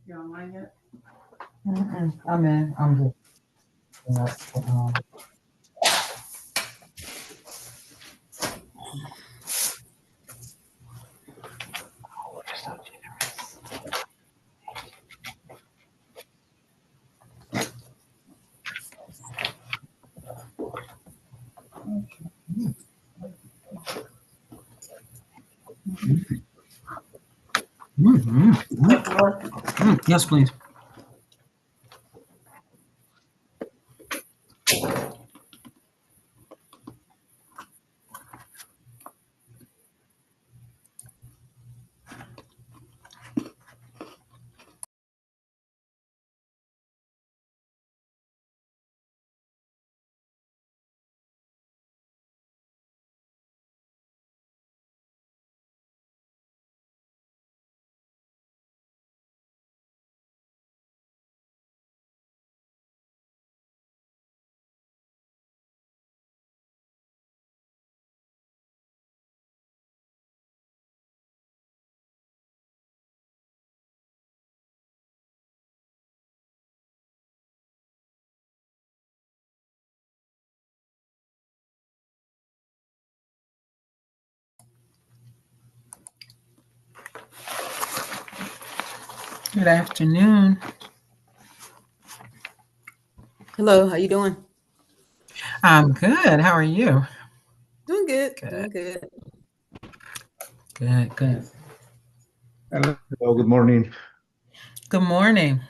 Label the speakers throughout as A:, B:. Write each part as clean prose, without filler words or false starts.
A: You online yet?
B: I'm in. I'm just.
A: Yes, please. Good afternoon.
C: Hello, how you doing?
A: I'm good. How are you?
C: Doing good.
A: Good.
C: Doing good.
A: Good. Good.
D: Hello, good morning.
A: Good morning.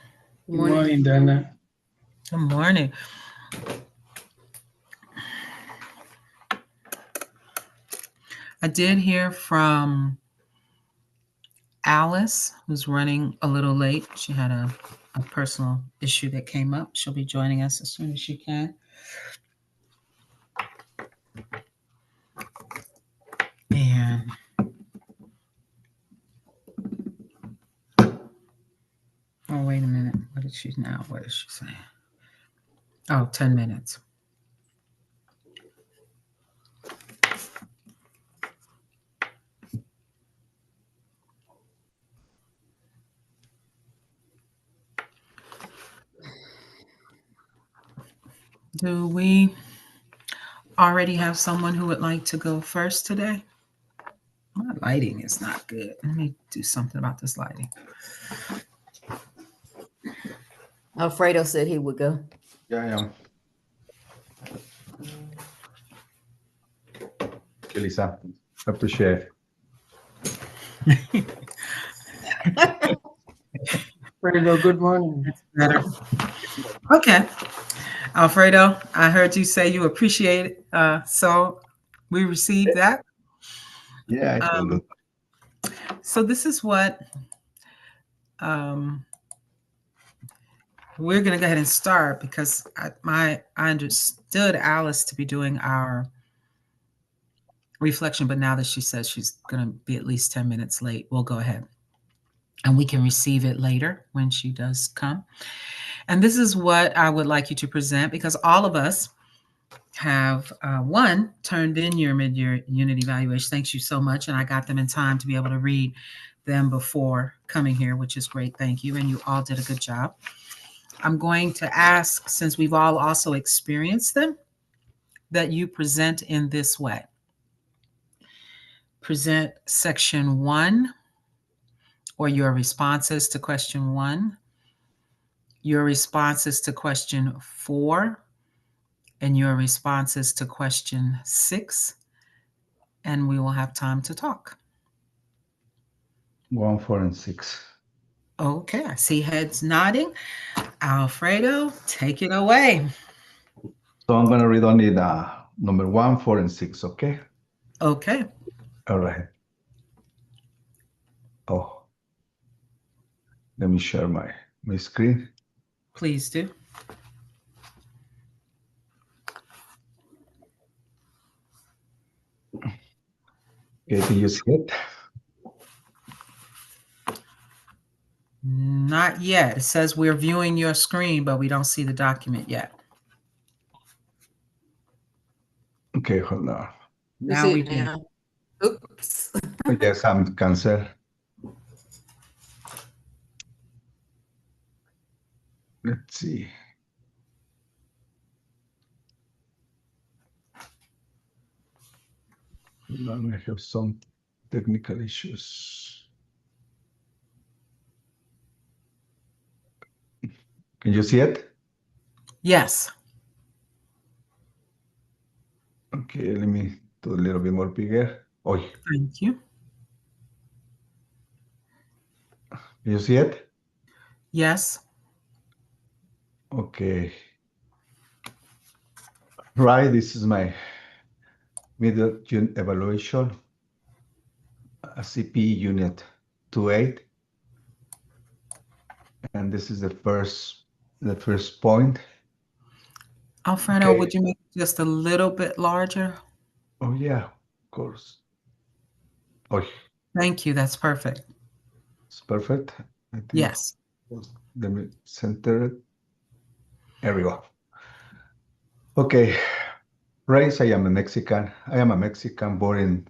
C: Good
E: Good
C: morning.
E: morning, Donna.
A: Good morning. I did hear from Alice, who's running a little late. She had a personal issue that came up. She'll be joining us as soon as she can. And oh, wait a minute. What is she now? What is she saying? Oh, 10 minutes. Do we already have someone who would like to go first today? My lighting is not good. Let me do something about this lighting.
C: Alfredo said he would go.
D: Yeah. Elisa, appreciate it.
E: Fredo, good morning.
A: Better. Okay. Alfredo, I heard you say you appreciate it. So we received that.
D: Yeah, I told
A: Um,
D: you.
A: so this is what we're going to go ahead and start because I understood Alice to be doing our reflection, but now that she says she's going to be at least 10 minutes late, we'll go ahead and we can receive it later when she does come. And this is what I would like you to present because all of us have one turned in your mid-year unit evaluation. Thanks you so much. And I got them in time to be able to read them before coming here, which is great. Thank you. And you all did a good job. I'm going to ask, since we've all also experienced them, that you present in this way. Present section 1 or your responses to question 1, your responses to question 4, and your responses to question 6, and we will have time to talk.
D: 1, 4, and 6.
A: Okay, I see heads nodding. Alfredo, take it away.
D: So I'm going to read only the number 1, 4, and 6, okay?
A: Okay.
D: All right. Oh, let me share my screen.
A: Please do.
D: Okay, can you see it?
A: Not yet. It says we're viewing your screen, but we don't see the document yet.
D: Okay, hold on.
A: Now we do.
C: Now. Oops.
D: Yes, I'm cancer. Let's see. Now I have some technical issues. Can you see it?
A: Yes.
D: Okay, let me do a little bit more bigger. Oh,
A: Thank you.
D: you see it?
A: Yes.
D: Okay. Right, this is my middle June evaluation, a CP unit 28, and this is the first point.
A: Alfredo,
D: Okay.
A: would you make it just a little bit larger?
D: Oh yeah, of course. Oh,
A: Thank you. That's perfect.
D: it's perfect. I think.
A: Yes.
D: Let me center it. There we go. Okay. Race, I am a Mexican. I am a Mexican born in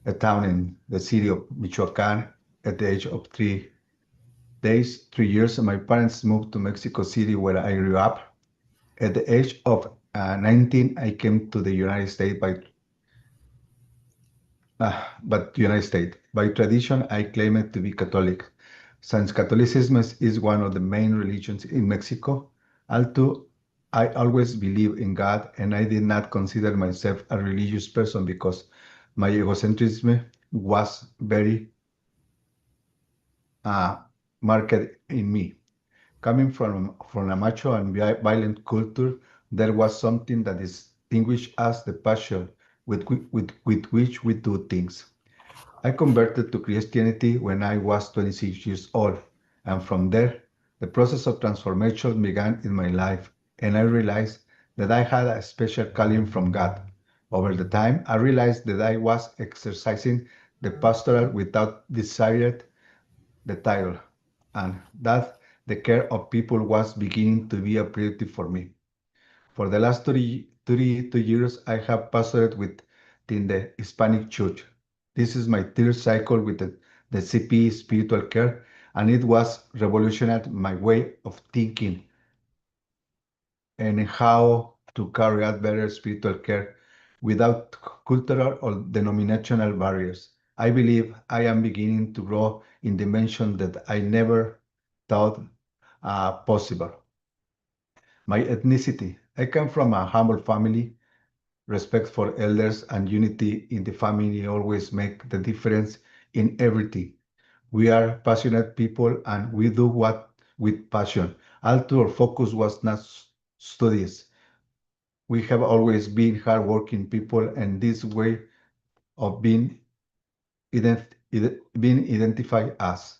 D: a town in the city of Michoacan at the age of 3 days, 3 years. My parents moved to Mexico City where I grew up. At the age of 19, I came to the United States but United States. By tradition, I claim to be Catholic, since Catholicism is one of the main religions in Mexico. Although I always believe in God, and I did not consider myself a religious person because my egocentrism was very uh, marked in me. Coming from a macho and violent culture, there was something that distinguished us the passion with which we do things. I converted to Christianity when I was 26 years old, and from there, the process of transformation began in my life, and I realized that I had a special calling from God. Over the time, I realized that I was exercising the pastoral without desired the title, and that the care of people was beginning to be a priority for me. For the last 32 years, I have pastored within the Hispanic Church. This is my third cycle with the CP spiritual care, and it was revolutionized my way of thinking and how to carry out better spiritual care without cultural or denominational barriers. I believe I am beginning to grow in dimension that I never thought possible. My ethnicity. I come from a humble family. Respect for elders and unity in the family always make the difference in everything. We are passionate people and we do what with passion. Although our focus was not studies, we have always been hardworking people, and this way of being identified as.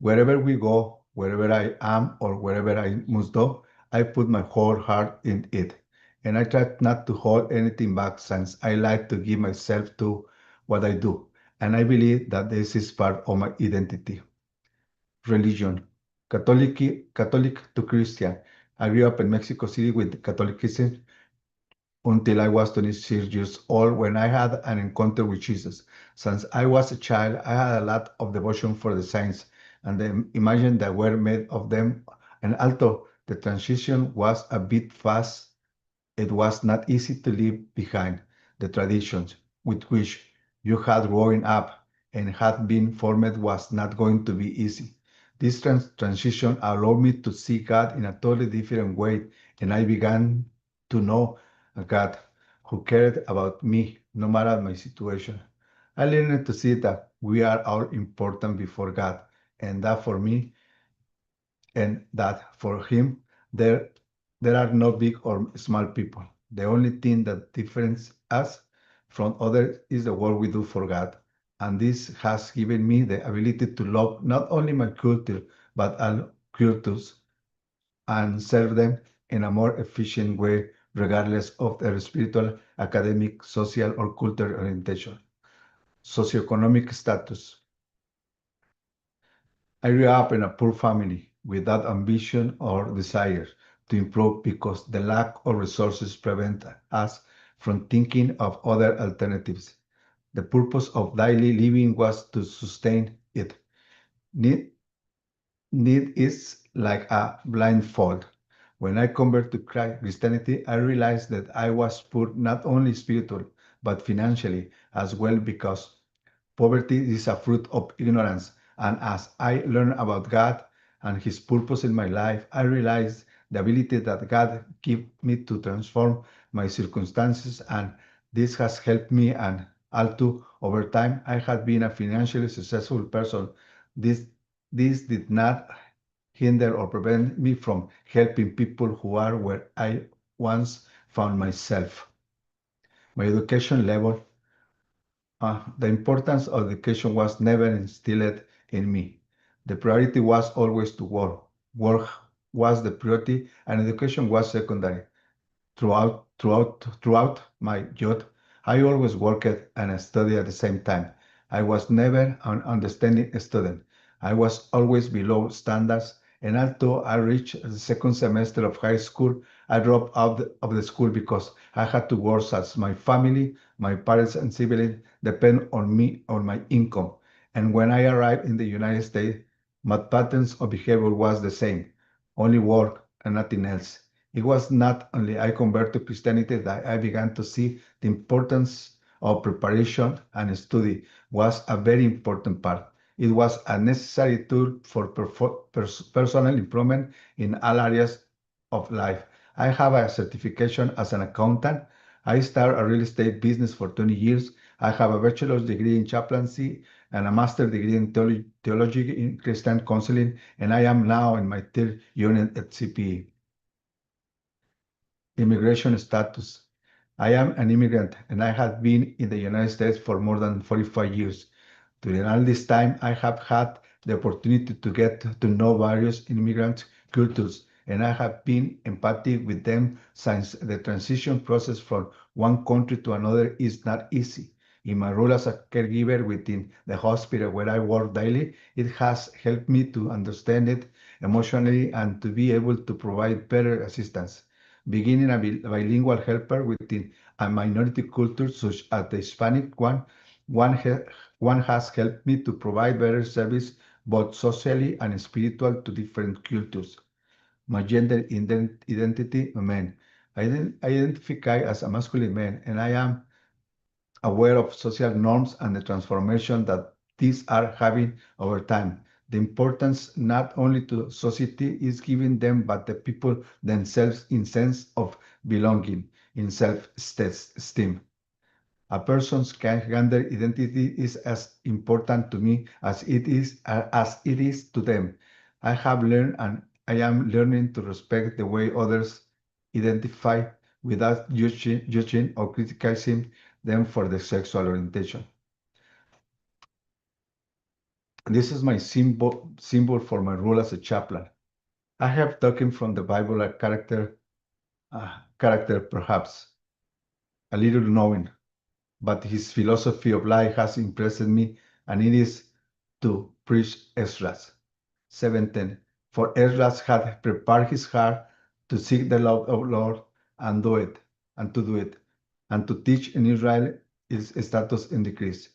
D: Wherever we go, wherever I am, or wherever I must go, I put my whole heart in it. And I try not to hold anything back since I like to give myself to what I do. And I believe that this is part of my identity. Religion. Catholic to Christian. I grew up in Mexico City with Catholicism until I was 26 years old when I had an encounter with Jesus. Since I was a child, I had a lot of devotion for the saints and the imagine that were made of them. And although the transition was a bit fast, it was not easy to leave behind the traditions with which you had grown up and had been formed was not going to be easy. This transition allowed me to see God in a totally different way, and I began to know a God who cared about me no matter my situation. I learned to see that we are all important before God, and that for me and that for him there there are no big or small people. The only thing that differentiates us from others is the work we do for God. And this has given me the ability to love not only my culture, but all cultures and serve them in a more efficient way, regardless of their spiritual, academic, social, or cultural orientation. Socioeconomic status. I grew up in a poor family without ambition or desire to improve because the lack of resources prevent us from thinking of other alternatives. The purpose of daily living was to sustain it. Need, need is like a blindfold. When I converted to Christianity, I realized that I was poor not only spiritually, but financially as well because poverty is a fruit of ignorance. And as I learned about God and His purpose in my life, I realized the ability that God gave me to transform my circumstances, and this has helped me. And although over time I have been a financially successful person, this this did not hinder or prevent me from helping people who are where I once found myself. My education level, the importance of education was never instilled in me. The priority was always to work. Work was the priority, and education was secondary. Throughout my youth, I always worked and studied at the same time. I was never an understanding student. I was always below standards, and although I reached the second semester of high school, I dropped out of the school because I had to work as my family, my parents and siblings depend on me, on my income. And when I arrived in the United States, my patterns of behavior was the same, only work and nothing else. It was not only I converted to Christianity that I began to see the importance of preparation, and study was a very important part. It was a necessary tool for personal improvement in all areas of life. I have a certification as an accountant. I started a real estate business for 20 years. I have a bachelor's degree in chaplaincy and a master's degree in theology in Christian counseling, and I am now in my third unit at CPE. Immigration status. I am an immigrant and I have been in the United States for more than 45 years. During all this time, I have had the opportunity to get to know various immigrant cultures, and I have been empathic with them since the transition process from one country to another is not easy. In my role as a caregiver within the hospital where I work daily, it has helped me to understand it emotionally and to be able to provide better assistance. Beginning a bilingual helper within a minority culture such as the Hispanic one, one has helped me to provide better service both socially and spiritual to different cultures. My gender identity, man. I identify as a masculine man, and I am aware of social norms and the transformation that these are having over time. The importance not only to society is giving them, but the people themselves in sense of belonging, in self-esteem. A person's gender identity is as important to me as it is to them. I have learned and I am learning to respect the way others identify without judging or criticizing them for their sexual orientation. This is my symbol for my role as a chaplain. I have taken from the Bible a character perhaps a little knowing, but his philosophy of life has impressed me, and it is to preach Esdras 7:10. For Esdras had prepared his heart to seek the love of Lord and do it, and to do it, and to teach in Israel its status and decrees.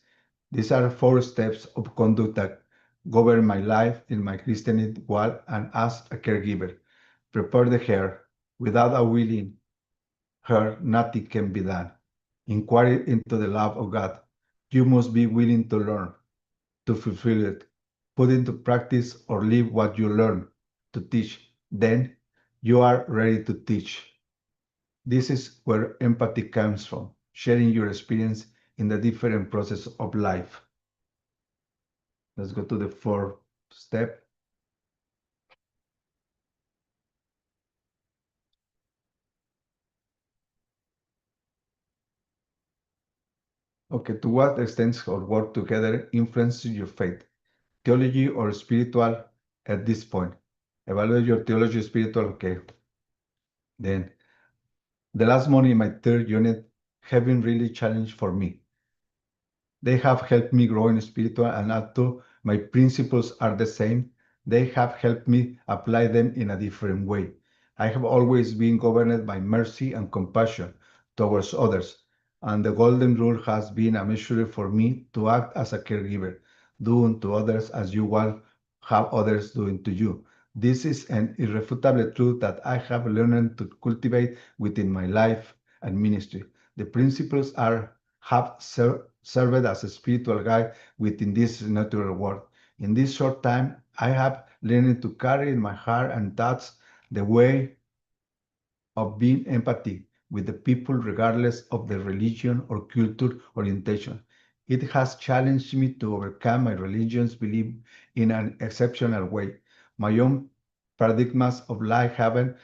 D: These are 4 steps of conduct that govern my life in my Christian walk and as a caregiver. Prepare the hair. Without a willing her, nothing can be done. Inquire into the love of God. You must be willing to learn, to fulfill it, put into practice or live what you learn, to teach. Then you are ready to teach. This is where empathy comes from, sharing your experience in the different process of life. Let's go to the 4th step. Okay, to what extent our work together influences your faith, theology or spiritual at this point? Evaluate your theology, spiritual, okay. Then, the last month in my third unit have been really challenged for me. They have helped me grow in spiritual, and although my principles are the same, they have helped me apply them in a different way. I have always been governed by mercy and compassion towards others, and the golden rule has been a measure for me to act as a caregiver, do unto others as you want have others do unto you. This is an irrefutable truth that I have learned to cultivate within my life and ministry. The principles are have served as a spiritual guide within this natural world. In this short time, I have learned to carry in my heart and thoughts the way of being empathy with the people regardless of their religion or culture orientation. It has challenged me to overcome my religion's belief in an exceptional way. My own paradigms of life have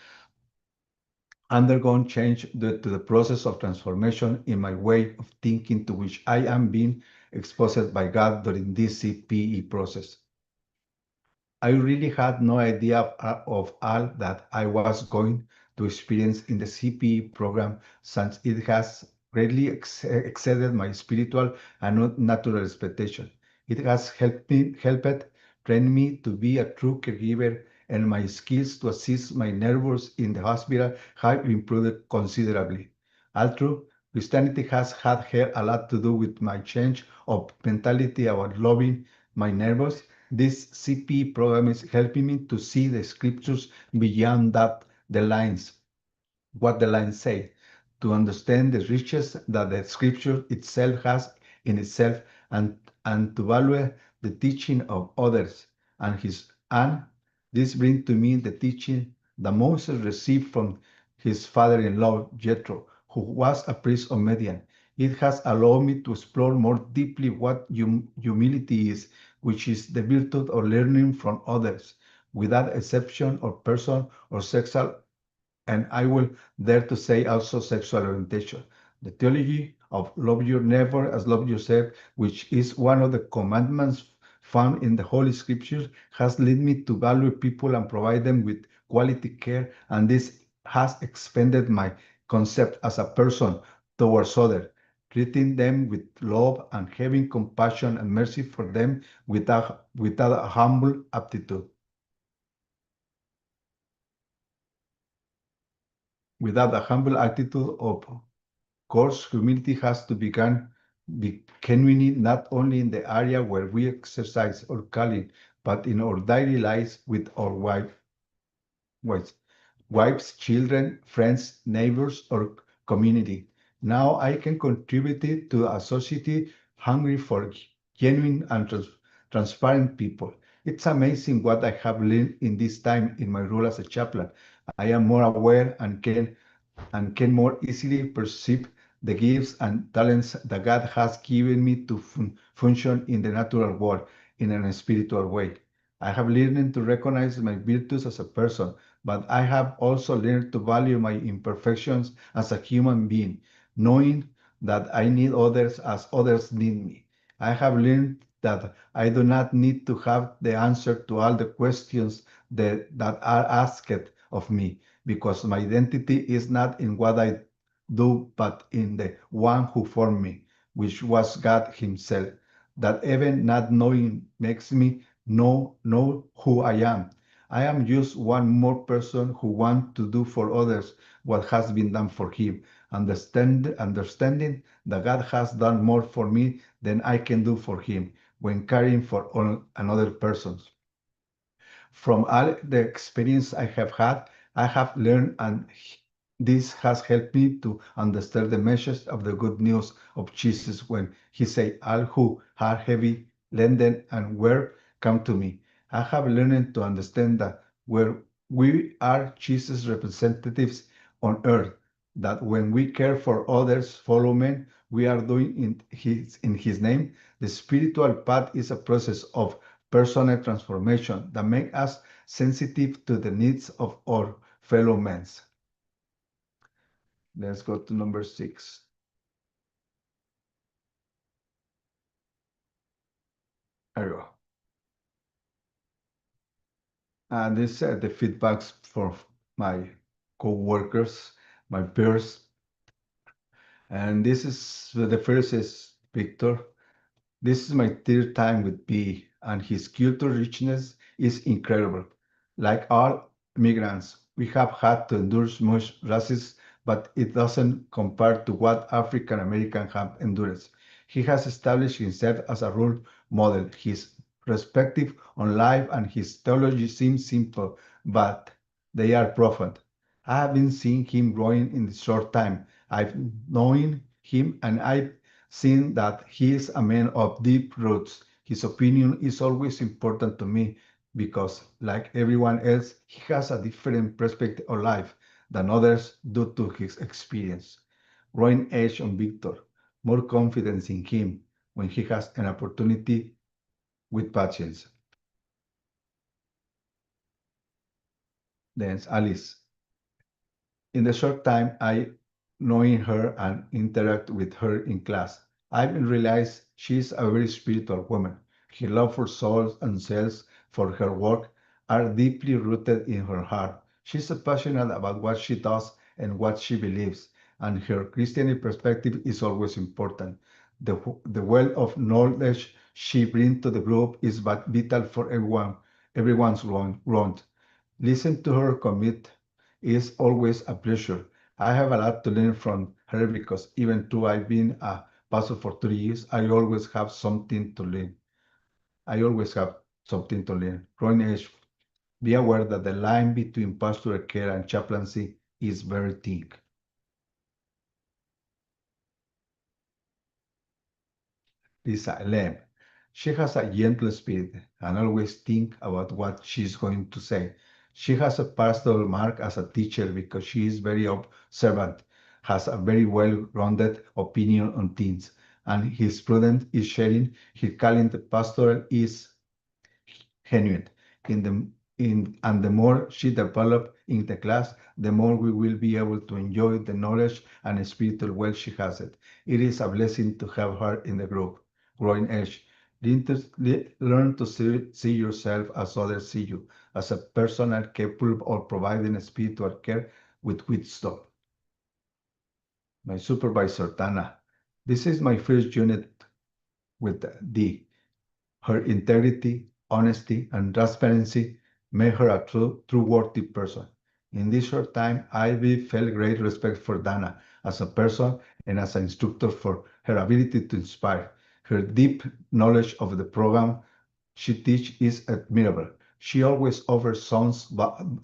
D: undergone change due to the process of transformation in my way of thinking to which I am being exposed by God during this CPE process. I really had no idea of all that I was going to experience in the CPE program since it has greatly exceeded my spiritual and natural expectation. It has helped train me to be a true caregiver, and my skills to assist my neighbors in the hospital have improved considerably. Although Christianity has had here a lot to do with my change of mentality about loving my neighbors. This CP program is helping me to see the scriptures beyond that the lines, what the lines say, to understand the riches that the scripture itself has in itself, and to value the teaching of others and this brings to me the teaching that Moses received from his father-in-law Jethro, who was a priest of Midian. It has allowed me to explore more deeply what humility is, which is the virtue of learning from others without exception or person or sexual, and I will dare to say also sexual orientation. The theology of love your neighbor as love yourself, which is one of the commandments found in the Holy Scriptures, has led me to value people and provide them with quality care, and this has expanded my concept as a person towards others, treating them with love and having compassion and mercy for them without a humble aptitude. Without a humble attitude of course, humility has to be genuine not only in the area where we exercise our calling, but in our daily lives with our wives, wives, children, friends, neighbors, or community. Now I can contribute to a society hungry for genuine and transparent people. It's amazing what I have learned in this time in my role as a chaplain. I am more aware and can more easily perceive the gifts and talents that God has given me to function in the natural world in a spiritual way. I have learned to recognize my virtues as a person, but I have also learned to value my imperfections as a human being, knowing that I need others as others need me. I have learned that I do not need to have the answer to all the questions that are asked of me, because my identity is not in what I do, but in the one who formed me, which was God Himself. That even not knowing makes me know who I am. I am just one more person who wants to do for others what has been done for Him. Understanding that God has done more for me than I can do for Him when caring for another person. From all the experience I have had, I have learned, and this has helped me to understand the message of the good news of Jesus when He said, "All who are heavy laden and weary, come to me." I have learned to understand that where we are Jesus' representatives on earth, that when we care for others, follow men, we are doing in His name. The spiritual path is a process of personal transformation that make us sensitive to the needs of our fellow men. Let's go to number 6. There you go. And this the feedbacks for my co-workers, my peers. And this is the first is Victor. This is my third time with B, and his cultural richness is incredible. Like all migrants, we have had to endure much racism, but it doesn't compare to what African Americans have endured. He has established himself as a role model. His perspective on life and his theology seem simple, but they are profound. I have been seeing him growing in the short time. I've known him and I've seen that he is a man of deep roots. His opinion is always important to me because, like everyone else, he has a different perspective of life than others due to his experience. Growing age on Victor, more confidence in him when he has an opportunity with patience. Then Alice. In the short time I knowing her and interact with her in class, I've realized she's a very spiritual woman. Her love for souls and cells for her work are deeply rooted in her heart. She's passionate about what she does and what she believes, and her Christian perspective is always important. The wealth of knowledge she brings to the group is but vital for everyone's growth. Listen to her commit is always a pleasure. I have a lot to learn from her because even though I've been a pastor for 3 years, I always have something to learn. I always have something to learn. Growing age, be aware that the line between pastoral care and chaplaincy is very thin. Lisa Lem. She has a gentle spirit and always think about what she's going to say. She has a pastoral mark as a teacher because she is very observant, has a very well-rounded opinion on things, and his prudence is sharing. Her calling pastoral is genuine. In the and the more she develops in the class, the more we will be able to enjoy the knowledge and spiritual wealth she has it. It is a blessing to have her in the group. Growing age. Learn to see yourself as others see you, as a person are capable of providing spiritual care with wisdom. My supervisor, Donna. This is my first unit with D. Her integrity, honesty, and transparency made her a true worthy person. In this short time, I felt great respect for Dana as a person and as an instructor for her ability to inspire. Her deep knowledge of the program she teaches is admirable. She always offers sound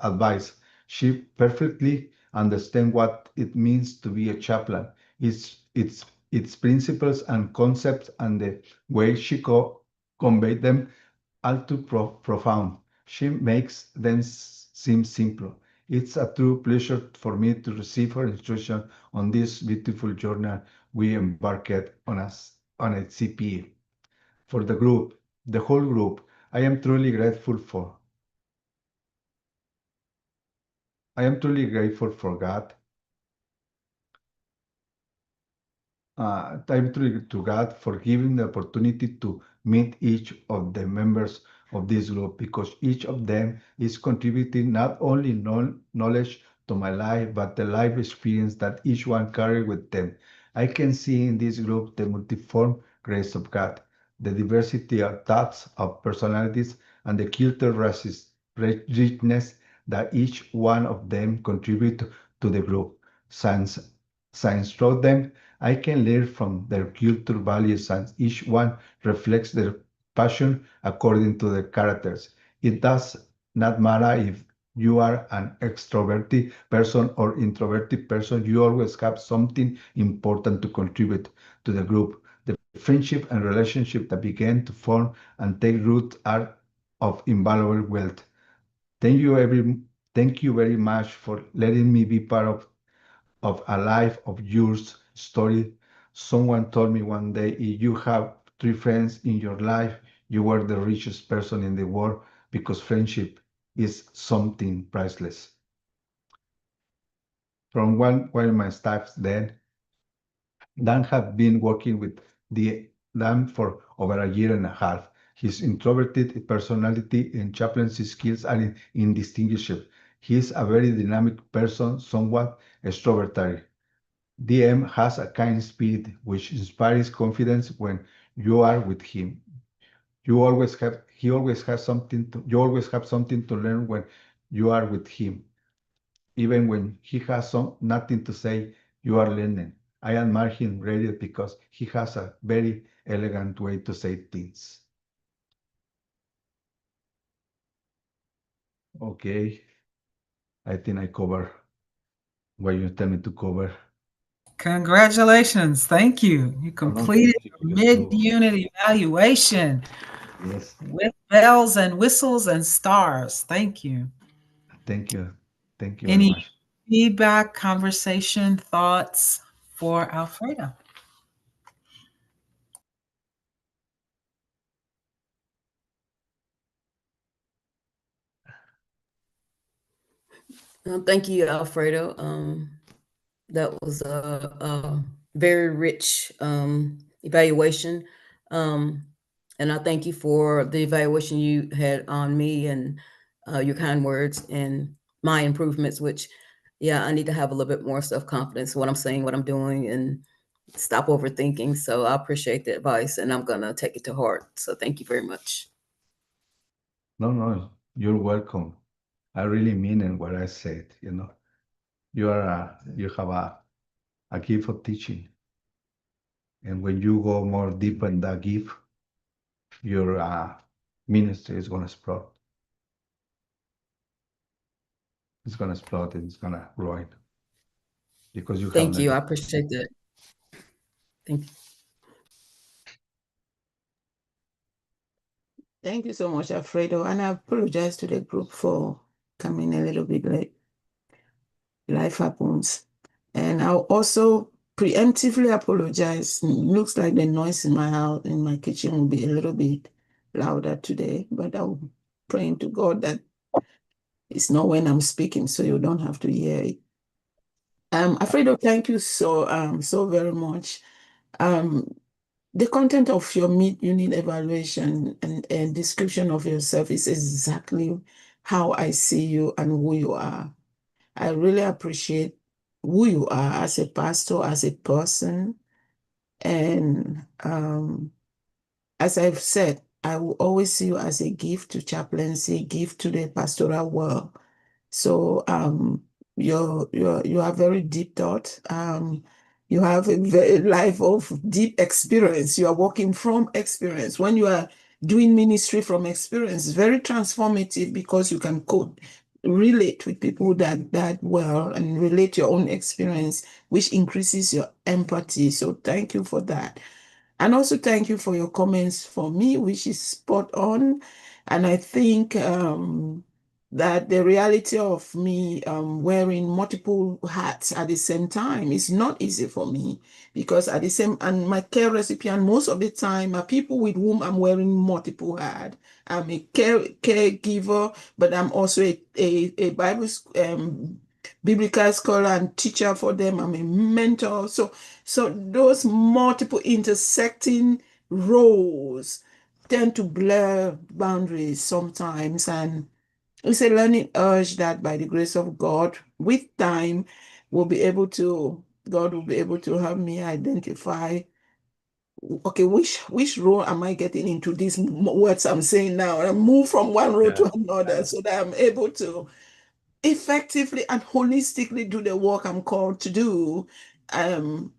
D: advice. She perfectly understands what it means to be a chaplain, its principles and concepts, and the way she convey them are too profound. She makes them seem simple. It's a true pleasure for me to receive her instruction on this beautiful journey we embarked on a CPE. For the group, the whole group, I am truly grateful for. I am truly grateful for God. I'm truly to God for giving the opportunity to meet each of the members of this group because each of them is contributing not only knowledge to my life, but the life experience that each one carry with them. I can see in this group the multiform grace of God, the diversity of thoughts, of personalities, and the cultural richness that each one of them contribute to the group. Since Science taught them I can learn from their cultural values and each one reflects their passion according to their characters. It does not matter if you are an extroverted person or introverted person, you always have something important to contribute to the group. The friendship and relationship that began to form and take root are of invaluable wealth. Thank you thank you very much for letting me be part of a life of yours story. Someone told me one day, if you have 3 friends in your life, you are the richest person in the world because friendship is something priceless. From one of my staffs then, Dan had been working with the Dan for over a year and a half. His introverted personality and chaplaincy skills are indistinguishable. He is a very dynamic person, somewhat extroverted. DM has a kind spirit which inspires confidence when you are with him. You always have something to learn when you are with him. Even when he has nothing to say, you are learning. I admire him really because he has a very elegant way to say things. Okay. I think I cover what you tell me to cover.
A: Congratulations. Thank you. You
D: Oh, no,
A: completed
D: thank you.
A: your
D: You too.
A: mid-unit evaluation
D: Yes.
A: with bells and whistles and stars. Thank you.
D: Thank you. Thank you very
A: Any
D: much.
A: feedback, conversation, thoughts for Alfredo?
C: Thank you, Alfredo. That was a very rich evaluation. Um, and I thank you for the evaluation you had on me and your kind words and my improvements, which, yeah, I need to have a little bit more self confidence, what I'm saying, what I'm doing, and stop overthinking. So I appreciate the advice and I'm going to take it to heart. So thank you very much.
D: No, no, you're welcome. I really mean it what I said, you know. You have a gift of teaching. And when you go more deep in that gift, your ministry is gonna explode. It's gonna explode and it's gonna grow because you have
C: Thank
D: the
C: you. I
D: gift.
C: appreciate that. Thank you.
E: Thank you so much, Alfredo. And I apologize to the group for coming a little bit late. Life happens. And I'll also preemptively apologize. Looks like the noise in my house, in my kitchen, will be a little bit louder today, but I'm praying to God that it's not when I'm speaking, so you don't have to hear it. Alfredo, thank you so very much. Um, the content of your mid-unit evaluation and description of yourself is exactly how I see you and who you are. I really appreciate who you are as a pastor, as a person. And as I've said, I will always see you as a gift to chaplaincy, gift to the pastoral world. So you are very deep thought. You have a very life of deep experience. You are working from experience. When you are doing ministry from experience, it's very transformative because you can relate with people that well and relate your own experience, which increases your empathy. So thank you for that. And also thank you for your comments for me, which is spot on. And I think that the reality of me wearing multiple hats at the same time is not easy for me because at the same and my care recipient most of the time are people with whom I'm wearing multiple hats. I'm a caregiver, but I'm also a Bible biblical scholar and teacher for them. I'm a mentor. So those multiple intersecting roles tend to blur boundaries sometimes. And it's a learning urge that by the grace of God, with time, God will be able to help me identify, okay, which role am I getting into these words I'm saying now? And move from one role
D: Yeah.
E: to another so that I'm able to effectively and holistically do the work I'm called to do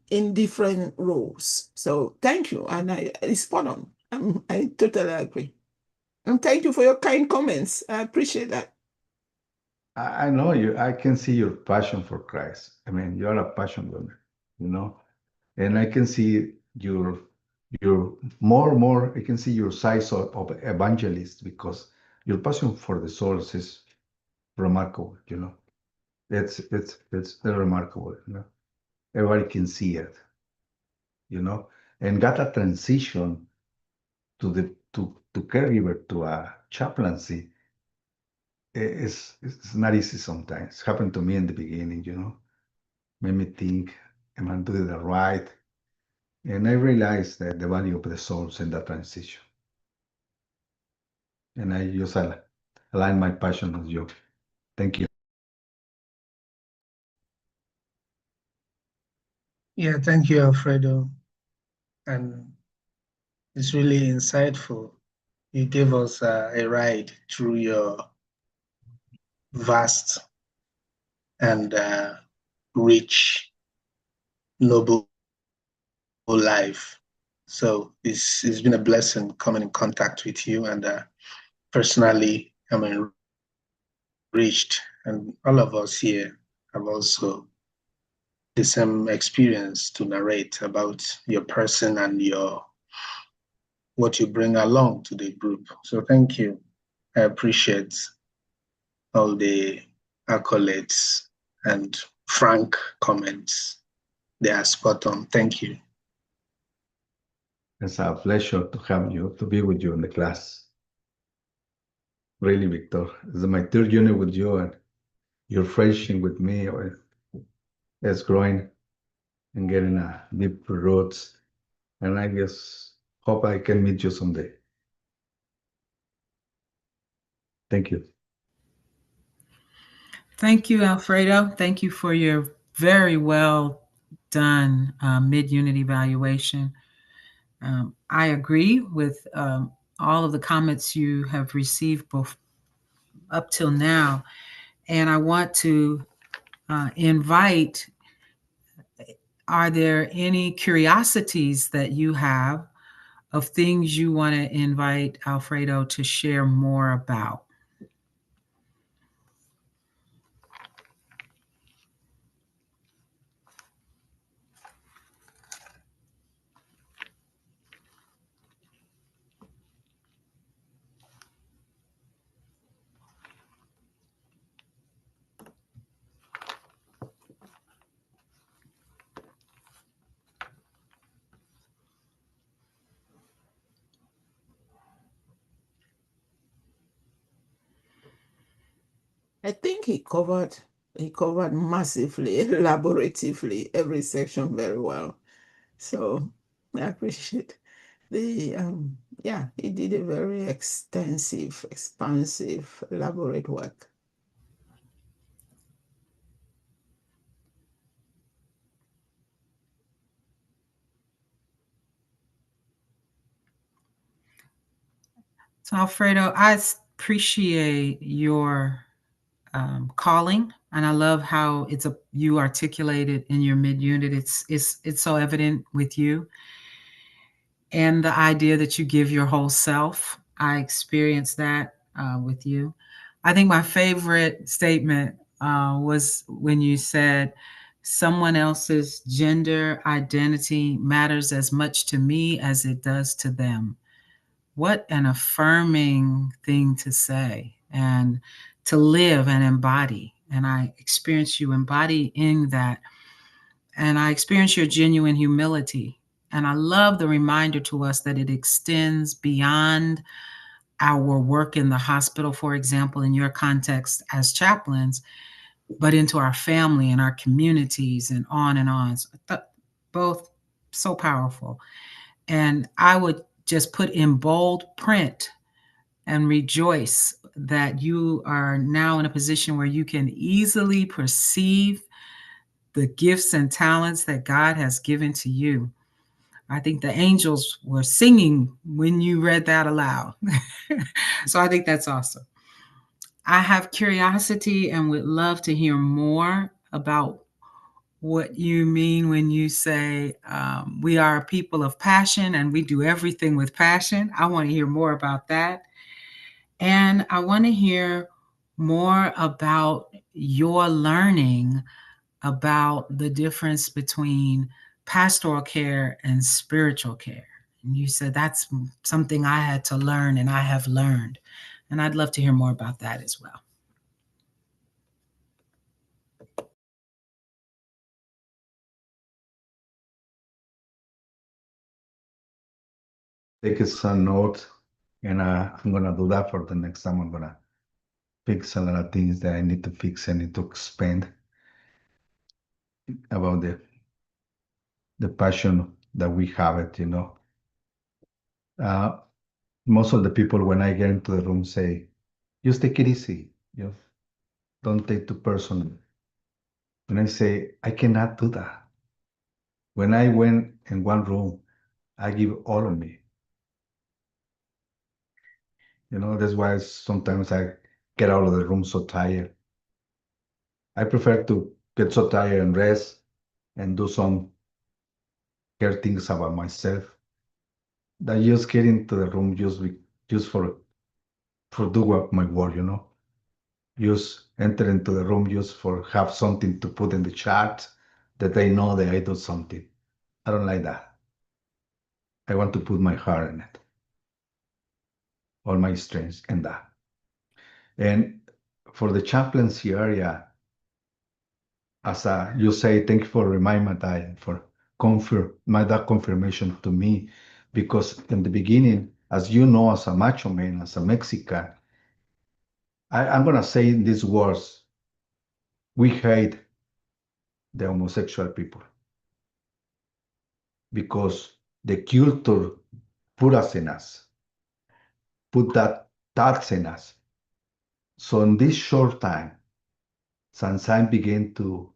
E: in different roles. So thank you. And it's spot on. I totally agree. And thank you for your kind comments. I appreciate that.
D: I know you. I can see your passion for Christ. I mean, you're a passion woman, you know, and I can see your more. I can see your size of evangelist because your passion for the souls is remarkable. You know, it's remarkable. You know, everybody can see it. You know, and got a transition to caregiver to a chaplaincy it's not easy sometimes. Happened to me in the beginning. You know, made me think, am I doing the right? And I realized that the value of the souls in that transition. And I just align my passion with you. Thank you.
F: Yeah, thank you, Alfredo. And it's really insightful. You gave us a ride through your vast and rich, noble life. So it's been a blessing coming in contact with you. And personally, I'm reached, and all of us here have also the same experience to narrate about your person and what you bring along to the group. So thank you. I appreciate all the accolades and frank comments. They are spot on. Thank you.
D: It's a pleasure to have you, to be with you in the class. Really, Victor. It's my third unit with you, and your friendship with me is growing and getting a deep roots. And I just hope I can meet you someday. Thank you.
A: Thank you, Alfredo. Thank you for your very well done mid-unit evaluation. I agree with all of the comments you have received both up till now. And I want to invite, are there any curiosities that you have of things you want to invite Alfredo to share more about?
E: I think he covered massively, elaboratively every section very well. So I appreciate the yeah, he did a very extensive, expansive, elaborate work.
A: So, Alfredo, I appreciate your calling, and I love how you articulated in your mid unit. It's so evident with you, and the idea that you give your whole self. I experienced that with you. I think my favorite statement was when you said, "Someone else's gender identity matters as much to me as it does to them." What an affirming thing to say and to live and embody. And I experience you embodying that. And I experience your genuine humility. And I love the reminder to us that it extends beyond our work in the hospital, for example, in your context as chaplains, but into our family and our communities and on and on. So both so powerful. And I would just put in bold print and rejoice that you are now in a position where you can easily perceive the gifts and talents that God has given to you. I think the angels were singing when you read that aloud. So I think that's awesome. I have curiosity and would love to hear more about what you mean when you say we are a people of passion and we do everything with passion. I want to hear more about that. And I want to hear more about your learning about the difference between pastoral care and spiritual care. And you said that's something I had to learn and I have learned. And I'd love to hear more about that as well.
D: Take some notes, and I'm gonna do that for the next time. I'm gonna fix a lot of things that I need to fix and need to expand about the passion that we have it. Uh, most of the people when I get into the room say, just take it easy, don't take too personal. And I say, I cannot do that. When I went in one room, I give all of me. That's why sometimes I get out of the room so tired. I prefer to get so tired and rest and do some care things about myself that just get into the room just for do my work. just enter into the room just for have something to put in the chat that they know that I do something. I don't like that. I want to put my heart in it, all my strengths in that. And for the chaplaincy area, as you say, thank you for reminding my dad for my dad confirmation to me, because in the beginning, as you know, as a macho man, as a Mexican, I'm gonna say these words: we hate the homosexual people because the culture put us in us, put that in us. So in this short time, since I began to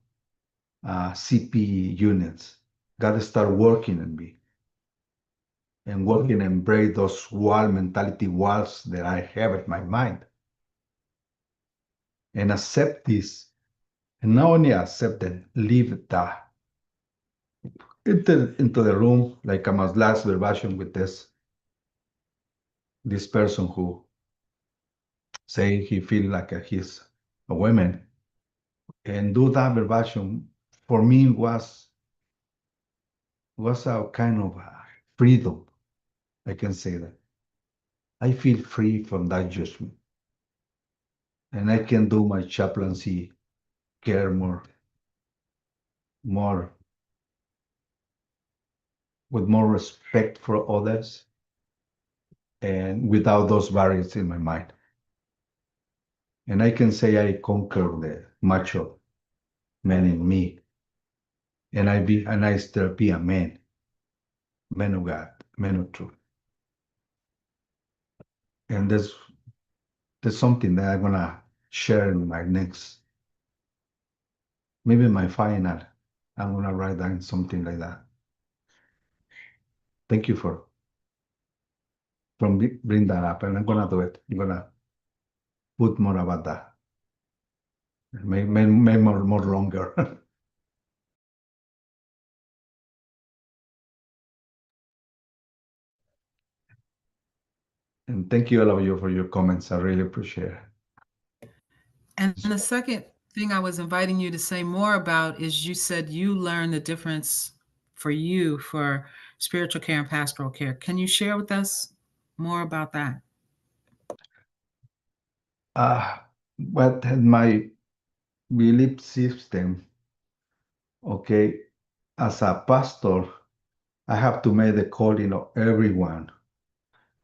D: CP units, God start working on me and working and break those wall mentality walls that I have in my mind and accept this. And not only accept it, live that. Into the room like I'm a last verbatim with this person who say he feel like he's a woman, and do that verbatim for me was a kind of freedom. I can say that I feel free from that judgment, and I can do my chaplaincy care more with more respect for others and without those barriers in my mind. And I can say I conquered the macho man in me, and I still be a man of God, man of truth. And there's something that I'm gonna share in my next, maybe my final. I'm gonna write down something like that. Thank you for bring that up, and I'm gonna do it. I'm gonna put more about that. May more longer. And thank you all of you for your comments. I really appreciate it.
A: And the second thing I was inviting you to say more about is you said you learned the difference for you for spiritual care and pastoral care. Can you share with us more about that?
D: But my belief system, okay, as a pastor, I have to make the calling of everyone,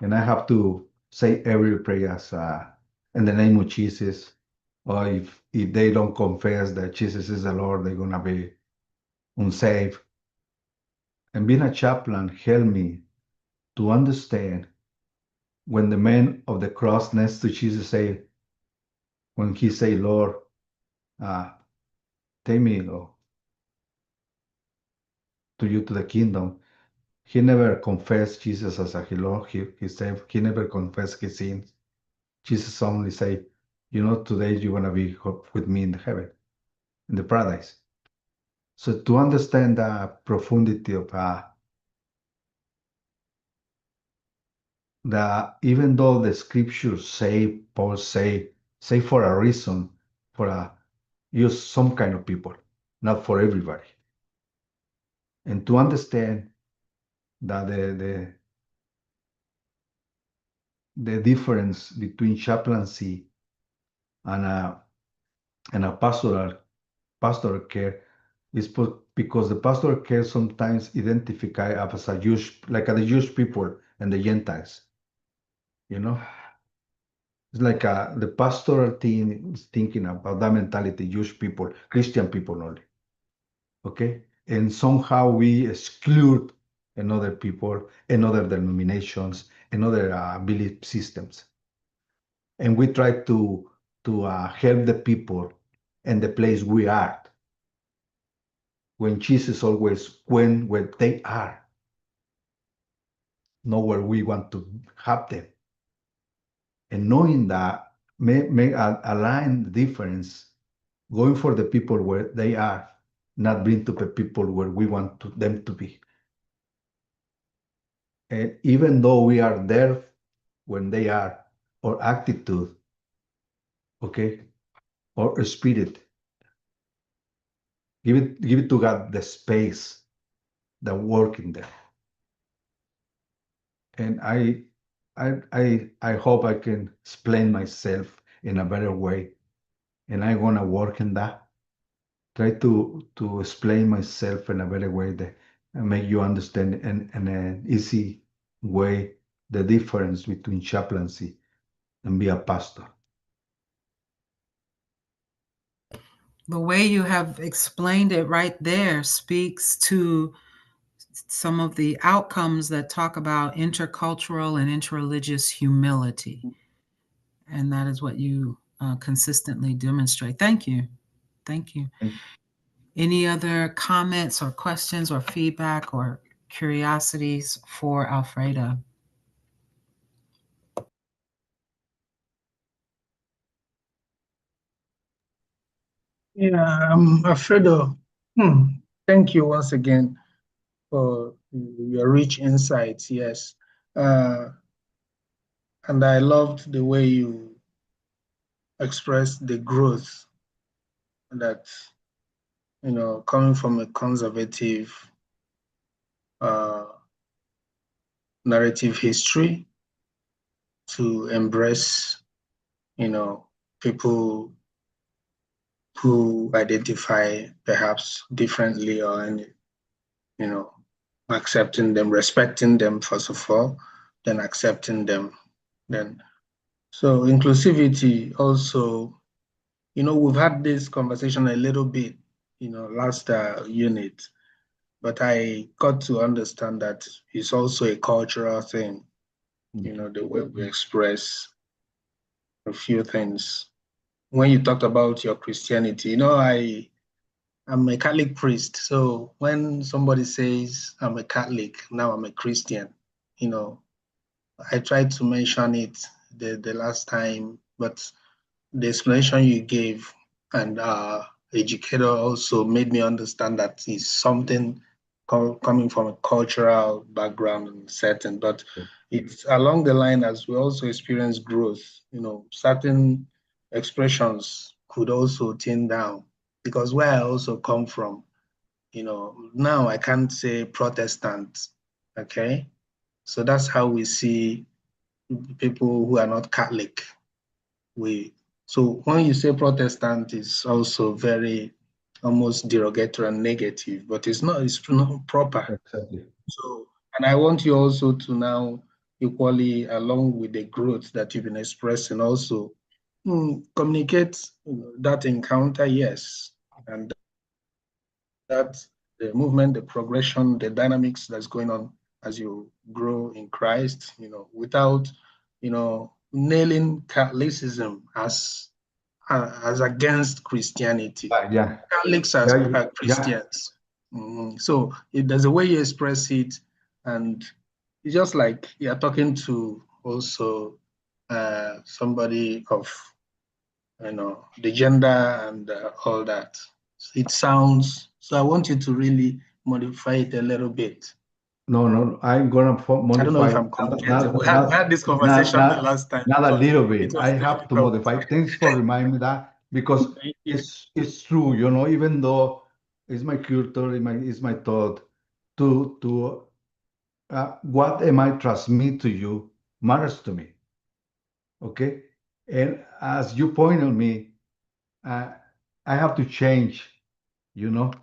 D: and I have to say every prayer as in the name of Jesus. Or if they don't confess that Jesus is the Lord, they're gonna be unsafe. And being a chaplain helped me to understand when the man of the cross next to Jesus say, when he say, Lord, uh, take me to you to the kingdom, he never confessed Jesus as a Lord. He said he never confessed his sins. Jesus only say, today you're gonna be with me in the heaven, in the paradise. So to understand the profundity of that, even though the scriptures say, Paul say for a reason, for use some kind of people, not for everybody. And to understand that the difference between chaplaincy and a pastoral care is because the pastoral care sometimes identify as a Jewish, like the Jewish people and the Gentiles. It's like the pastoral team is thinking about that mentality, Jewish people, Christian people only. Okay? And somehow we exclude another people, another denominations, another belief systems. And we try to help the people in the place we are. When Jesus always went where they are, not where we want to have them. And knowing that may align the difference, going for the people where they are, not bring to the people where we want them to be. And even though we are there when they are, or attitude, okay, or spirit. Give it to God the space, the work in there. And I hope I can explain myself in a better way. And I'm gonna work in that. Try to explain myself in a better way that make you understand in an easy way the difference between chaplaincy and be a pastor.
A: The way you have explained it right there speaks to some of the outcomes that talk about intercultural and interreligious humility. And that is what you consistently demonstrate. Thank you. Thank you. Any other comments or questions or feedback or curiosities for Alfredo?
F: Yeah, Alfredo, thank you once again for your rich insights. Yes. And I loved the way you expressed the growth that, coming from a conservative uh, narrative history to embrace, people who identify perhaps differently or any, you know, accepting them, respecting them first of all, then accepting them. Then so inclusivity also, we've had this conversation a little bit, last unit, but I got to understand that it's also a cultural thing, the way we express a few things. When you talked about your Christianity, I'm a Catholic priest. So when somebody says I'm a Catholic, now I'm a Christian, you know, I tried to mention it the last time, but the explanation you gave and educator also made me understand that it's something coming from a cultural background and setting, but it's along the line as we also experience growth. Certain expressions could also thin down because where I also come from, now I can't say Protestant, okay? So that's how we see people who are not Catholic. So when you say Protestant, it's also very almost derogatory and negative, but it's not proper.
D: Exactly.
F: So, and I want you also to now equally, along with the growth that you've been expressing, also communicate that encounter, yes, and that the movement, the progression, the dynamics that's going on as you grow in Christ, without, nailing Catholicism as against Christianity.
D: Yeah,
F: Catholics
D: yeah,
F: are
D: yeah.
F: Christians. So there's a way you express it, and it's just like you're talking to also somebody of the gender and all that. It sounds so. I want you to really modify it a little bit.
D: No, I'm gonna
F: I don't know if
D: modify
F: I'm
D: not
F: communicating. We had this
D: not
F: conversation the
D: not
F: last time.
D: not a little
F: It
D: bit. I
F: was
D: have to
F: difficult.
D: modify. Thanks for reminding me that because
F: Thank you.
D: it's true. Even though it's my culture, it's my thought. To what am I transmit to you matters to me. Okay, and as you point on me, uh, I have to change. You know,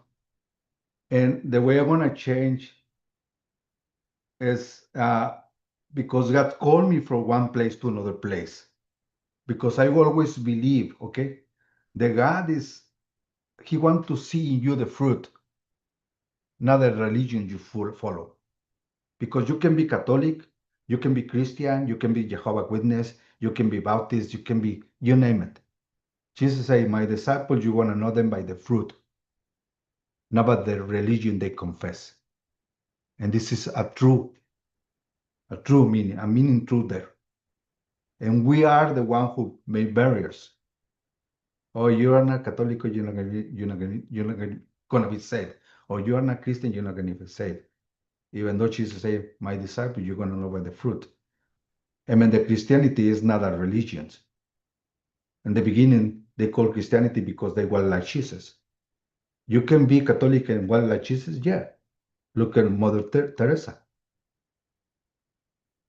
D: and the way I wanna change is because God called me from one place to another place. Because I always believe, okay, the God He wants to see in you the fruit, not the religion you follow. Because you can be Catholic, you can be Christian, you can be Jehovah Witness, you can be Baptist, you can be, you name it. Jesus said, my disciples, you want to know them by the fruit, not by the religion they confess. And this is a true meaning, a meaning true there. And we are the one who made barriers. Oh, you are not Catholic, you're not gonna be saved. Or you are not Christian, you're not gonna be saved. Even though Jesus said, "My disciple, you're gonna know by the fruit." I mean, the Christianity is not a religion. In the beginning, they call Christianity because they want like Jesus. You can be Catholic and want like Jesus, yeah. Look at Mother Teresa.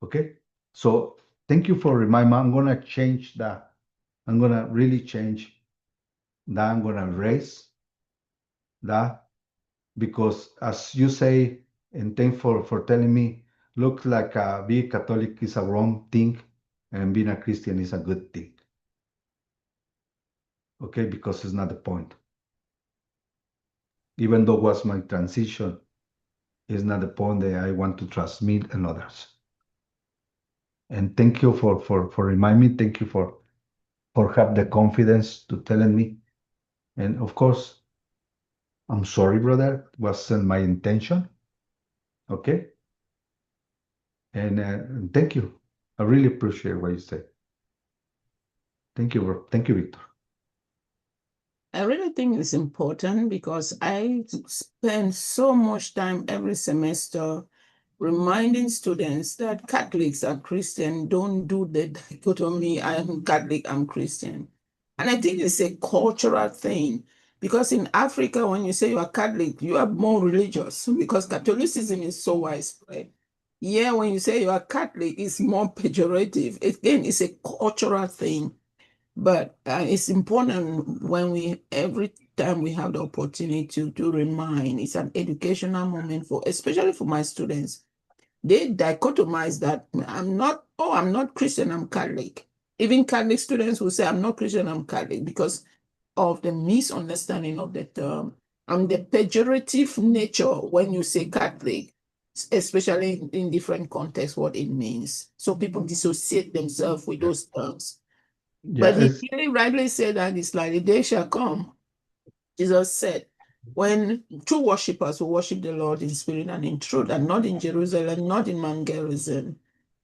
D: Okay, so thank you for reminding me. I'm gonna change that. I'm gonna really change that. I'm gonna erase that because, as you say, and thank for telling me, looks like being Catholic is a wrong thing, and being a Christian is a good thing. Okay, because it's not the point. Even though it was my transition, it's not the point that I want to transmit and others. And thank you for reminding me. Thank you for have the confidence to telling me. And of course, I'm sorry, brother. It wasn't my intention. Okay. And thank you. I really appreciate what you said. Thank you, bro. Thank you, Victor.
E: I really think it's important because I spend so much time every semester reminding students that Catholics are Christian. Don't do the dichotomy, I'm Catholic, I'm Christian. And I think it's a cultural thing because in Africa, when you say you are Catholic, you are more religious because Catholicism is so widespread. Yeah, when you say you are Catholic, it's more pejorative. Again, it's a cultural thing. But it's important when every time we have the opportunity to remind, it's an educational moment especially for my students. They dichotomize that I'm not Christian, I'm Catholic. Even Catholic students will say, I'm not Christian, I'm Catholic, because of the misunderstanding of the term and the pejorative nature when you say Catholic, especially in different contexts, what it means. So people dissociate themselves with those terms. But he really rightly said that it's like the day shall come. Jesus said, when true worshippers will worship the Lord in spirit and in truth, and not in Jerusalem, not in Mount Gerizim.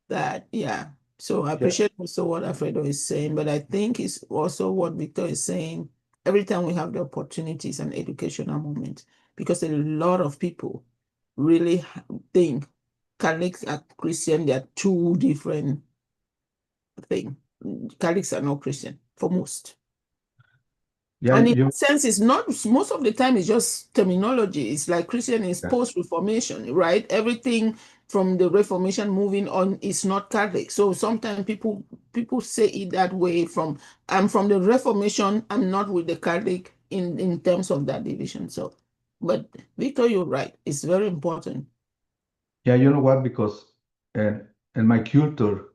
E: That, yeah. So I appreciate also what Alfredo is saying, but I think it's also what Victor is saying. Every time we have the opportunity, it's an educational moment because a lot of people really think Catholics are Christian. They are two different things. Catholics are not Christian for most.
D: Yeah,
E: And in a sense, it's not, most of the time, it's just terminology. It's like Christian is post-Reformation, right? Everything from the Reformation moving on is not Catholic. So sometimes people say it that way I'm from the Reformation, I'm not with the Catholic in terms of that division. So, but Victor, you're right. It's very important.
D: Yeah, you know what? Because in my culture,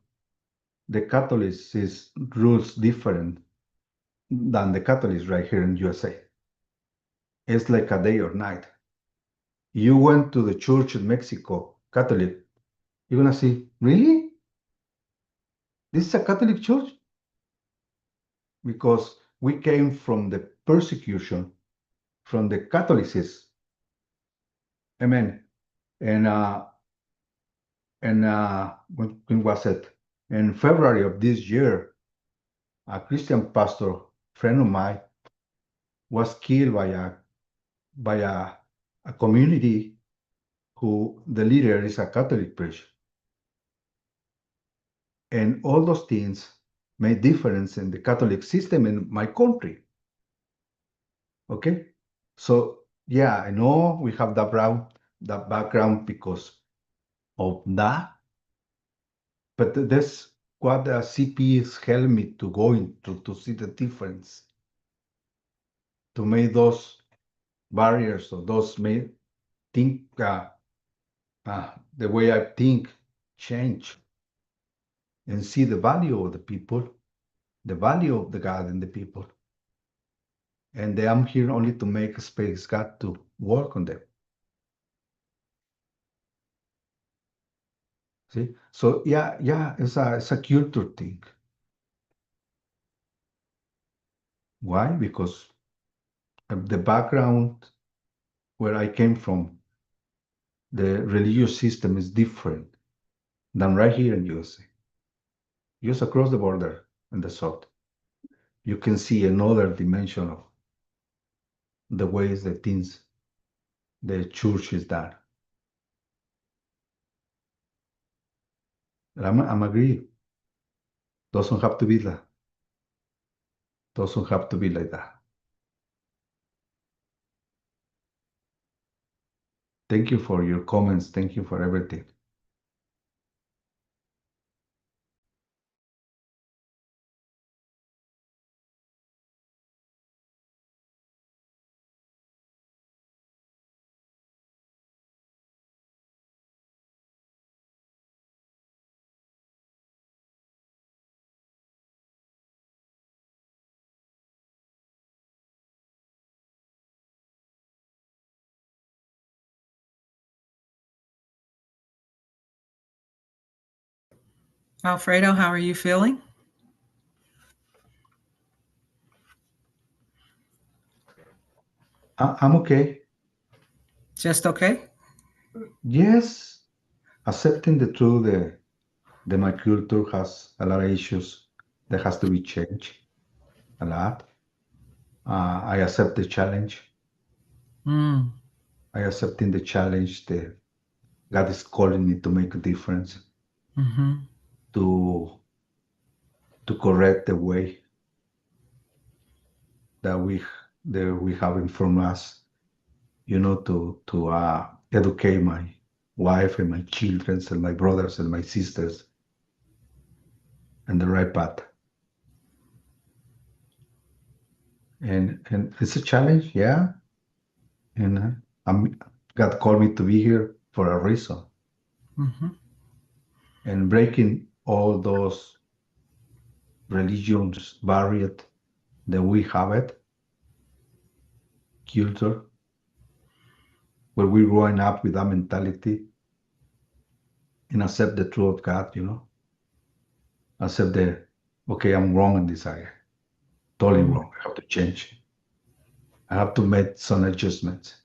D: the Catholics is rules different than the Catholics right here in USA. It's like a day or night. You went to the church in Mexico, Catholic, you're gonna see, really? This is a Catholic church? Because we came from the persecution, from the Catholicism. Amen. And when was it? In February of this year, a Christian pastor, friend of mine, was killed by a community who the leader is a Catholic priest. And all those things made difference in the Catholic system in my country. Okay, so yeah, I know we have that background because of that, but that's what the CPs helped me to go into to see the difference, to make those barriers or those may think the way I think change and see the value of the people, the value of the God and the people. And I'm here only to make space God to work on them. See, so yeah, it's a culture thing. Why? Because the background where I came from, the religious system is different than right here in USA. Just across the border in the south, you can see another dimension of the ways that things, the church is done. And I'm agree. Doesn't have to be that. Doesn't have to be like that. Thank you for your comments. Thank you for everything.
A: Alfredo, how are you feeling?
D: I'm okay.
A: Just okay?
D: Yes, accepting the truth that my culture has a lot of issues that has to be changed a lot. I accept the challenge.
A: Mm.
D: I accepting the challenge that God is calling me to make a difference,
A: Mm-hmm.
D: to correct the way that we have in front of us, to educate my wife and my children and my brothers and my sisters in the right path. And it's a challenge, yeah. And God called me to be here for a reason.
A: Mm-hmm.
D: And breaking all those religions barrier that we have it, culture, where we're growing up with that mentality and accept the truth of God, accept okay, I'm wrong in this area, totally
A: Mm.
D: wrong. I have to change. I have to make some adjustments.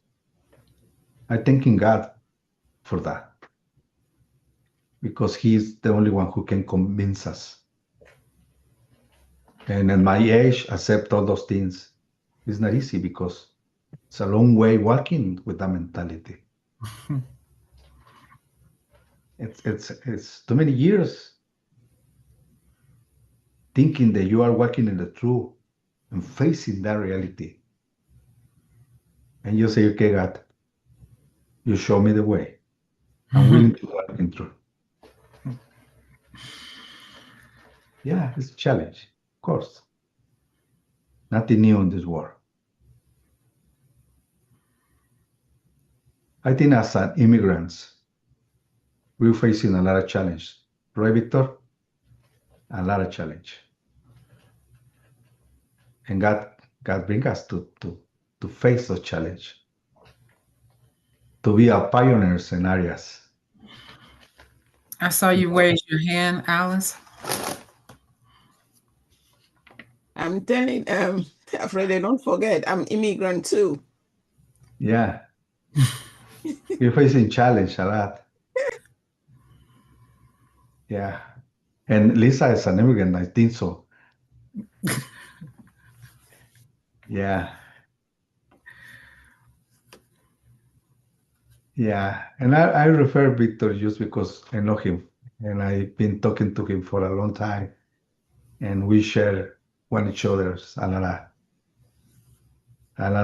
D: I thanking God for that because He's the only one who can convince us. And at my age, accept all those things. It's not easy because it's a long way walking with that mentality. It's too many years thinking that you are walking in the truth and facing that reality. And you say, okay, God, you show me the way. I'm willing to walk in truth. Yeah, it's a challenge, of course. Nothing new in this world. I think as an immigrants, we're facing a lot of challenge. Right, Victor? A lot of challenge. And God bring us to face those challenge, to be a pioneers in areas.
A: I saw you raise your hand, Alice.
E: I'm telling afraid they don't forget I'm immigrant too.
D: Yeah, we're facing challenge a lot. Yeah. And Lisa is an immigrant, I think so. Yeah. Yeah. And I refer Victor just because I know him and I've been talking to him for a long time and we share one each other's a lot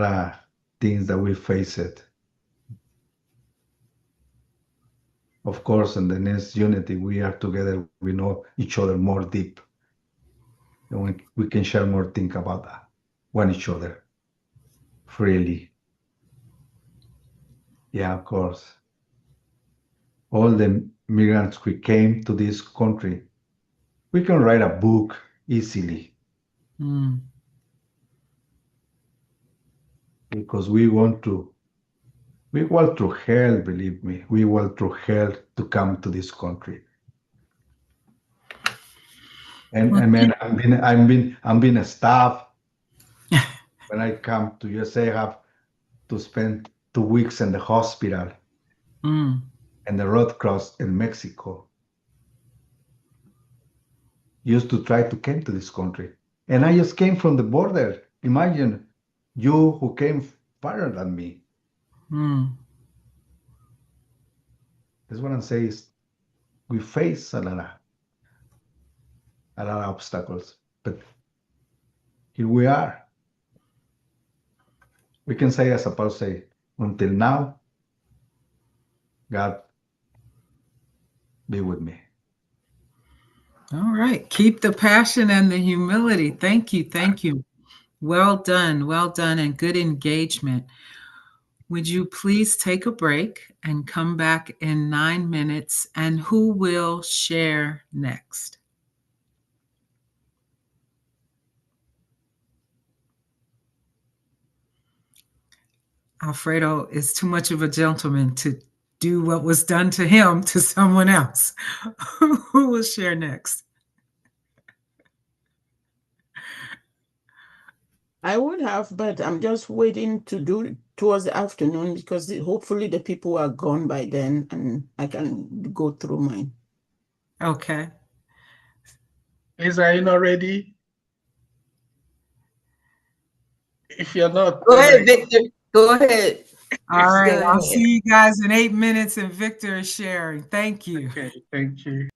D: of things that we face it. Of course, in the next unity, we are together, we know each other more deep. And we can share more things about that, one each other freely. Yeah, of course. All the migrants who came to this country, we can write a book easily
A: Mm.
D: because we want to hell, believe me, we want to hell to come to this country. And
A: Well,
D: I mean, I'm being a staff. When I come to USA, I have to spend 2 weeks in the hospital
A: mm.
D: and the Red Cross in Mexico. Used to try to come to this country. And I just came from the border. Imagine you who came farther than me.
A: Mm.
D: That's what I'm saying is we face a lot of obstacles. But here we are. We can say, as Paul say, until now, God be with me.
A: All right. Keep the passion and the humility. Thank you. Thank you. Well done. Well done. And good engagement. Would you please take a break and come back in 9 minutes? And who will share next? Alfredo is too much of a gentleman to do what was done to him to someone else. Who will share next?
E: I would have, but I'm just waiting to do it towards the afternoon because hopefully the people are gone by then and I can go through mine.
A: Okay.
F: Please, are you not ready? If you're not,
C: Go
F: then
C: ahead, Victor. Go ahead.
A: All right.
C: Go
A: I'll
C: ahead.
A: see you guys in 8 minutes, and Victor is sharing. Thank you.
F: Okay, thank you.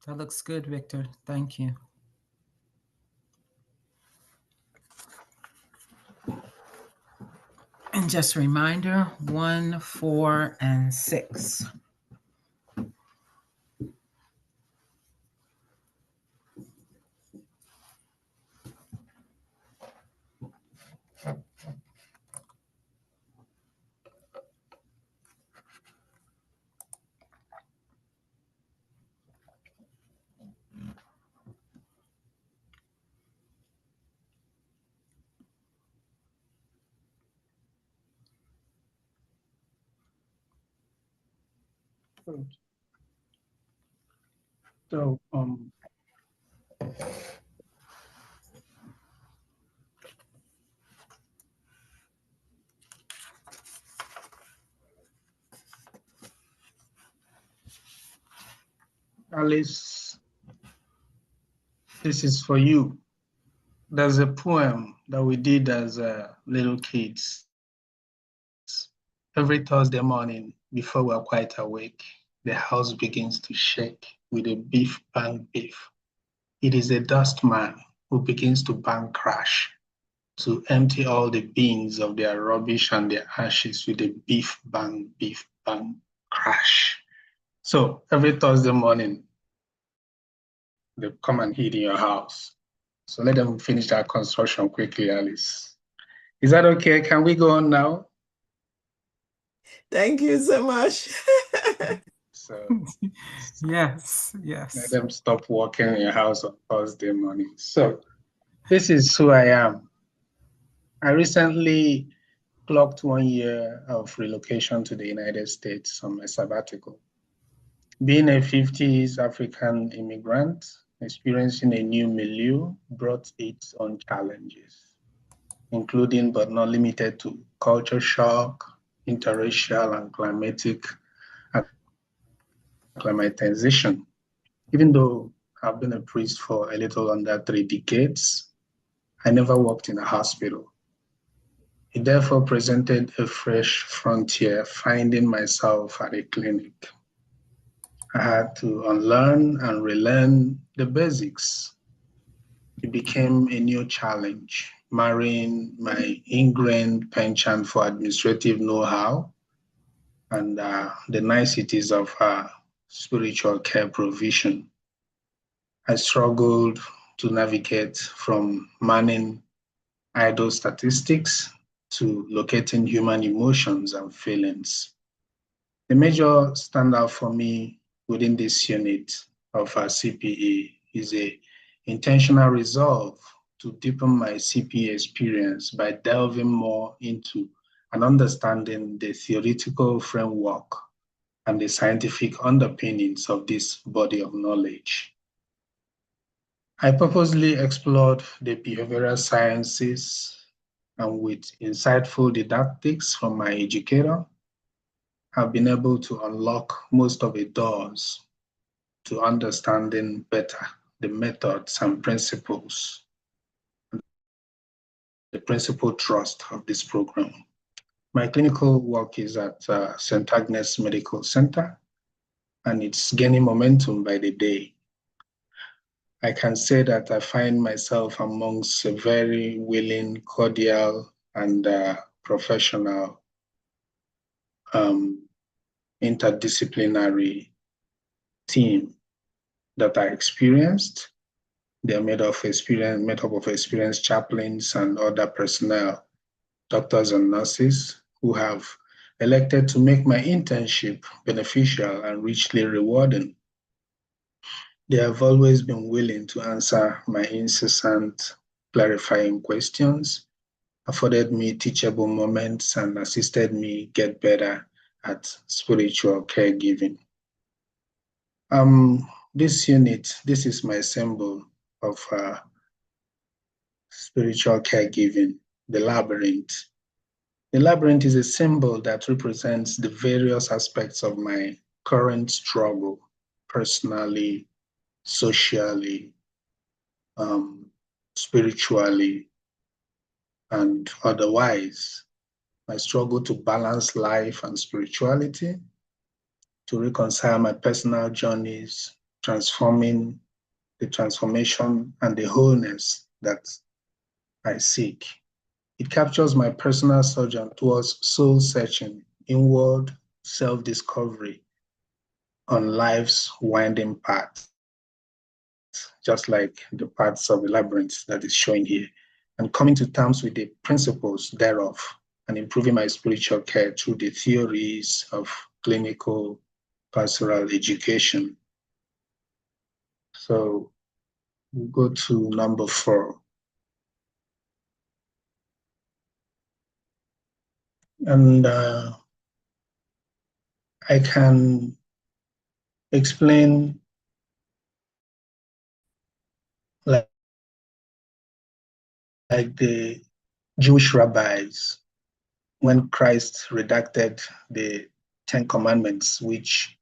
A: That looks good, Victor. Thank you. And just a reminder, 1, 4, and 6.
F: So, Alice, this is for you. There's a poem that we did as little kids. Every Thursday morning, before we're quite awake, the house begins to shake with a beef bang beef. It is a dust man who begins to bang crash to empty all the bins of their rubbish and their ashes with a beef bang crash. So every Thursday morning, they come and hit in your house. So let them finish that construction quickly, Alice. Is that okay? Can we go on now?
E: Thank you so much.
F: So
A: Yes,
F: let
A: yes.
F: them stop working in your house on Thursday morning. So this is who I am. I recently clocked 1 year of relocation to the United States on my sabbatical. Being a 50s African immigrant, experiencing a new milieu brought its own challenges, including but not limited to culture shock, interracial and climatic acclimatization. Even though I've been a priest for a little under 3 decades, I never worked in a hospital. It therefore presented a fresh frontier, finding myself at a clinic. I had to unlearn and relearn the basics. It became a new challenge, marrying my ingrained penchant for administrative know-how and the niceties of spiritual care provision. I struggled to navigate from manning idle statistics to locating human emotions and feelings. The major standout for me within this unit of our CPE is a intentional resolve to deepen my CPE experience by delving more into and understanding the theoretical framework and the scientific underpinnings of this body of knowledge. I purposely explored the behavioral sciences and with insightful didactics from my educator, I've been able to unlock most of the doors to understanding better the methods and principles, the principal trust of this program. My clinical work is at St. Agnes Medical Center, and it's gaining momentum by the day. I can say that I find myself amongst a very willing, cordial, and professional interdisciplinary team that are experienced. They're made up of experienced chaplains and other personnel, doctors and nurses who have elected to make my internship beneficial and richly rewarding. They have always been willing to answer my incessant clarifying questions, afforded me teachable moments, and assisted me get better at spiritual caregiving. This unit, this is my symbol of spiritual caregiving, the labyrinth. The labyrinth is a symbol that represents the various aspects of my current struggle, personally, socially, spiritually, and otherwise. My struggle to balance life and spirituality, to reconcile my personal journeys transforming the transformation and the wholeness that I seek. It captures my personal sojourn towards soul searching, inward self-discovery on life's winding path, just like the paths of the labyrinth that is showing here, and coming to terms with the principles thereof, and improving my spiritual care through the theories of clinical pastoral education. So we'll go to number 4. And I can explain like the Jewish rabbis when Christ redacted the 10 Commandments, which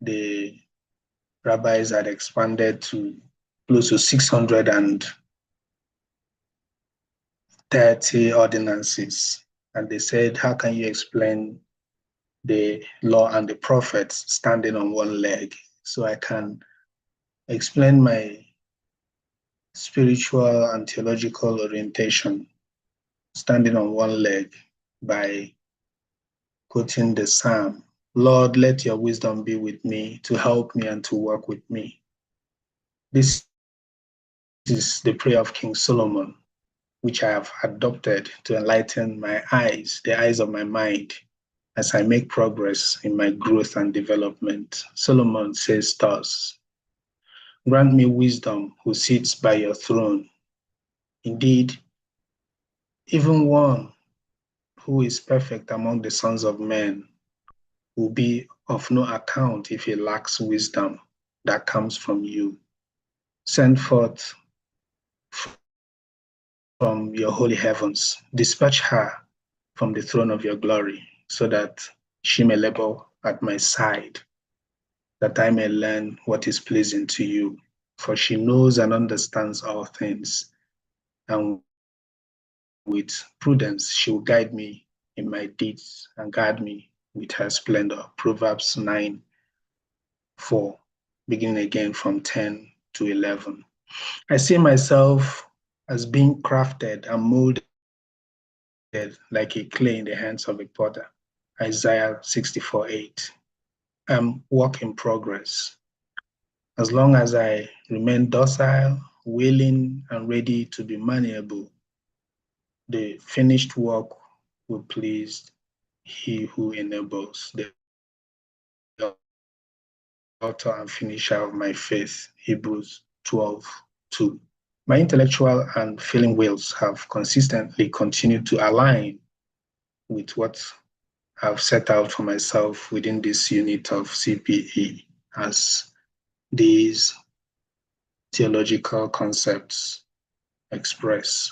F: the rabbis had expanded to close to 630 ordinances. And they said, how can you explain the law and the prophets standing on one leg? So I can explain my spiritual and theological orientation standing on one leg by quoting the Psalm, Lord, let your wisdom be with me to help me and to work with me. This is the prayer of King Solomon, which I have adopted to enlighten my eyes, the eyes of my mind, as I make progress in my growth and development. Solomon says thus, grant me wisdom who sits by your throne. Indeed, even one who is perfect among the sons of men will be of no account if he lacks wisdom that comes from you. Send forth from your holy heavens, dispatch her from the throne of your glory, so that she may labor at my side, that I may learn what is pleasing to you. For she knows and understands all things, and with prudence she will guide me in my deeds and guard me with her splendor. Proverbs 9:4, beginning again from 10 to 11. I see myself as being crafted and molded like a clay in the hands of a potter. Isaiah 64:8. I'm work in progress. As long as I remain docile, willing, and ready to be malleable, the finished work will please he who enables, the author and finisher of my faith. Hebrews 12:2. My intellectual and feeling wills have consistently continued to align with what I've set out for myself within this unit of CPE as these theological concepts express.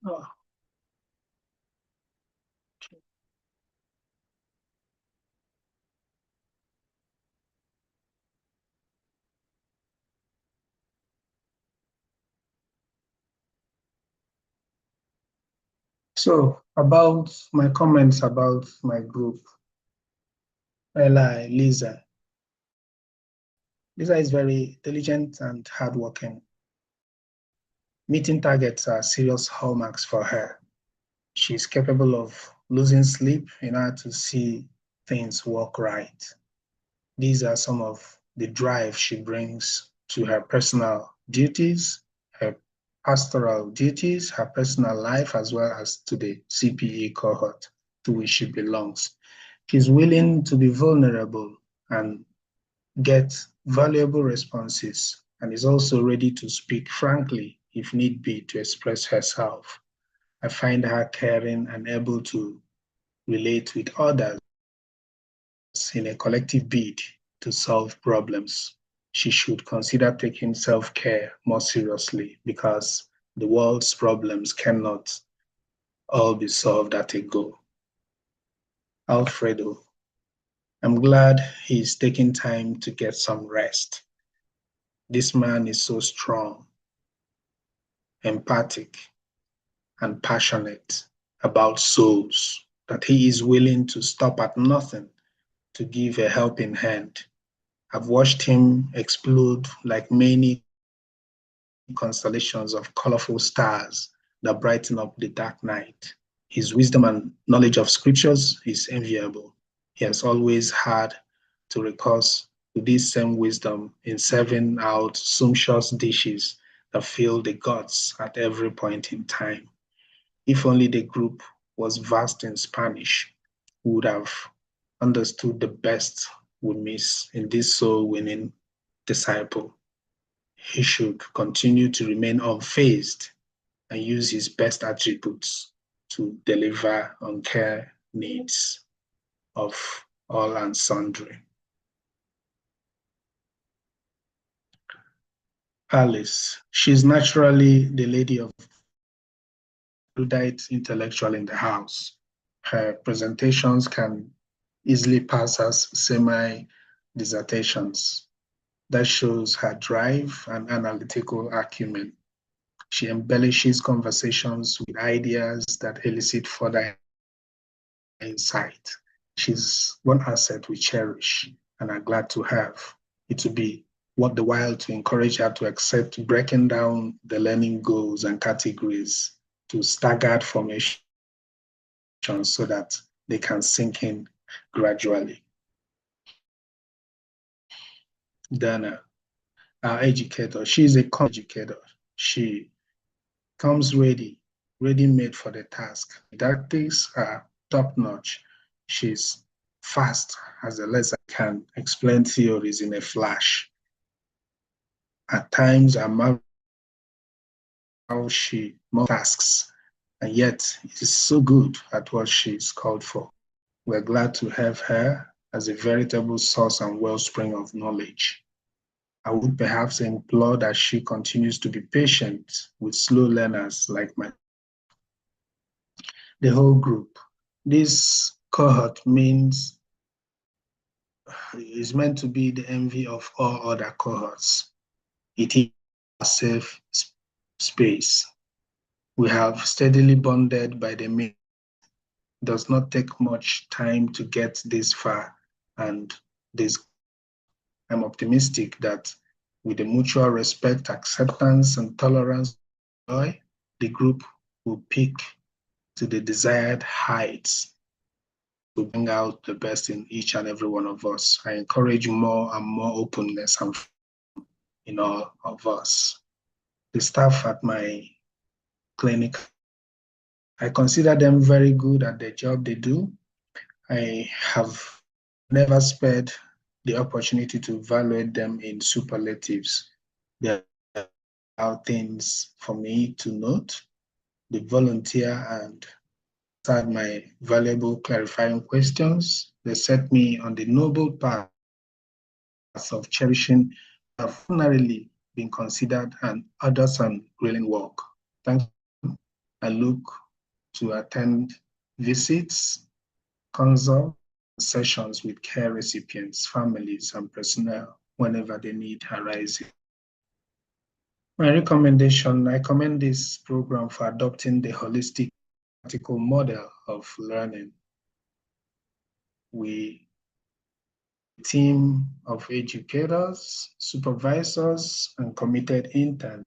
F: Oh. So about my comments about my group, Ella, Lisa. Lisa is very diligent and hardworking. Meeting targets are serious hallmarks for her. She's capable of losing sleep in order to see things work right. These are some of the drive she brings to her personal duties, her pastoral duties, her personal life, as well as to the CPE cohort to which she belongs. She's willing to be vulnerable and get valuable responses, and is also ready to speak frankly, if need be, to express herself. I find her caring and able to relate with others in a collective bid to solve problems. She should consider taking self-care more seriously because the world's problems cannot all be solved at a go. Alfredo, I'm glad he's taking time to get some rest. This man is so strong, empathic, and passionate about souls that he is willing to stop at nothing to give a helping hand. I've watched him explode like many constellations of colorful stars that brighten up the dark night. His wisdom and knowledge of scriptures is enviable. He has always had to recourse to this same wisdom in serving out sumptuous dishes that fill the gods at every point in time. If only the group was versed in Spanish, we would have understood the best we miss in this soul-winning disciple. He should continue to remain unfazed and use his best attributes to deliver on care needs of all and sundry. Alice, she's naturally the lady of erudite intellectual in the house. Her presentations can easily pass as semi-dissertations. That shows her drive and analytical acumen. She embellishes conversations with ideas that elicit further insight. She's one asset we cherish and are glad to have. It will be worth the while to encourage her to accept breaking down the learning goals and categories to staggered formations so that they can sink in gradually. Donna, our educator, she's a educator. She comes ready-made for the task. Didactics are top-notch. She's fast as a lesson, can explain theories in a flash. At times, I marvel how she multitasks, and yet is so good at what she's called for. We're glad to have her as a veritable source and wellspring of knowledge. I would perhaps implore that she continues to be patient with slow learners like myself. The whole group. This cohort is meant to be the envy of all other cohorts. It is a safe space. We have steadily bonded by the main. It does not take much time to get this far, and this I'm optimistic that with the mutual respect, acceptance, and tolerance, joy, the group will peak to the desired heights to bring out the best in each and every one of us. I encourage more and more openness and in all of us. The staff at my clinic, I consider them very good at the job they do. I have never spared the opportunity to evaluate them in superlatives. There are things for me to note. The volunteer and answered my valuable clarifying questions. They set me on the noble path of cherishing have ordinarily been considered and others on grilling work. Thank you. I look to attend visits, consult, sessions with care recipients, families, and personnel whenever the need arises. My recommendation, I commend this program for adopting the holistic practical model of learning. We team of educators, supervisors, and committed interns.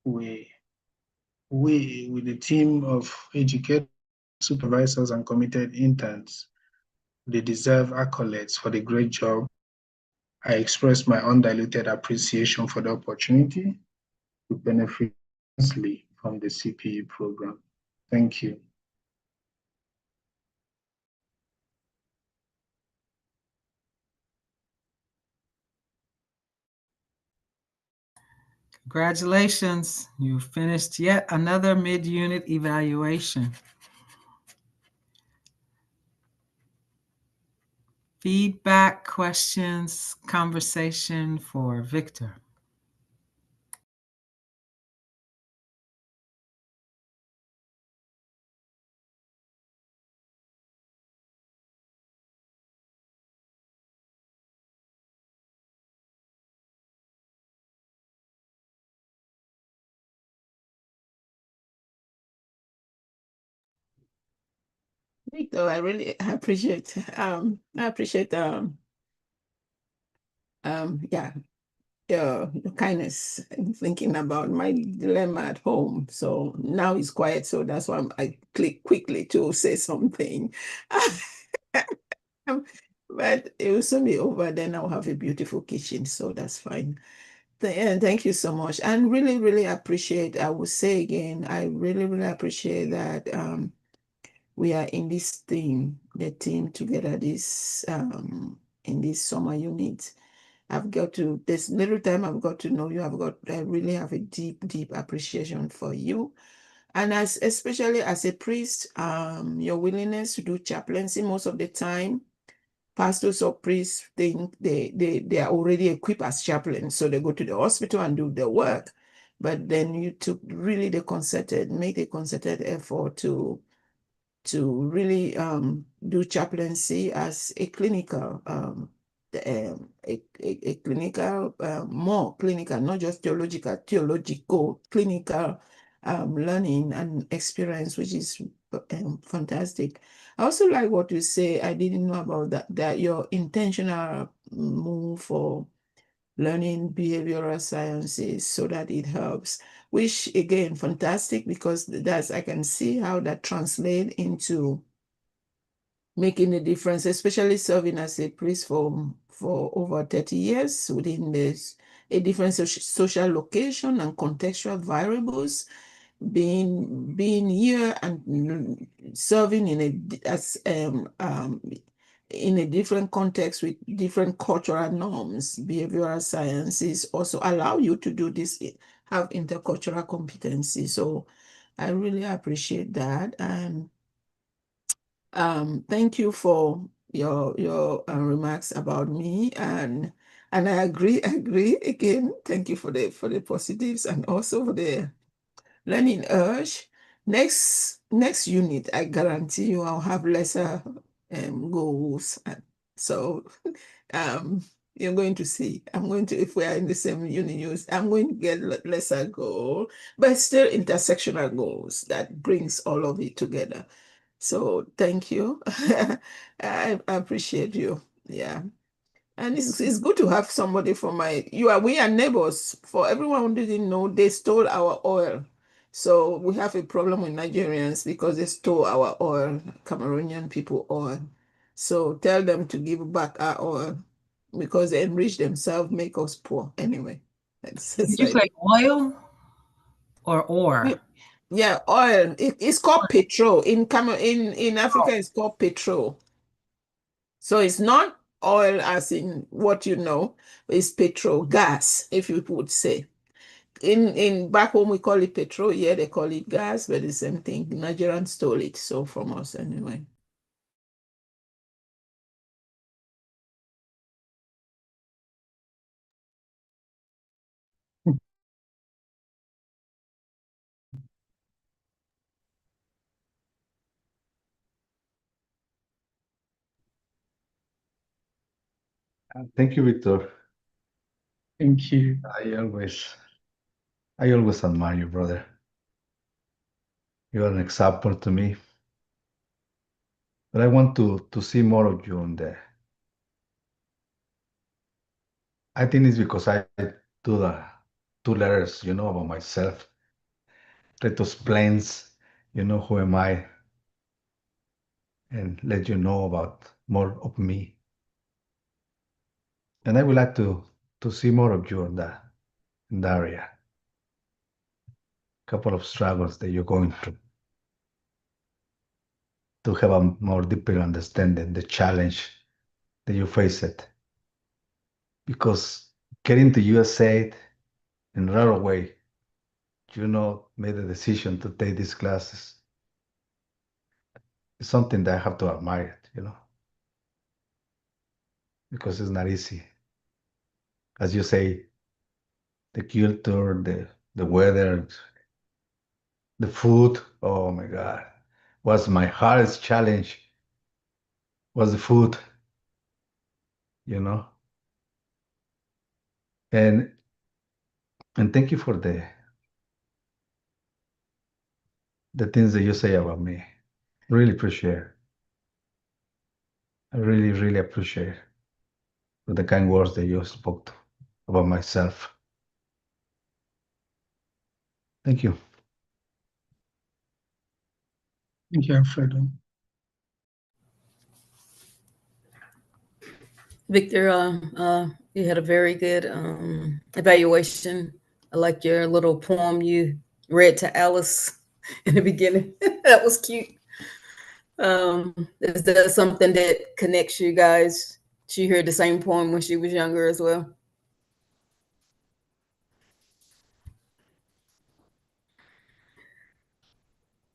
F: We with the team of educators, supervisors, and committed interns, they deserve accolades for the great job. I express my undiluted appreciation for the opportunity to benefit immensely from the CPE program. Thank you.
A: Congratulations, you finished yet another mid-unit evaluation. Feedback, questions, conversation for Victor.
E: Victor, I really appreciate yeah, your kindness and thinking about my dilemma at home. So now it's quiet, so that's why I click quickly to say something. But it will soon be over, then I'll have a beautiful kitchen, so that's fine. And thank you so much. And really, really appreciate, I will say again, I really, really appreciate that we are in this team, the team together this in this summer unit. I've got to this little time I've got to know you. I really have a deep, deep appreciation for you. And as especially as a priest, your willingness to do chaplaincy most of the time, pastors or priests think they are already equipped as chaplains, so they go to the hospital and do the work. But then you took really make a concerted effort to really do chaplaincy as a clinical, a clinical, more clinical, not just theological, clinical learning and experience, which is fantastic. I also like what you say. I didn't know about that your intentional move for learning behavioral sciences so that it helps, which again, fantastic, because that's, I can see how that translates into making a difference, especially serving as a priest for over 30 years within this, a different social location and contextual variables, being here and serving in a different context with different cultural norms. Behavioral sciences also allow you to do this, have intercultural competency. So I really appreciate that. And thank you for your remarks about me, and I agree again. Thank you for the positives and also for the learning urge. Next unit, I guarantee you I'll have lesser goals. So um, you're going to see. If we are in the same unit, I'm going to get lesser goal, but still intersectional goals that brings all of it together. So thank you. I appreciate you. Yeah. And it's good to have somebody from we are neighbors. For everyone who didn't know, they stole our oil. So we have a problem with Nigerians because they stole our oil, Cameroonian people oil. So tell them to give back our oil because they enrich themselves, make us poor. Anyway,
A: Did
E: it's
A: you say
E: like,
A: oil or ore?
E: yeah, oil. It's called petrol. In Africa, it's called petrol. So it's not oil as in what you know, it's petrol, gas, if you would say. In back home we call it petrol, yeah, they call it gas, but the same thing. The Nigerians stole it, so from us anyway.
D: Thank you, Victor.
F: Thank you.
D: I always admire you, brother. You are an example to me. But I want to see more of you on there. I think it's because I do the 2 letters, about myself. Try to explain, who am I, and let you know about more of me. And I would like to see more of you in that area. Couple of struggles that you're going through to have a more deeper understanding the challenge that you face it. Because getting to USA in a rare way, made a decision to take these classes. It's something that I have to admire, because it's not easy. As you say, the culture, the weather, the food. Oh my God, was my hardest challenge was the food, you know. And thank you for the things that you say about me. Really appreciate. I really, really appreciate the kind words that you spoke about myself. Thank you.
F: Thank you, Alfredo.
C: Victor, you had a very good evaluation. I like your little poem you read to Alice in the beginning. That was cute. Is that something that connects you guys? She heard the same poem when she was younger as well.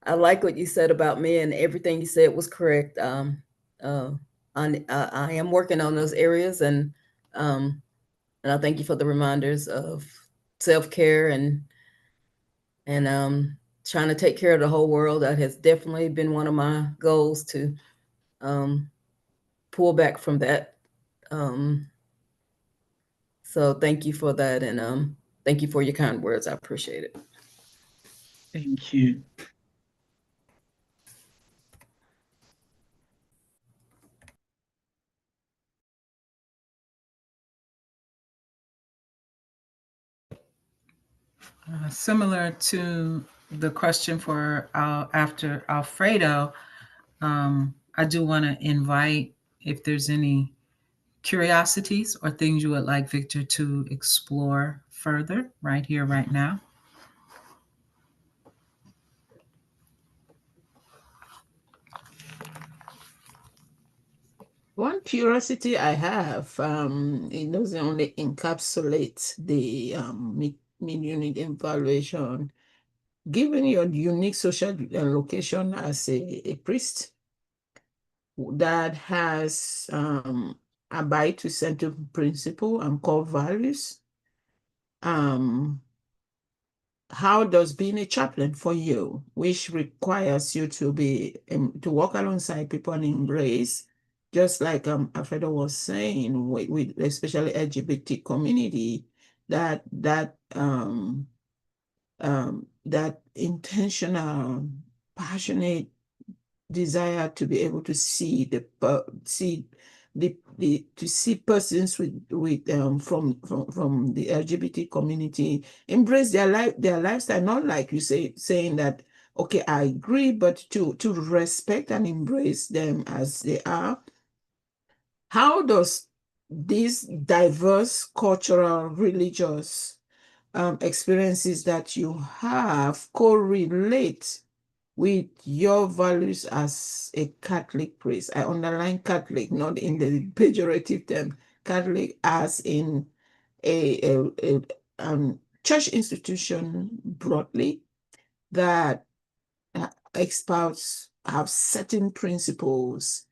C: I like what you said about me, and everything you said was correct. Uh, I am working on those areas, um, and I thank you for the reminders of self care and trying to take care of the whole world. That has definitely been one of my goals to um, pull back from that. Um, so thank you for that, and thank you for your kind words. I appreciate it.
F: Thank you.
A: Similar to the question for after Alfredo, I do want to invite if there's any curiosities or things you would like Victor to explore further right here, right now.
E: One curiosity I have, it doesn't only encapsulate the mid-unit evaluation. Given your unique social location as a priest that has abide to certain principle and core values, how does being a chaplain for you, which requires you to be to walk alongside people and embrace, just like Alfredo was saying, with especially LGBT community, that intentional, passionate desire to be able to see to see persons with from the LGBT community embrace their lifestyle, not like you saying that, okay, I agree, but to respect and embrace them as they are. How does these diverse cultural, religious experiences that you have correlate with your values as a Catholic priest? I underline Catholic, not in the pejorative term, Catholic as in a church institution broadly that experts have certain principles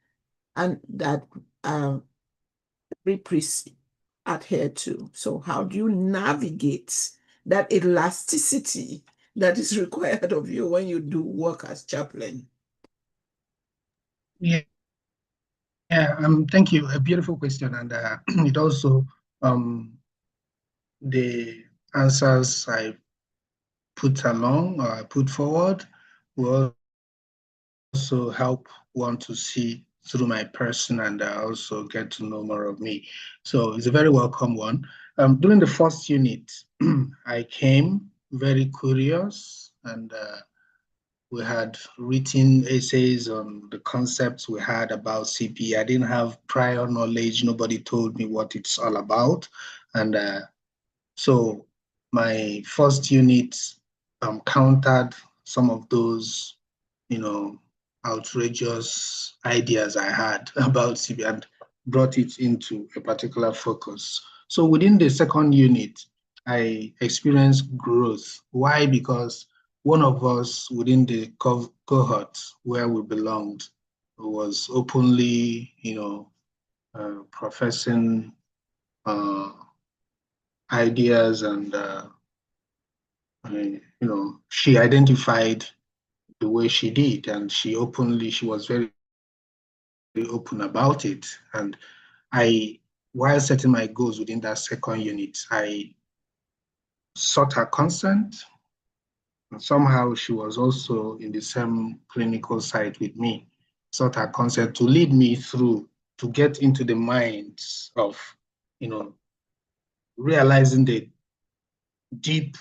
E: and that every priest adhere to. So how do you navigate that elasticity that is required of you when you do work as chaplain?
F: Yeah, thank you. A beautiful question, and it also the answers I put along or I put forward will also help one to see through my person and also get to know more of me. So it's a very welcome one. During the first unit, I came very curious and we had written essays on the concepts we had about CP. I didn't have prior knowledge. Nobody told me what it's all about. And so my first unit countered some of those, outrageous ideas I had about CP and brought it into a particular focus. So within the second unit, I experienced growth. Why? Because one of us within the cohort where we belonged was openly, professing ideas, and she identified the way she did, and she was very open about it. And while setting my goals within that second unit, I sought her consent. And somehow she was also in the same clinical site with me, sought her consent to lead me through, to get into the minds of, realizing the deep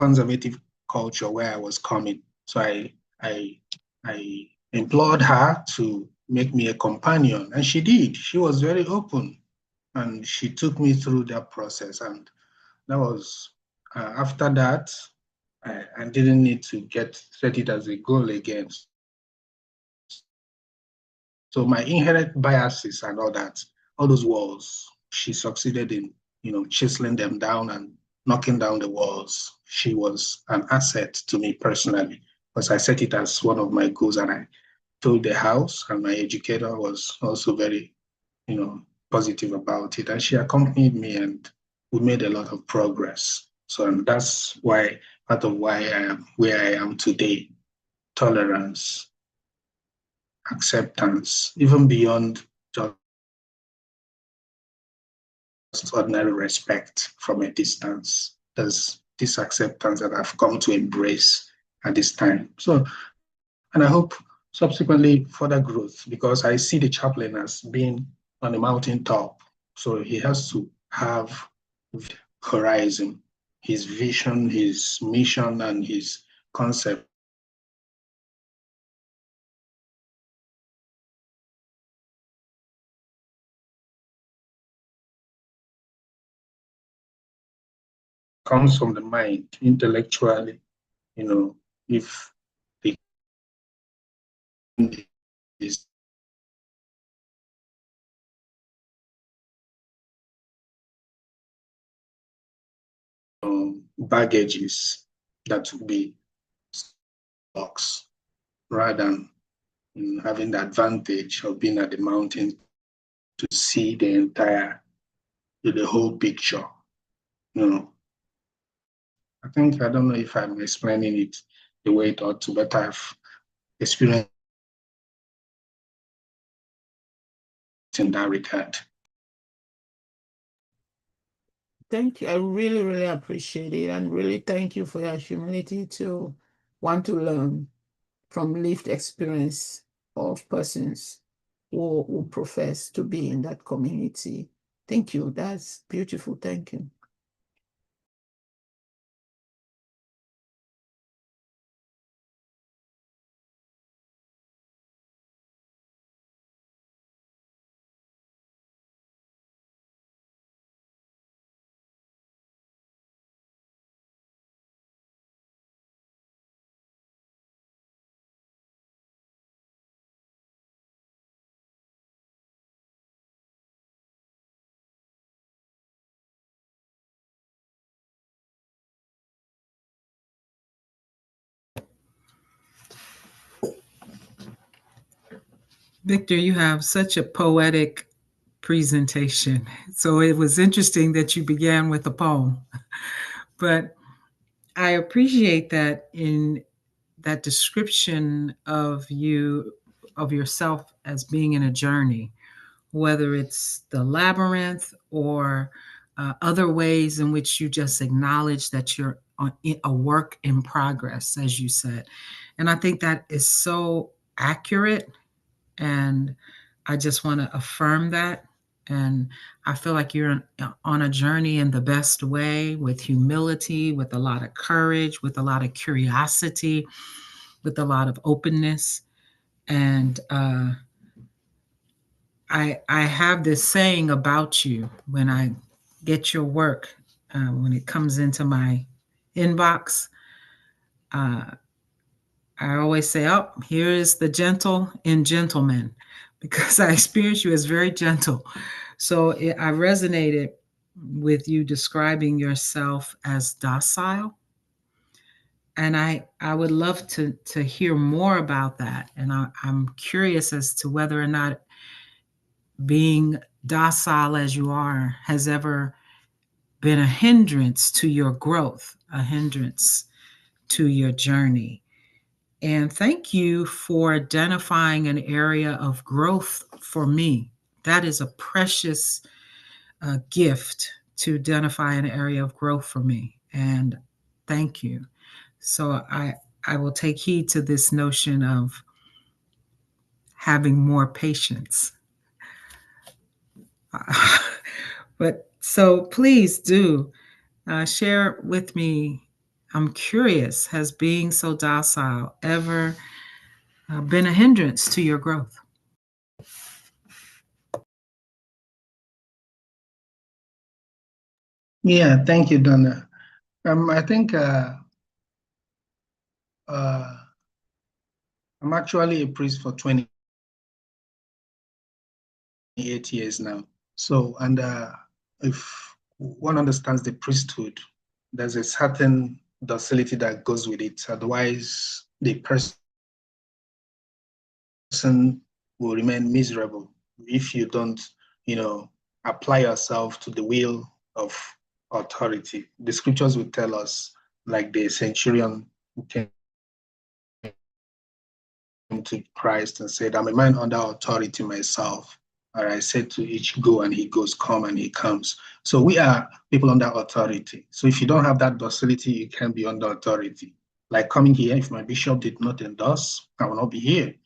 F: conservative culture where I was coming. So I implored her to make me a companion, and she did. She was very open, and she took me through that process. And that was after that, I didn't need to set it as a goal again. So my inherent biases and all those walls, she succeeded in, chiseling them down and knocking down the walls. She was an asset to me personally, because I set it as one of my goals, and I told the house, and my educator was also very, positive about it. And she accompanied me, and we made a lot of progress. So, and that's part of why I am where I am today. Tolerance, acceptance, even beyond just ordinary respect from a distance. There's this acceptance that I've come to embrace at this time. So, and I hope subsequently further growth, because I see the chaplain as being on the mountaintop. So he has to have horizon, his vision, his mission, and his concept comes from the mind intellectually. If the is baggages that would be box, rather than having the advantage of being at the mountain to see the whole picture. I think, I don't know if I'm explaining it the way it ought to, but I've experienced in that regard.
E: Thank you. I really, really appreciate it. And really thank you for your humility to want to learn from lived experience of persons who profess to be in that community. Thank you. That's beautiful. Thank you.
A: Victor, you have such a poetic presentation. So it was interesting that you began with a poem. But I appreciate that in that description of yourself as being in a journey, whether it's the labyrinth or other ways in which you just acknowledge that you're a work in progress, as you said. And I think that is so accurate. And I just want to affirm that. And I feel like you're on a journey in the best way, with humility, with a lot of courage, with a lot of curiosity, with a lot of openness. And I have this saying about you when I get your work, when it comes into my inbox. Uh, I always say, oh, here is the gentle in gentlemen, because I experience you as very gentle. So I resonated with you describing yourself as docile. And I would love to hear more about that. And I'm curious as to whether or not being docile as you are has ever been a hindrance to your growth, a hindrance to your journey. And thank you for identifying an area of growth for me. That is a precious gift to identify an area of growth for me. And thank you. So I will take heed to this notion of having more patience. But so please do share with me. I'm curious, has being so docile ever been a hindrance to your growth?
F: Yeah, thank you, Donna. I think I'm actually a priest for 28 years now. So, and if one understands the priesthood, there's a certain docility that goes with it. Otherwise, the person will remain miserable if you don't, apply yourself to the will of authority. The scriptures will tell us, like the centurion who came to Christ and said, I'm a man under authority myself. Or I said to each, go, and he goes, come, and he comes. So we are people under authority. So if you don't have that docility, you can't be under authority. Like coming here, if my bishop did not endorse, I will not be here.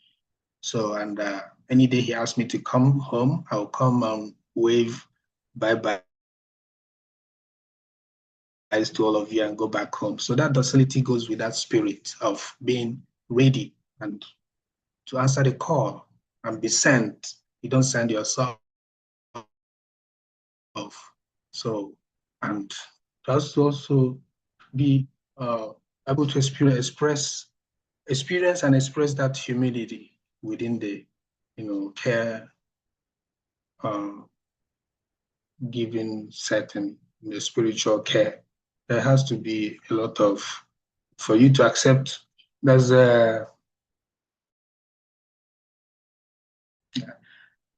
F: So, and any day he asked me to come home, I'll come and wave bye-bye to all of you and go back home. So that docility goes with that spirit of being ready and to answer the call and be sent. You don't send yourself. So, and just also be able to experience and express that humility within the, care, giving setting, the spiritual care. There has to be a lot of, for you to accept, there's a,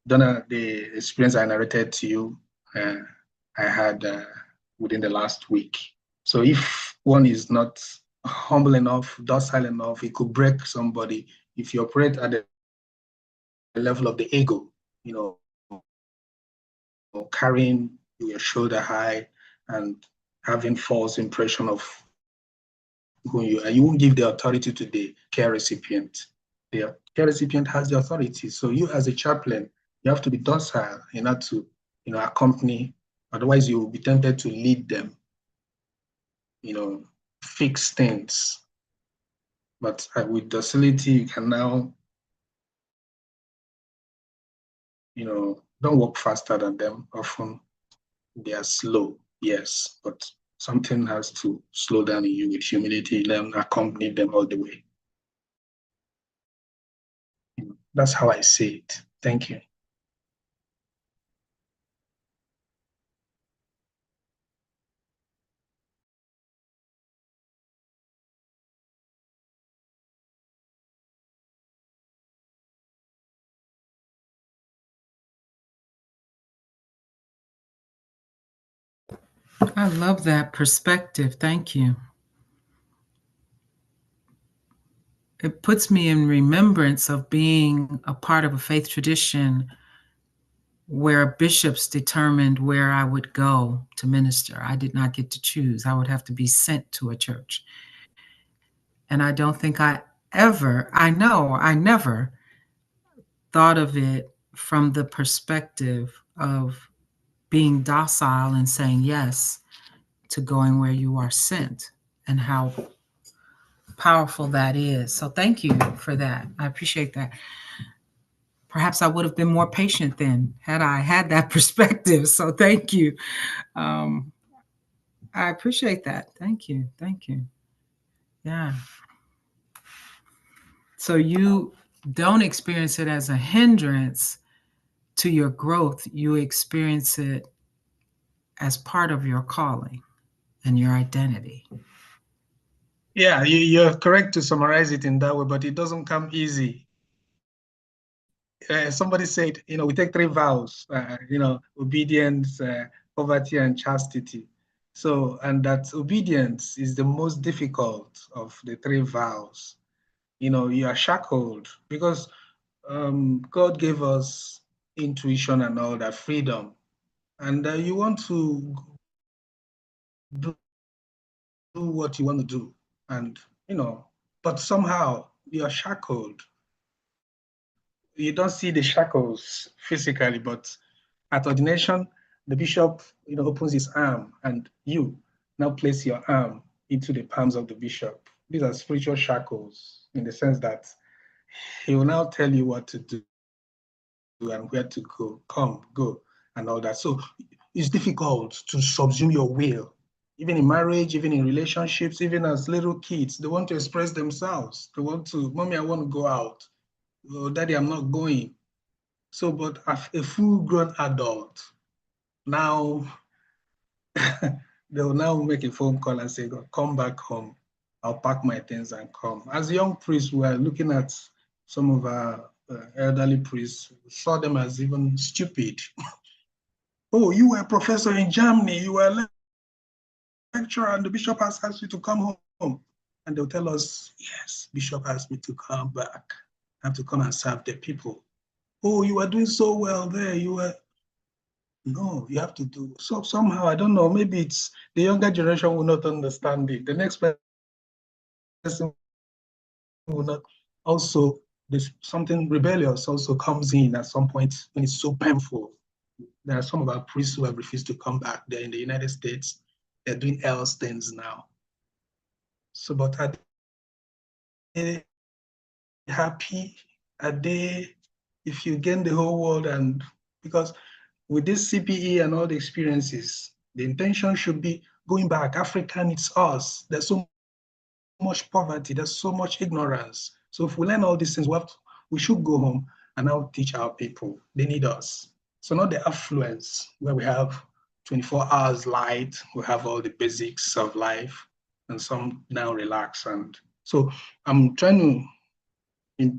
F: Donna, the experience I narrated to you, I had within the last week. So if one is not humble enough, docile enough, it could break somebody. If you operate at the level of the ego, carrying your shoulder high and having false impression of who you are, you won't give the authority to the care recipient. The care recipient has the authority. So you as a chaplain, you have to be docile in order to, accompany. Otherwise, you will be tempted to lead them, fix things. But with docility, you can now, don't walk faster than them. Often they are slow, yes, but something has to slow down in you with humility, then accompany them all the way. That's how I see it. Thank you.
A: I love that perspective. Thank you. It puts me in remembrance of being a part of a faith tradition where bishops determined where I would go to minister. I did not get to choose. I would have to be sent to a church. And I don't think I never thought of it from the perspective of being docile and saying yes to going where you are sent, and how powerful that is. So thank you for that. I appreciate that. Perhaps I would have been more patient then had I had that perspective. So thank you. Um, I appreciate that. Thank you. Thank you. Yeah. So you don't experience it as a hindrance to your growth. You experience it as part of your calling and your identity.
F: Yeah, you're correct to summarize it in that way, but it doesn't come easy. somebody said, we take 3 vows, obedience, poverty, and chastity. So, and that obedience is the most difficult of the 3 vows. You are shackled because God gave us intuition and all that, freedom. And you want to do what you want to do. And, but somehow you are shackled. You don't see the shackles physically, but at ordination, the bishop, opens his arm, and you now place your arm into the palms of the bishop. These are spiritual shackles in the sense that he will now tell you what to do and where to go, come, go, and all that. So it's difficult to subsume your will. Even in marriage, even in relationships, even as little kids, they want to express themselves. They want to, Mommy, I want to go out. Oh, Daddy, I'm not going. So, but a full-grown adult, now they will now make a phone call and say, come back home. I'll pack my things and come. As young priests, we are looking at some of our elderly priests, saw them as even stupid. Oh, you were a professor in Germany, you were a lecturer, and the bishop has asked you to come home. And they'll tell us, yes, bishop asked me to come back. I have to come and serve the people. Oh, you were doing so well there. No, you have to do. So somehow, I don't know, maybe it's the younger generation will not understand it. The next person will not. Also, there's something rebellious also comes in at some point when it's so painful. There are some of our priests who have refused to come back. They're in the United States. They're doing else things now. So, but are they happy? Are they, if you gain the whole world, and because with this CPE and all the experiences, the intention should be going back. Africa needs us. There's so much poverty. There's so much ignorance. So if we learn all these things, we should go home and now teach our people. They need us. So not the affluence where we have 24 hours light, we have all the basics of life, and some now relax. And so I'm trying to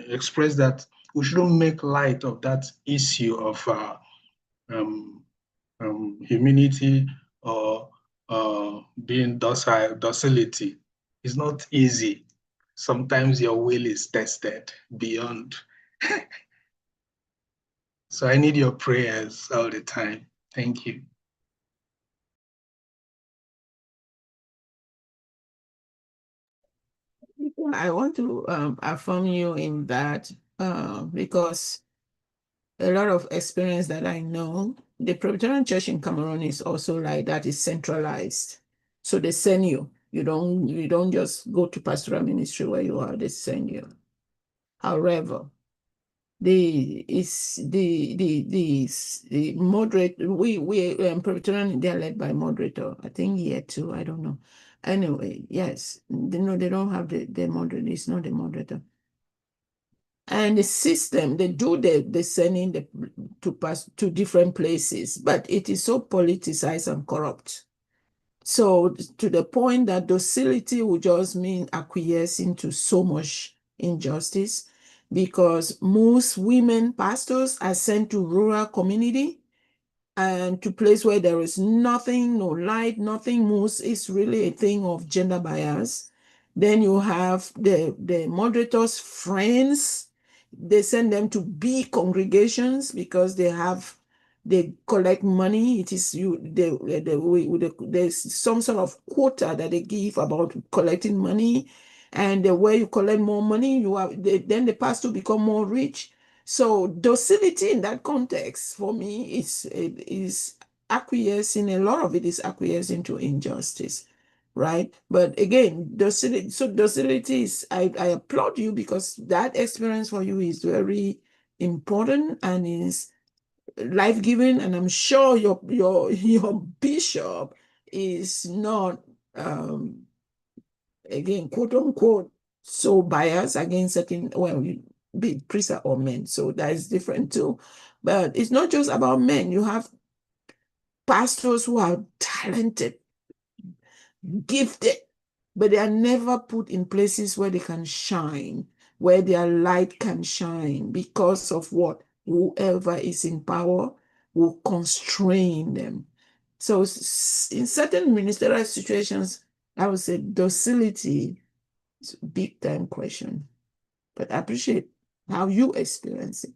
F: express that we shouldn't make light of that issue of humility or being docility. It's not easy. Sometimes your will is tested beyond. So I need your prayers all the time. Thank you.
E: I want to affirm you in that because a lot of experience that I know, the Presbyterian Church in Cameroon is also like that, is centralized. So they send you. You don't just go to pastoral ministry where you are, they send you. However, the moderate, we Presbyterian, they're led by moderator. I think year 2, I don't know. Anyway, yes, they don't have the moderator. It's not the moderator. And the system, they do the sending to pass to different places, but it is so politicized and corrupt. So to the point that docility would just mean acquiescing to so much injustice, because most women pastors are sent to rural community and to place where there is nothing, no light, nothing moves. It's really a thing of gender bias. Then you have the moderators' friends. They send them to big congregations because they collect money. It is there's some sort of quota that they give about collecting money, and the way you collect more money, then the pastor become more rich. So docility in that context for me is acquiescing. A lot of it is acquiescing to injustice, right? But again, docility is, I applaud you because that experience for you is very important and is life-giving. And I'm sure your bishop is not again, quote unquote, so biased against certain, well, be priests or men, so that is different too. But it's not just about men. You have pastors who are talented, gifted, but they are never put in places where they can shine where their light can shine, because of what? Whoever is in power will constrain them. So in certain ministerial situations, I would say docility is a big time question. But I appreciate how you experience it.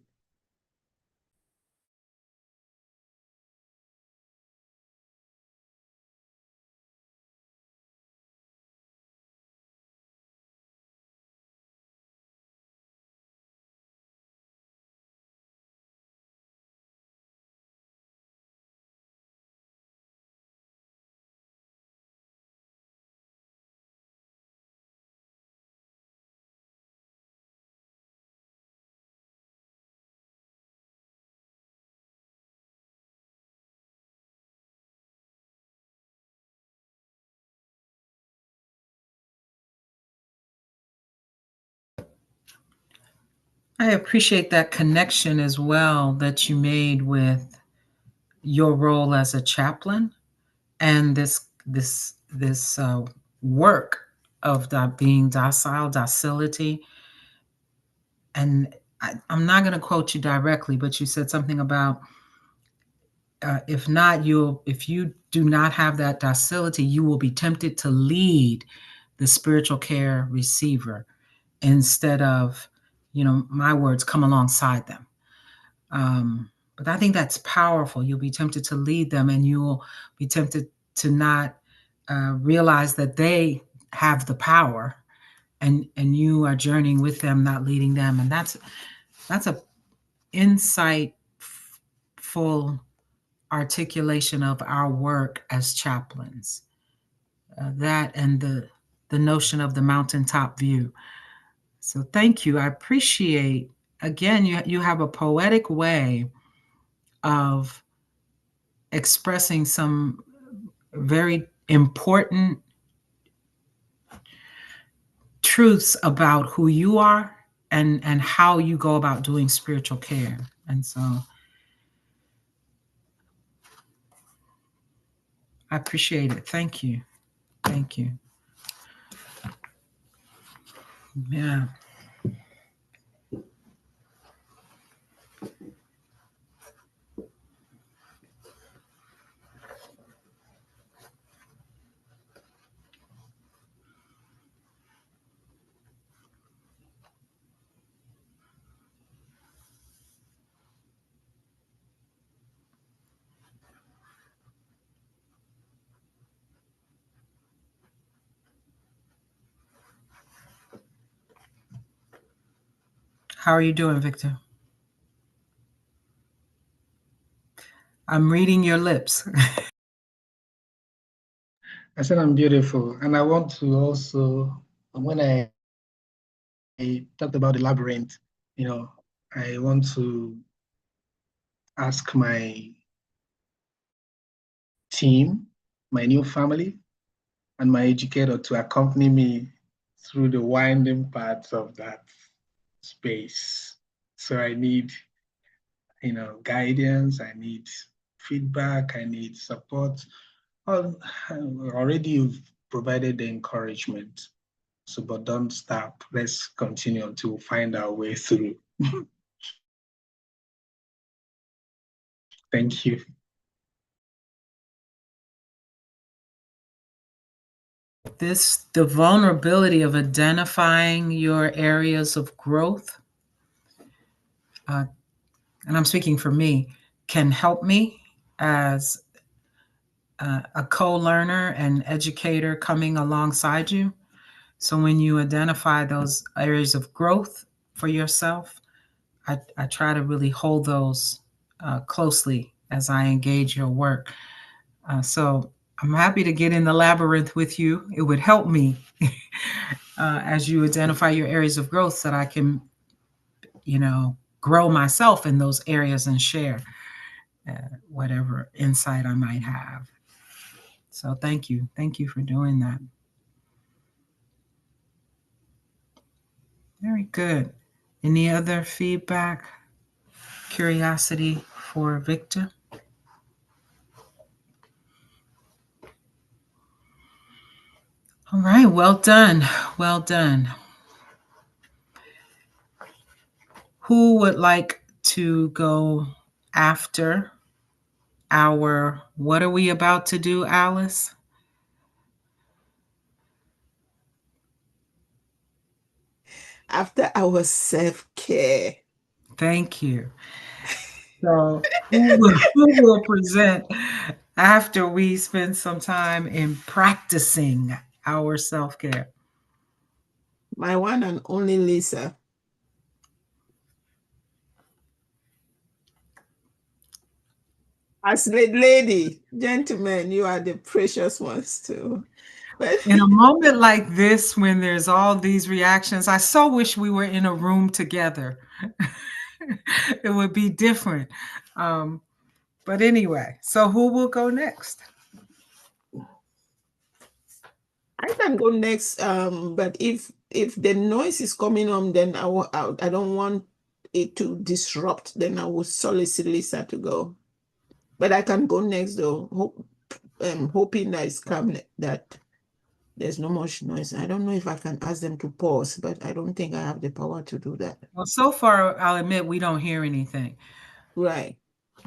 A: I appreciate that connection as well that you made with your role as a chaplain and this work of being docile, docility. And I'm not going to quote you directly, but you said something about if you do not have that docility, you will be tempted to lead the spiritual care receiver instead of, my words, come alongside them. But I think that's powerful. You'll be tempted to lead them, and you'll be tempted to not realize that they have the power, and you are journeying with them, not leading them. And that's a insightful articulation of our work as chaplains. That and the notion of the mountaintop view. So thank you. I appreciate, again, you have a poetic way of expressing some very important truths about who you are and how you go about doing spiritual care. And so I appreciate it. Thank you. Thank you. Yeah. How are you doing, Victor? I'm reading your lips.
F: I said I'm beautiful, and I want to also, when I talked about the labyrinth, I want to ask my team, my new family, and my educator to accompany me through the winding parts of that space. So I need, guidance, I need feedback, I need support. Already you've provided the encouragement. So, but don't stop. Let's continue until we find our way through. Thank you.
A: The vulnerability of identifying your areas of growth, and I'm speaking for me, can help me as a co-learner and educator coming alongside you. So when you identify those areas of growth for yourself, I try to really hold those closely as I engage your work. So I'm happy to get in the labyrinth with you. It would help me as you identify your areas of growth so that I can, grow myself in those areas and share whatever insight I might have. So thank you. Thank you for doing that. Very good. Any other feedback, curiosity for Victor? All right, well done. Well done. Who would like to go after our, what are we about to do, Alice?
E: After our self-care.
A: Thank you. So, who will present after we spend some time in practicing our self care?
E: My one and only Lisa. As lady, gentlemen, you are the precious ones too. But
A: In a moment like this, when there's all these reactions, I so wish we were in a room together. It would be different. Um, but anyway, so who will go next?
E: I can go next. But if the noise is coming on, then I don't want it to disrupt. Then I will solicit Lisa to go. But I can go next though. Hoping that it's calm, that there's no much noise. I don't know if I can ask them to pause, but I don't think I have the power to do that.
A: Well, so far, I'll admit we don't hear anything.
E: Right.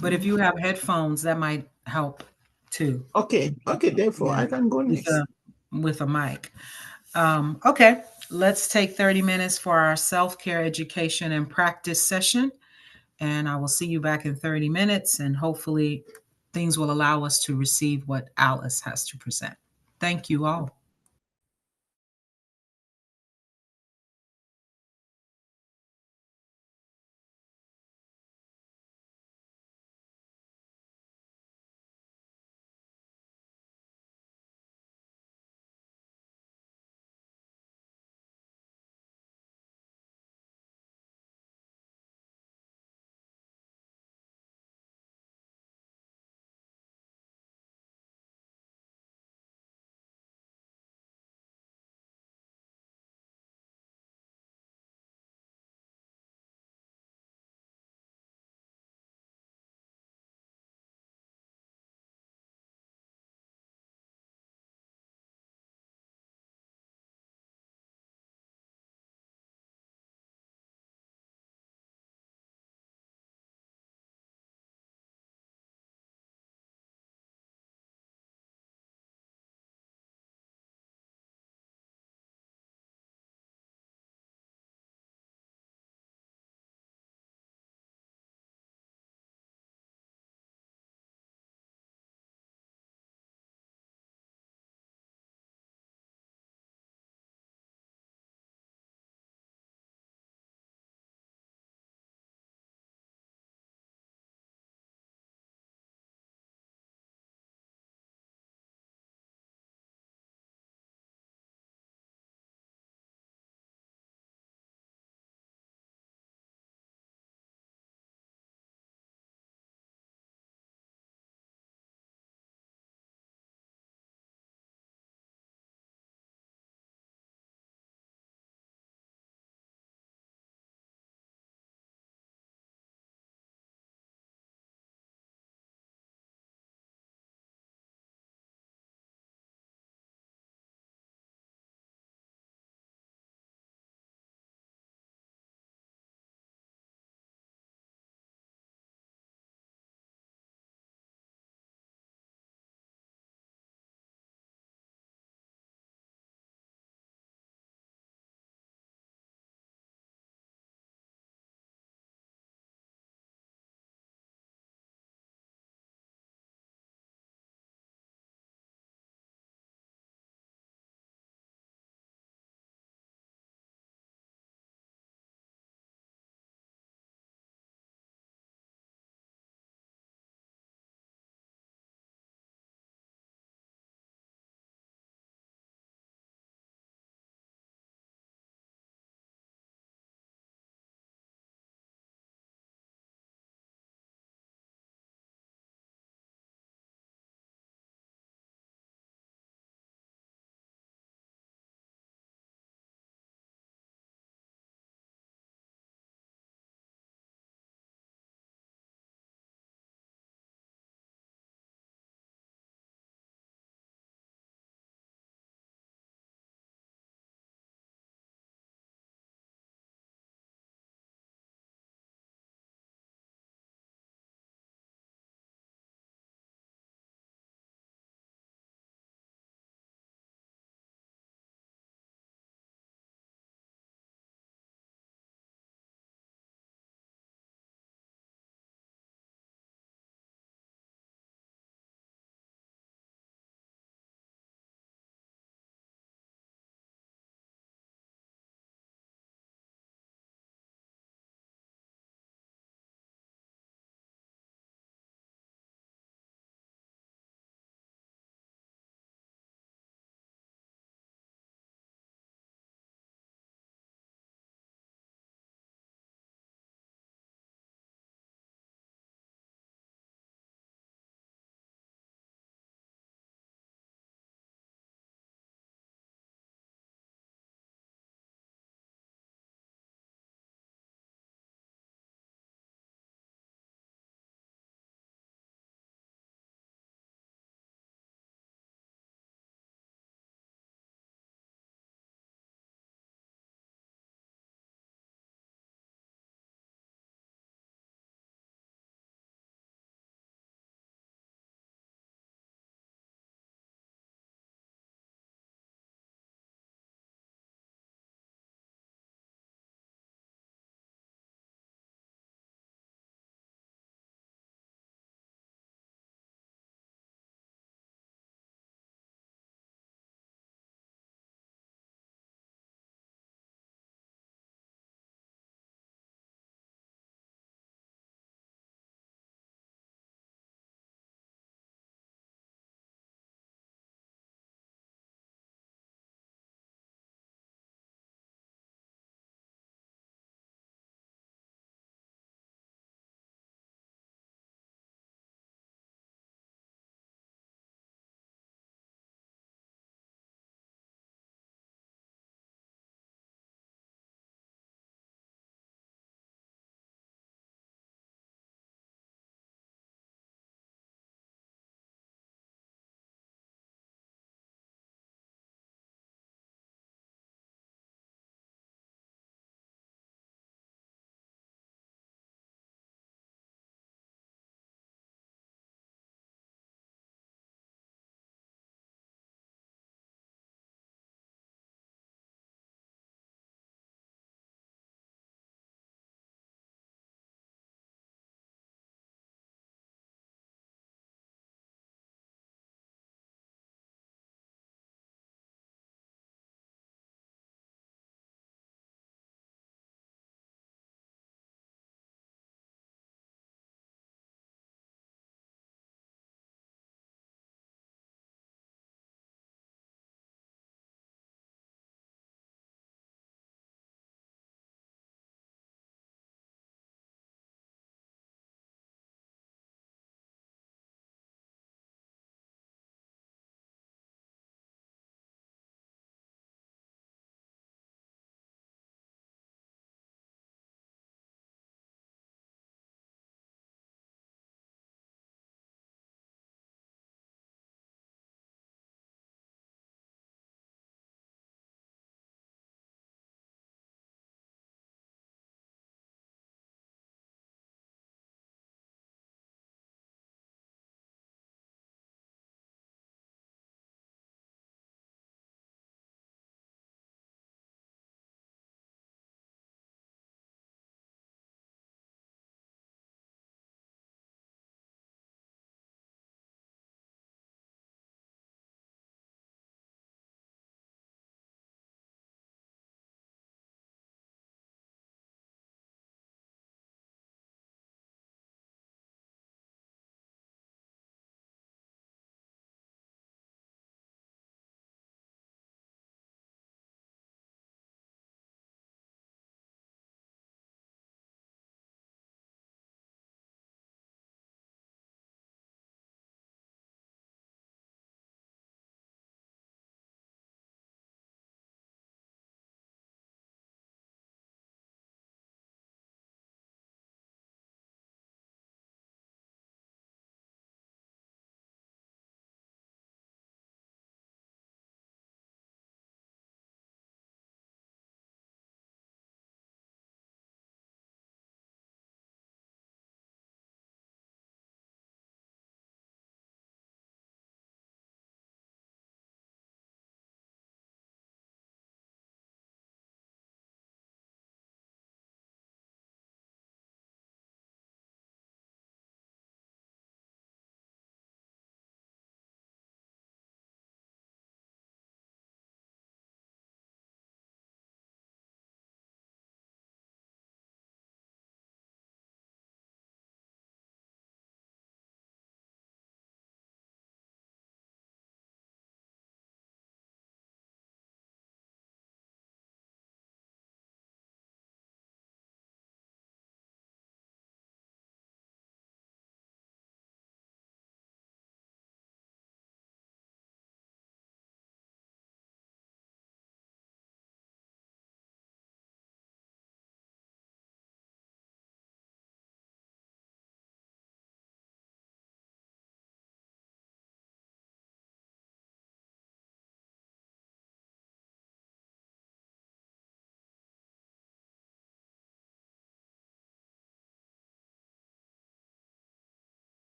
A: But if you have headphones, that might help too.
E: Okay. Therefore,
A: Yeah,
E: I can go
A: with
E: next.
A: a mic. Okay, let's take 30 minutes for our self-care education and practice session. And I will see you back in 30 minutes, and hopefully things will allow us to receive what Alice has to present. Thank you all.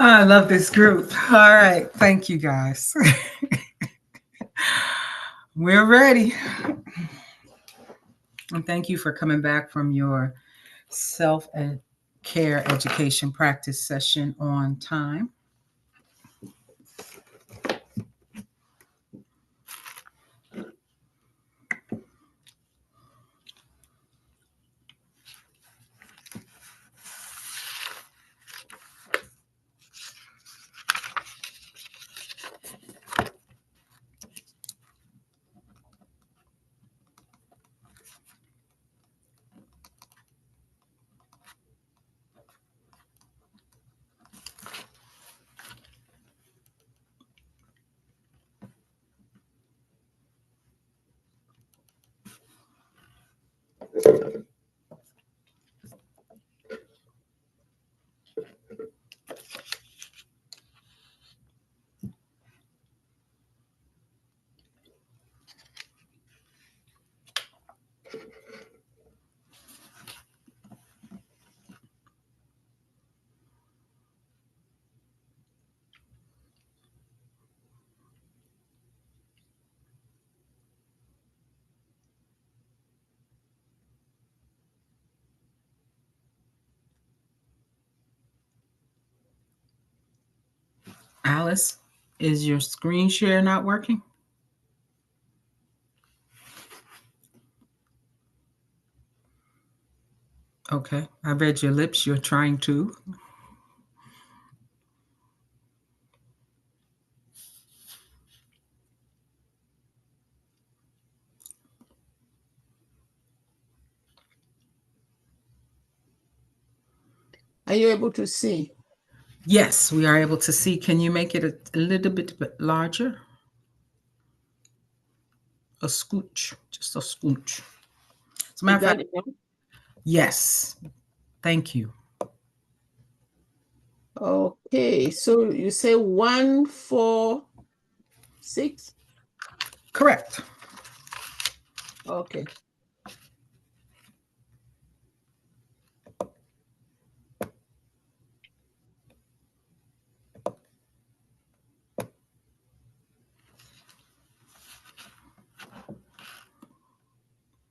A: I love this group. All right. Thank you, guys. We're ready. And thank you for coming back from your self care education practice session on time. Alice, is your screen share not working? Okay. I read your lips. You're trying to.
E: Are you able to see?
A: Yes, we are able to see. Can you make it a little bit larger? A scooch, just a scooch. As a matter
E: Is
A: of
E: that
A: fact,
E: enough?
A: yes. Thank you.
E: Okay, so you say 1, 4, 6?
A: Correct.
E: Okay.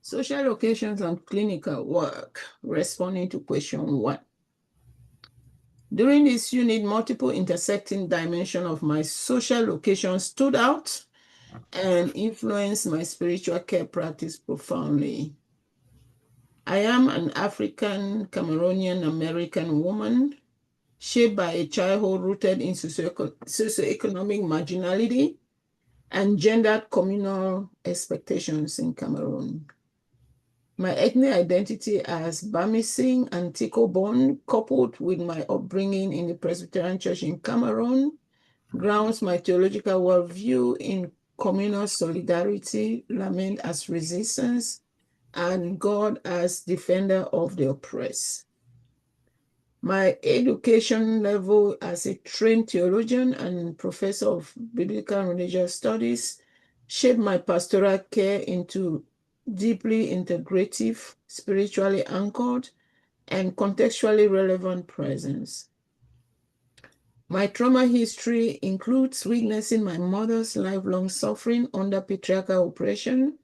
E: Social occasions and clinical work, responding to question 1. During this unit, multiple intersecting dimensions of my social occasion stood out and influenced my spiritual care practice profoundly. I am an African Cameroonian American woman shaped by a childhood rooted in socioeconomic marginality and gendered communal expectations in Cameroon. My ethnic identity as Bamising and Tikobon, coupled with my upbringing in the Presbyterian Church in Cameroon, grounds my theological worldview in communal solidarity, lament as resistance, and God as defender of the oppressed. My education level as a trained theologian and professor of biblical and religious studies shaped my pastoral care into deeply integrative, spiritually anchored, and contextually relevant presence. My trauma history includes witnessing my mother's lifelong suffering under patriarchal oppression,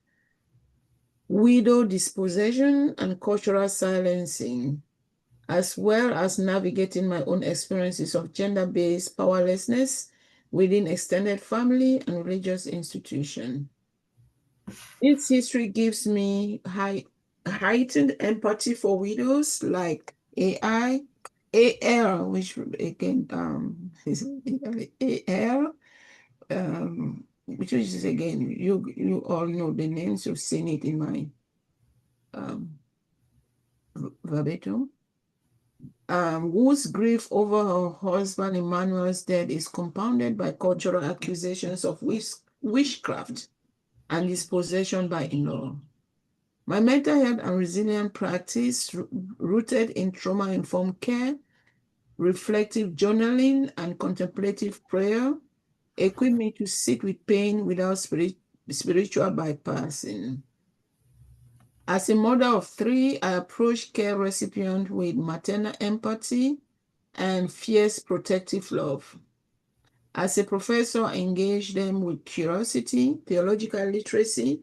E: widow dispossession, and cultural silencing, as well as navigating my own experiences of gender-based powerlessness within extended family and religious institutions. This history gives me heightened empathy for widows like AL, which again is AL, which is again, you all know the names, you've seen it in my verbatim. Whose grief over her husband Emmanuel's death is compounded by cultural accusations of witchcraft and dispossession by in-law. My mental health and resilient practice, rooted in trauma-informed care, reflective journaling, and contemplative prayer, equip me to sit with pain without spiritual bypassing. As a mother of 3, I approach care recipients with maternal empathy, and fierce protective love. As a professor, I engaged them with curiosity, theological literacy,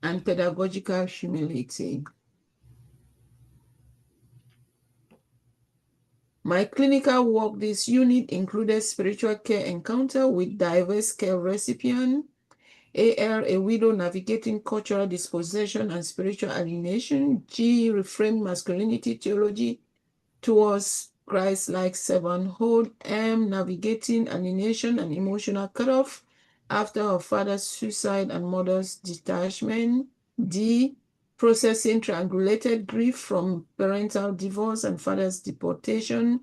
E: and pedagogical humility. My clinical work this unit included spiritual care encounter with diverse care recipient, AL, a widow navigating cultural dispossession and spiritual alienation, G, reframed masculinity theology towards Christ-like servanthood, M, navigating alienation and emotional cutoff after her father's suicide and mother's detachment, D, processing triangulated grief from parental divorce and father's deportation,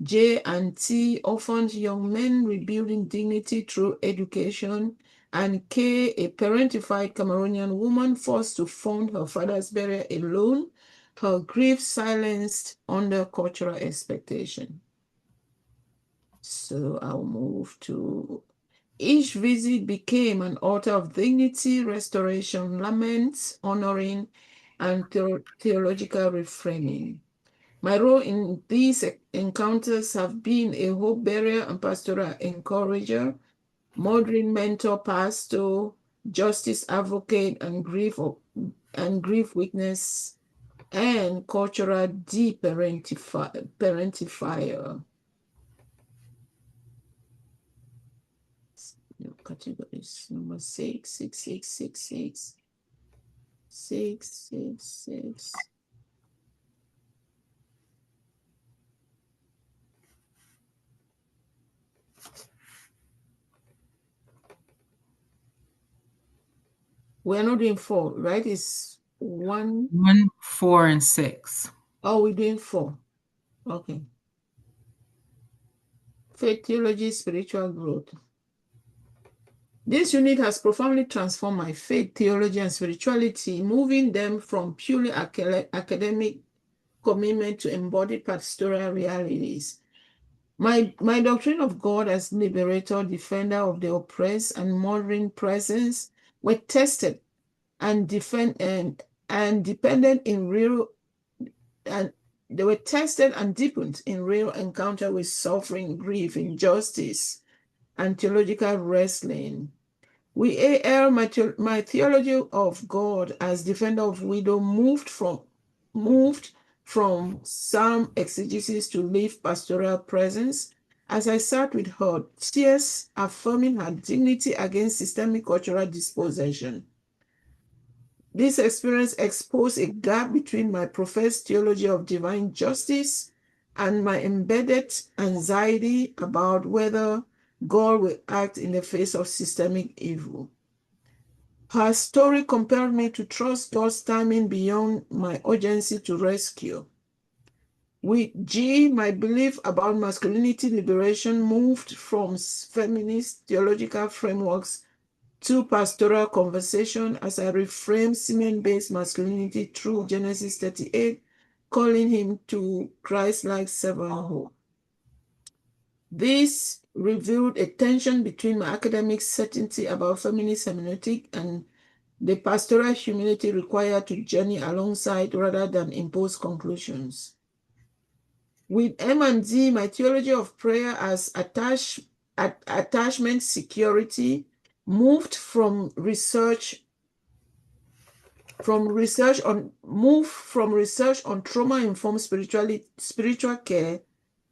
E: J and T, orphaned young men rebuilding dignity through education, and K, a parentified Cameroonian woman forced to fund her father's burial alone, her grief silenced under cultural expectation. So I'll move to each visit became an altar of dignity, restoration, laments, honoring, and theological reframing. My role in these encounters have been a hope bearer and pastoral encourager, mothering mentor, pastor, justice advocate, and grief witness, and cultural parentifier. Categories number 66666 666. We're not doing 4, right? It's 1,
A: 4, and 6.
E: Oh, we're doing 4. Okay. Faith theology, spiritual growth. This unit has profoundly transformed my faith, theology, and spirituality, moving them from purely academic commitment to embodied pastoral realities. My doctrine of God as liberator, defender of the oppressed, and mothering presence were tested and dependent in real, and they were tested and deepened in real encounter with suffering, grief, injustice, and theological wrestling. We AL, my theology of God as defender of widow moved from psalm exegesis to live pastoral presence as I sat with her, tears affirming her dignity against systemic cultural dispossession. This experience exposed a gap between my professed theology of divine justice and my embedded anxiety about whether God will act in the face of systemic evil. Her story compelled me to trust God's timing beyond my urgency to rescue. With G, my belief about masculinity liberation moved from feminist theological frameworks to pastoral conversation as I reframed semen-based masculinity through Genesis 38, calling him to Christ-like servanthood. This revealed a tension between my academic certainty about feminist hermeneutic and the pastoral humility required to journey alongside rather than impose conclusions. With M and D, my theology of prayer as attachment security moved from research on trauma-informed spiritual care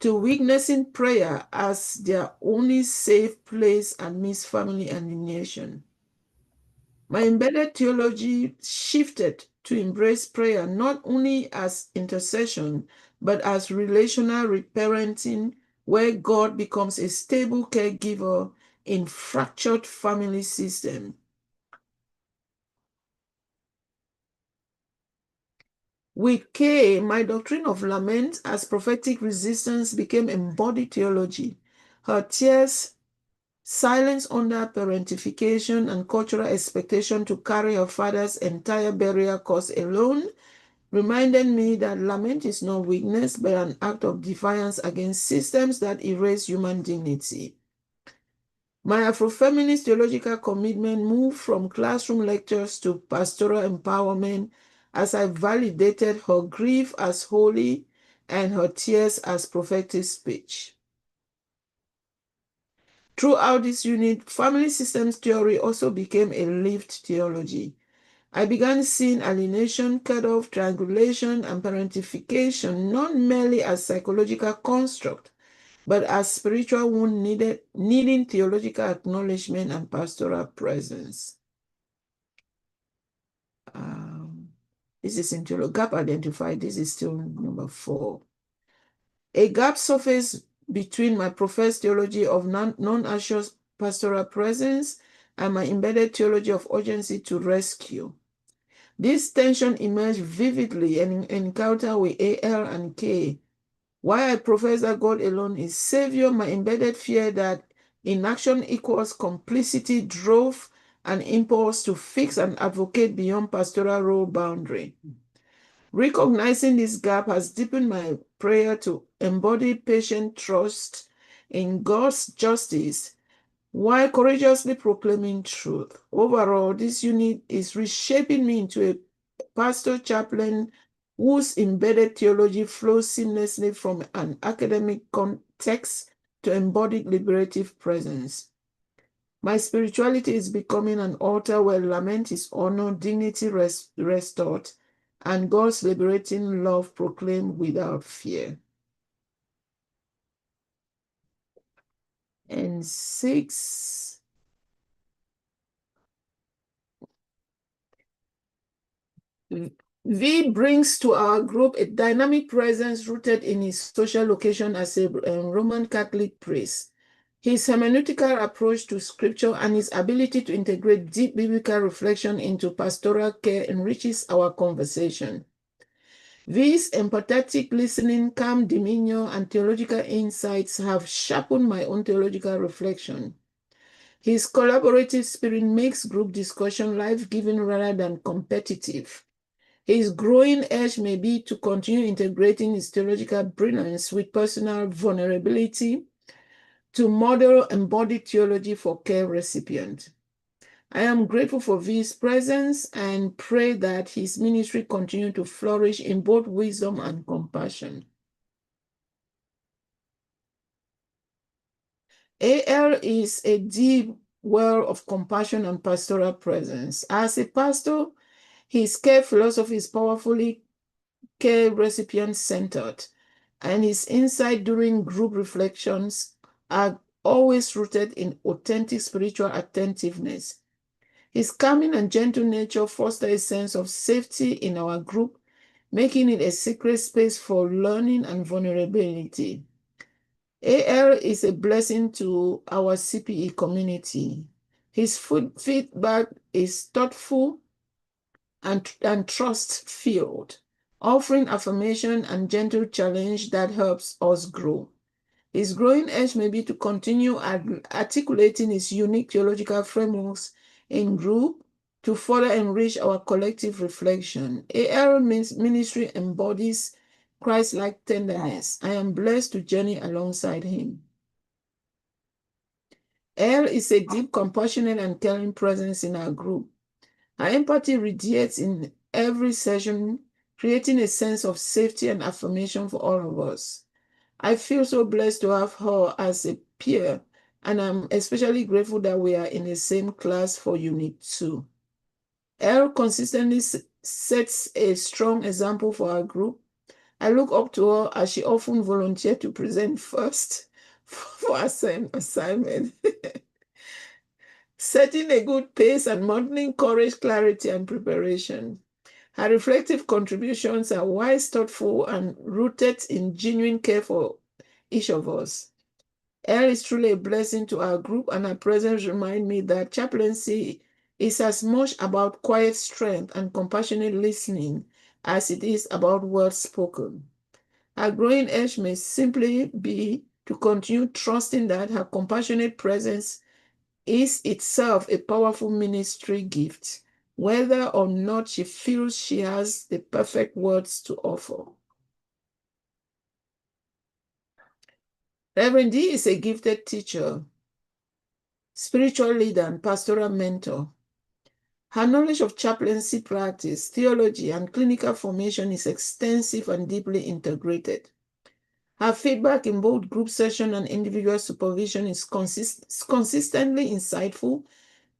E: to witnessing prayer as their only safe place amidst family alienation. My embedded theology shifted to embrace prayer not only as intercession, but as relational reparenting, where God becomes a stable caregiver in fractured family system. With K, my doctrine of lament as prophetic resistance became embodied theology. Her tears, silence under parentification, and cultural expectation to carry her father's entire burial cost alone reminded me that lament is not weakness, but an act of defiance against systems that erase human dignity. My Afrofeminist theological commitment moved from classroom lectures to pastoral empowerment as I validated her grief as holy and her tears as prophetic speech. Throughout this unit, family systems theory also became a lived theology. I began seeing alienation, cutoff, triangulation, and parentification not merely as psychological construct, but as spiritual wound needing theological acknowledgement and pastoral presence. This is in theology. Gap identified. This is still number 4. A gap surfaced between my professed theology of non-assured pastoral presence and my embedded theology of urgency to rescue. This tension emerged vividly in encounter with A.L. and K. While I profess that God alone is Savior, my embedded fear that inaction equals complicity drove an impulse to fix and advocate beyond pastoral role boundary. Recognizing this gap has deepened my prayer to embody patient trust in God's justice while courageously proclaiming truth. Overall, this unit is reshaping me into a pastor chaplain whose embedded theology flows seamlessly from an academic context to embodied liberative presence. My spirituality is becoming an altar where lament is honored, dignity restored, and God's liberating love proclaimed without fear. And 6, V brings to our group a dynamic presence rooted in his social location as a Roman Catholic priest. His hermeneutical approach to scripture and his ability to integrate deep biblical reflection into pastoral care enriches our conversation. V's empathetic listening, calm demeanor, and theological insights have sharpened my own theological reflection. His collaborative spirit makes group discussion life-giving rather than competitive. His growing urge may be to continue integrating his theological brilliance with personal vulnerability to model embodied theology for care recipients. I am grateful for V's presence and pray that his ministry continue to flourish in both wisdom and compassion. A.L. is a deep well of compassion and pastoral presence. As a pastor, his care philosophy is powerfully care recipient-centered, and his insight during group reflections are always rooted in authentic spiritual attentiveness. His calming and gentle nature fosters a sense of safety in our group, making it a sacred space for learning and vulnerability. A.L. is a blessing to our CPE community. His feedback is thoughtful and trust-filled, offering affirmation and gentle challenge that helps us grow. His growing edge may be to continue articulating his unique theological frameworks in group to further enrich our collective reflection. A.L. ministry embodies Christ-like tenderness. I am blessed to journey alongside him. L is a deep, compassionate, and caring presence in our group. Her empathy radiates in every session, creating a sense of safety and affirmation for all of us. I feel so blessed to have her as a peer, and I'm especially grateful that we are in the same class for Unit 2. Elle consistently sets a strong example for our group. I look up to her as she often volunteers to present first for assignment. Setting a good pace and modeling courage, clarity, and preparation. Her reflective contributions are wise, thoughtful, and rooted in genuine care for each of us. Elle is truly a blessing to our group, and her presence reminds me that chaplaincy is as much about quiet strength and compassionate listening as it is about words spoken. Her growing edge may simply be to continue trusting that her compassionate presence is itself a powerful ministry gift, whether or not she feels she has the perfect words to offer. Reverend D is a gifted teacher, spiritual leader, and pastoral mentor. Her knowledge of chaplaincy practice, theology, and clinical formation is extensive and deeply integrated. Her feedback in both group session and individual supervision is consistently insightful,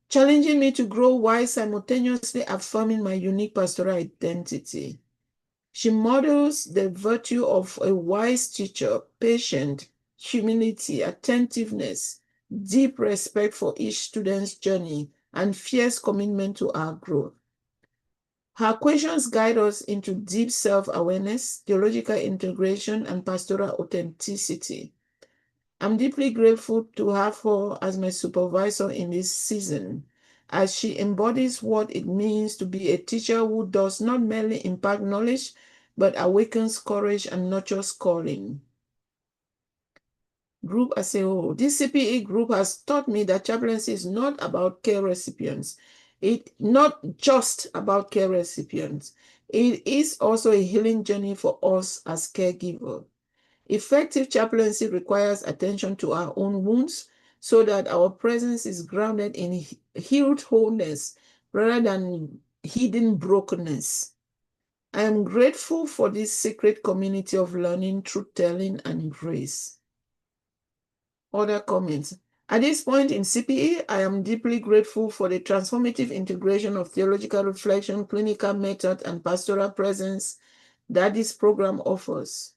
E: challenging me to grow while simultaneously affirming my unique pastoral identity. She models the virtue of a wise teacher, patience, humility, attentiveness, deep respect for each student's journey, and fierce commitment to our growth. Her questions guide us into deep self-awareness, theological integration, and pastoral authenticity. I'm deeply grateful to have her as my supervisor in this season, as she embodies what it means to be a teacher who does not merely impart knowledge, but awakens courage and nurtures calling. Group as a whole. This CPE group has taught me that chaplaincy is not about care recipients. It's not just about care recipients. It is also a healing journey for us as caregivers. Effective chaplaincy requires attention to our own wounds so that our presence is grounded in healed wholeness rather than hidden brokenness. I am grateful for this secret community of learning, truth-telling, and grace. Other comments. At this point in CPE, I am deeply grateful for the transformative integration of theological reflection, clinical method, and pastoral presence that this program offers.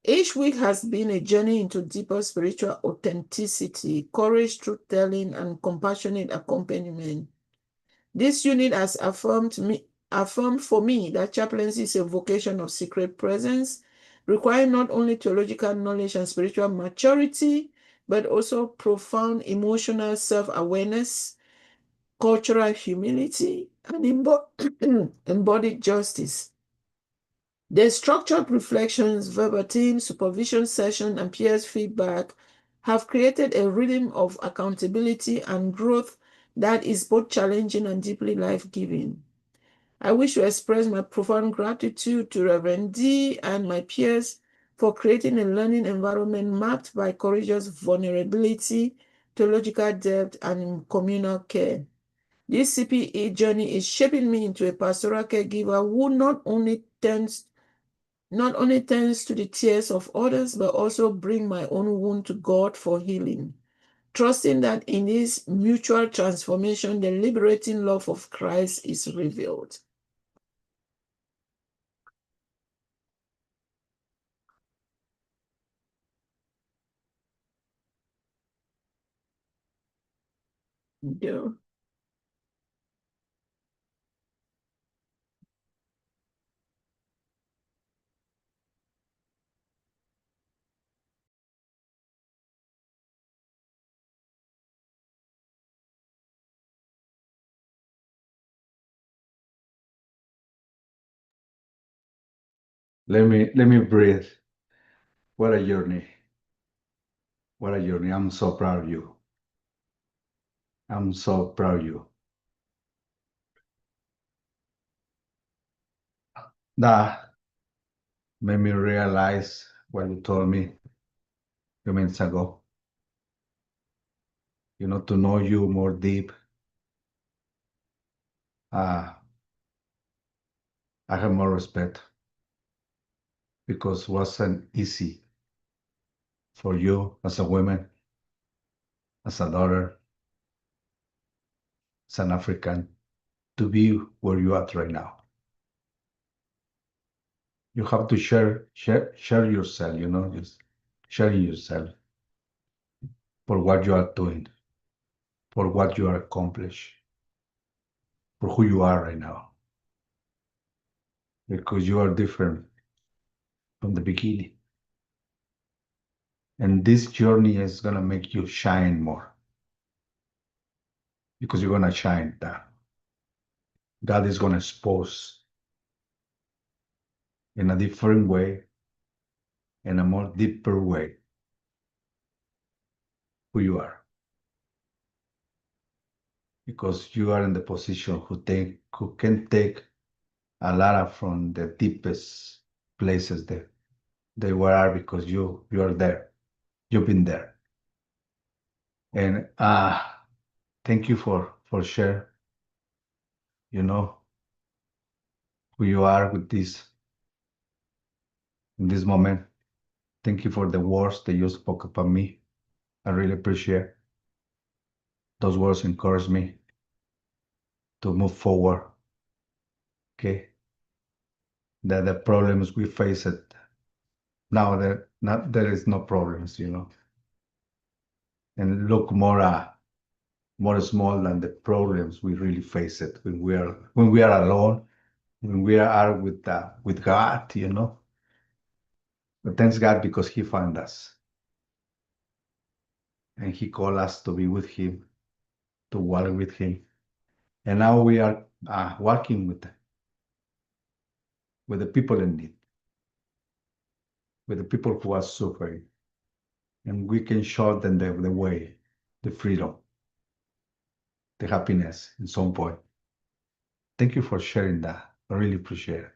E: Each week has been a journey into deeper spiritual authenticity, courage, truth-telling, and compassionate accompaniment. This unit has affirmed for me that chaplaincy is a vocation of secret presence, requiring not only theological knowledge and spiritual maturity, but also profound emotional self-awareness, cultural humility, and embodied justice. The structured reflections, verbatim, supervision session, and peers feedback have created a rhythm of accountability and growth that is both challenging and deeply life-giving. I wish to express my profound gratitude to Reverend D and my peers for creating a learning environment marked by courageous vulnerability, theological depth, and communal care. This CPE journey is shaping me into a pastoral caregiver who not only tends to the tears of others, but also bring my own wound to God for healing, trusting that in this mutual transformation, the liberating love of Christ is revealed. Yeah.
D: Let me breathe. What a journey. What a journey. I'm so proud of you. I'm so proud of you. That made me realize what you told me a few minutes ago. To know you more deep. I have more respect because it wasn't easy for you as a woman, as a daughter, as an African, to be where you are right now. You have to share yourself, just sharing yourself for what you are doing, for what you are accomplished, for who you are right now. Because you are different from the beginning. And this journey is gonna make you shine more. Because you're gonna shine that. God is gonna expose in a different way, in a more deeper way, who you are. Because you are in the position who can take a lot from the deepest places that they are because you are there. You've been there. And thank you for share, who you are with this in this moment. Thank you for the words that you spoke about me. I really appreciate those words. Encourage me to move forward. Okay, that the problems we face it now, that not there is no problems, and look more small than the problems we really face it when we are alone, when we are with God. But thanks God because He found us and He called us to be with Him, to walk with Him, and now we are walking with the people in need, with the people who are suffering, and we can show them the way, the freedom, the happiness in some point. Thank you for sharing that. I really appreciate it.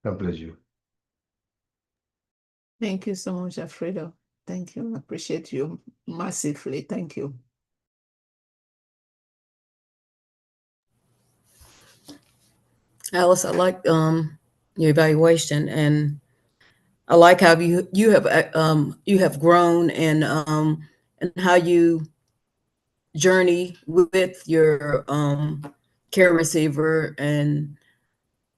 D: God bless you.
E: Thank you so much, Alfredo. Thank you. I appreciate you massively. Thank you.
C: Alice, I like your evaluation, and I like how you have grown and how you journey with your care receiver, and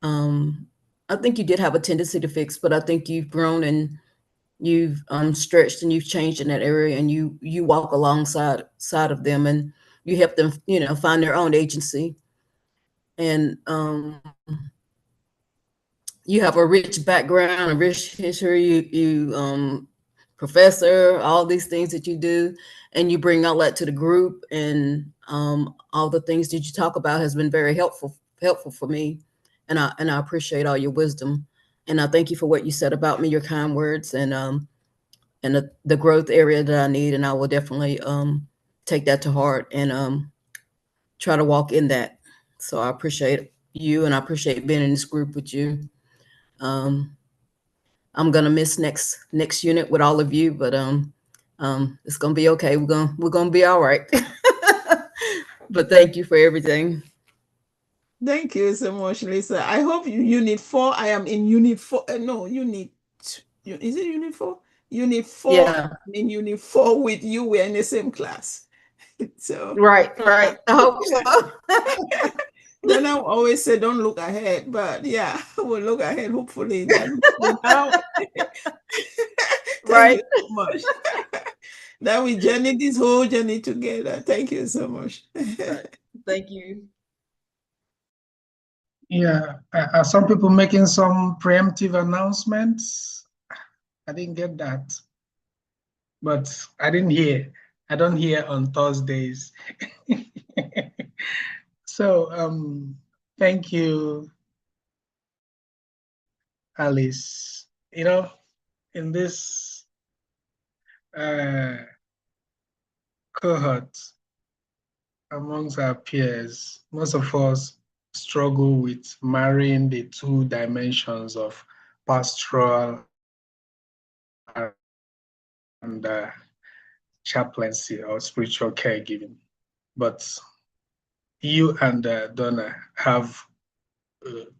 C: I think you did have a tendency to fix, but I think you've grown and you've stretched and you've changed in that area, and you walk alongside of them, and you help them, find their own agency, and you have a rich background, a rich history. You professor, all these things that you do, and you bring all that to the group, and all the things that you talk about has been very helpful for me, and I appreciate all your wisdom, and I thank you for what you said about me, your kind words, and the growth area that I need, and I will definitely take that to heart and try to walk in that. So I appreciate you, and I appreciate being in this group with you. Um, I'm gonna miss next unit with all of you, but it's gonna be okay. We're gonna be all right. But thank you for everything.
E: Thank you so much, Lisa. I hope you unit 4. I am in unit 4. No, unit is it unit 4? Unit 4.
C: Yeah,
E: I'm in unit 4 with you. We're in the same class. So
C: right. I hope so.
E: then I always say, don't look ahead, but yeah, we'll look ahead. Hopefully that now. Thank
C: Right.
E: you so much. That we journey this whole journey together. Thank you so much.
C: Right. Thank you.
F: Yeah, are some people making some preemptive announcements? I didn't get that, but I didn't hear. I don't hear on Thursdays. So thank you, Alice. In this cohort amongst our peers, most of us struggle with marrying the two dimensions of pastoral and chaplaincy or spiritual caregiving. But you and Donna have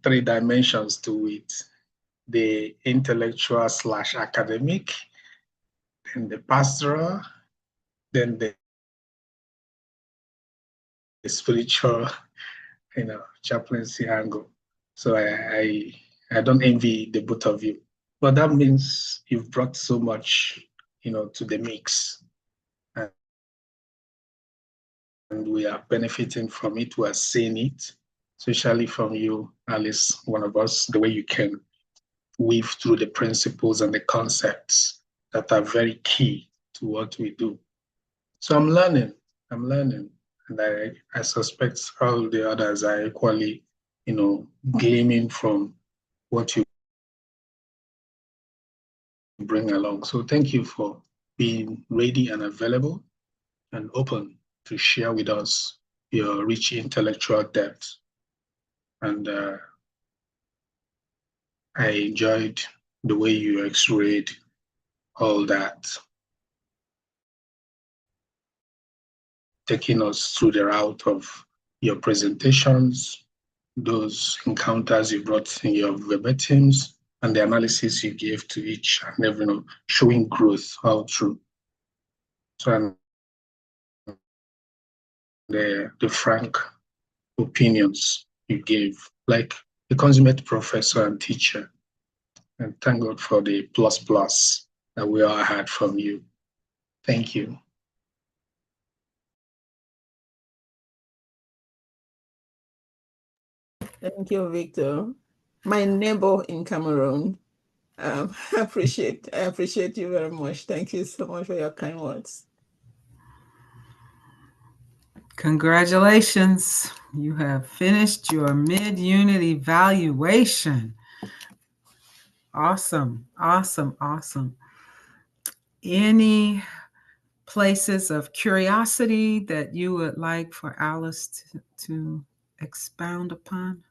F: 3 dimensions to it: the intellectual / academic, then the pastoral, then the spiritual, chaplaincy angle. So I don't envy the both of you, but that means you've brought so much, to the mix, and we are benefiting from it. We are seeing it, especially from you, Alice, one of us, the way you can weave through the principles and the concepts that are very key to what we do. So I'm learning, and I suspect all the others are equally, gleaming from what you bring along. So thank you for being ready and available and open to share with us your rich intellectual depth. And I enjoyed the way you x-rayed all that, taking us through the route of your presentations, those encounters you brought in your verbatims, and the analysis you gave to each and every, showing growth all through. So, and the frank opinions you gave, like a consummate professor and teacher. And thank God for the plus plus that we all had from you. Thank you.
E: Thank you, Victor. My neighbor in Cameroon. I appreciate you very much. Thank you so much for your kind words.
A: Congratulations. You have finished your mid-unit evaluation. Awesome, awesome, awesome. Any places of curiosity that you would like for Alice to expound upon?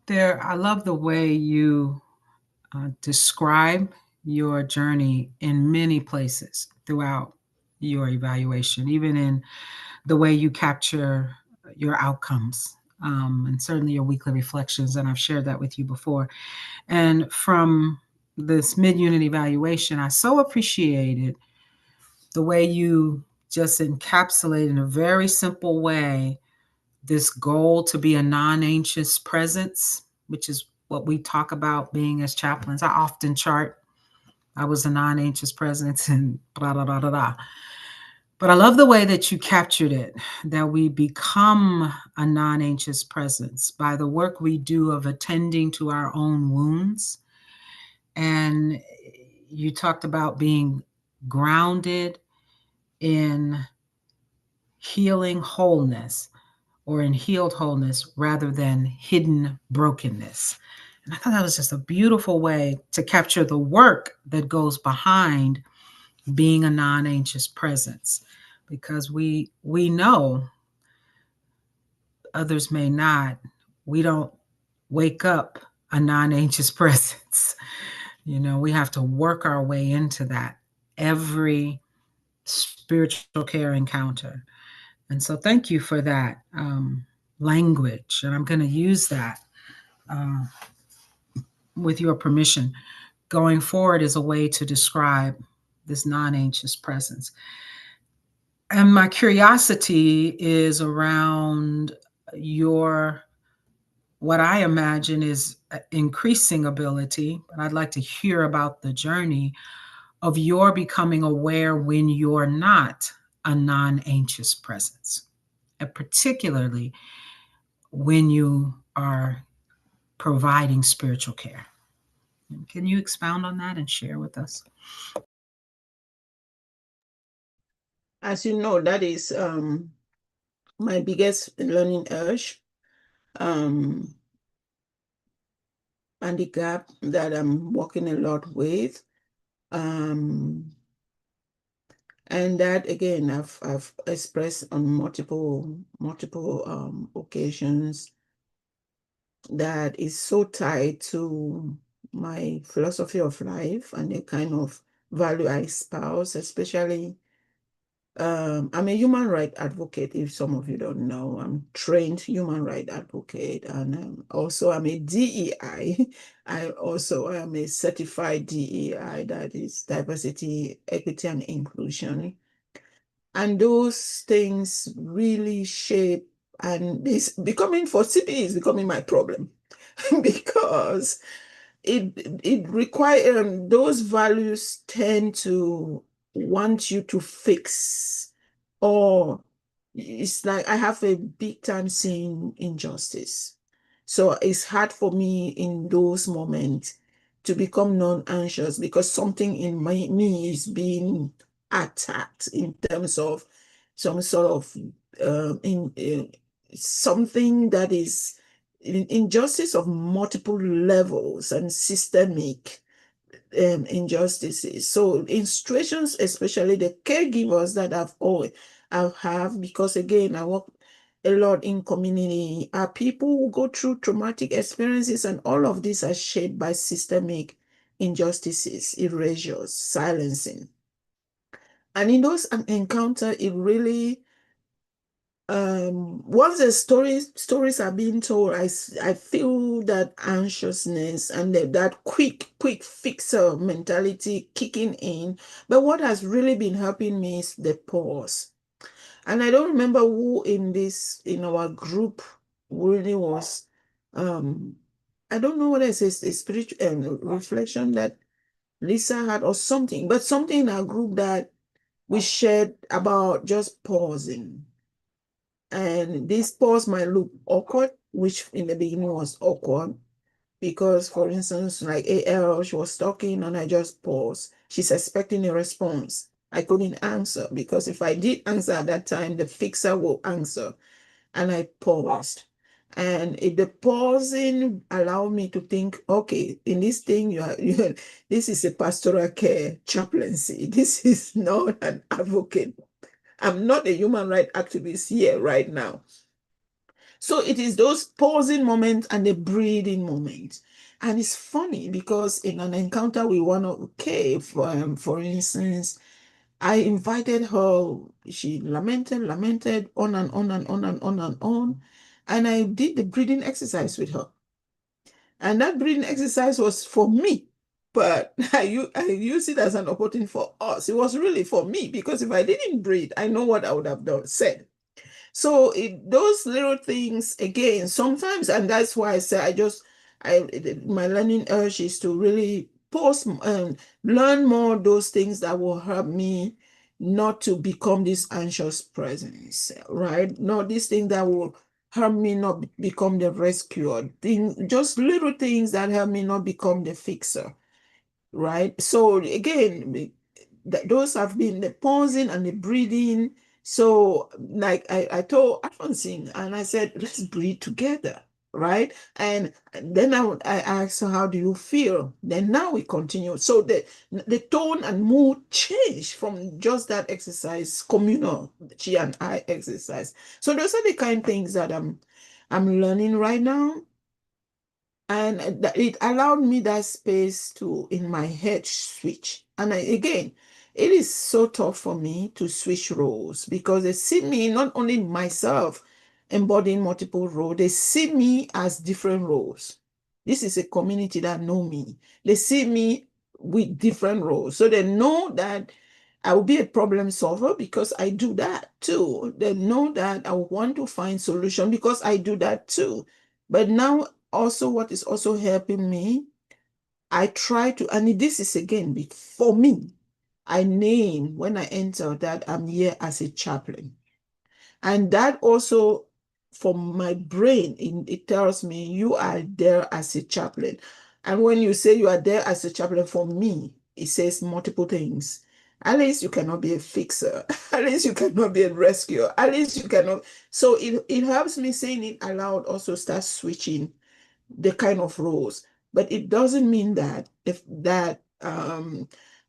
A: I love the way you describe your journey in many places throughout your evaluation, even in the way you capture your outcomes, and certainly your weekly reflections. And I've shared that with you before. And from this mid-unit evaluation, I so appreciated the way you just encapsulate in a very simple way this goal to be a non-anxious presence, which is what we talk about being as chaplains. I often chart I was a non-anxious presence and blah, blah, blah, blah, blah. But I love the way that you captured it, that we become a non-anxious presence by the work we do of attending to our own wounds. And you talked about being grounded in healing wholeness, or in healed wholeness rather than hidden brokenness. And I thought that was just a beautiful way to capture the work that goes behind being a non-anxious presence, because we know, others may not, we don't wake up a non-anxious presence. We have to work our way into that every spiritual care encounter. And so thank you for that language. And I'm going to use that with your permission going forward as a way to describe this non-anxious presence. And my curiosity is around what I imagine is increasing ability, but I'd like to hear about the journey of your becoming aware when you're not a non-anxious presence, and particularly when you are providing spiritual care. Can you expound on that and share with us?
E: As you know, that is my biggest learning urge, and the gap that I'm working a lot with. And that again, I've expressed on multiple occasions that is so tied to my philosophy of life and the kind of value I espouse, especially I'm a human rights advocate, if some of you don't know. I'm trained human rights advocate, and also I'm a DEI. I also am a certified DEI, that is diversity, equity, and inclusion. And those things really shape, and this becoming for CP is becoming my problem because it requires those values tend to want you to fix, or it's like I have a big time seeing injustice. So it's hard for me in those moments to become non-anxious because something in me is being attacked in terms of some sort of in something that is injustice of multiple levels and systemic injustices. So in situations, especially the caregivers that I've have, because again, I work a lot in community, are people who go through traumatic experiences, and all of these are shaped by systemic injustices, erasures, silencing. And in those encounters, it really once the stories are being told, I feel that anxiousness and that quick fixer mentality kicking in. But what has really been helping me is the pause. And I don't remember who in our group really was. I don't know whether it's a spiritual reflection that Lisa had or something, but something in our group that we shared about just pausing. And this pause might look awkward, which in the beginning was awkward, because, for instance, like AL, she was talking and I just paused. She's expecting a response. I couldn't answer because if I did answer at that time, the fixer will answer. And I paused. And the pausing allowed me to think, okay, in this thing, this is a pastoral care chaplaincy. This is not an advocate. I'm not a human rights activist here right now. So it is those pausing moments and the breathing moments. And it's funny because in an encounter with one of Kay, for instance, I invited her. She lamented on and on and on and on and on. And I did the breathing exercise with her. And that breathing exercise was for me. But I use it as an opportunity for us. It was really for me because if I didn't breathe, I know what I would have said. So those little things, again, sometimes, and that's why I say my learning urge is to really learn more those things that will help me not to become this anxious presence, right? Not this thing that will help me not become the rescuer. Just little things that help me not become the fixer, right? So again, those have been the pausing and the breathing. So like I told Alphonsine, and I said, let's breathe together, right? And then I asked her, how do you feel? Then now we continue. So the tone and mood changed from just that exercise, communal, she and I exercise. So those are the kind of things that I'm learning right now. And it allowed me that space to, in my head, switch. And again, it is so tough for me to switch roles because they see me, not only myself embodying multiple roles, they see me as different roles. This is a community that know me. They see me with different roles. So they know that I will be a problem solver because I do that too. They know that I want to find solution because I do that too. But now also what is also helping me, I try to, and this is again for me, I name when I enter that I'm here as a chaplain. And that also, for my brain, it tells me you are there as a chaplain. And when you say you are there as a chaplain, for me, it says multiple things. At least you cannot be a fixer. At least you cannot be a rescuer. At least you cannot. So it helps me saying it aloud also start switching the kind of roles. But it doesn't mean that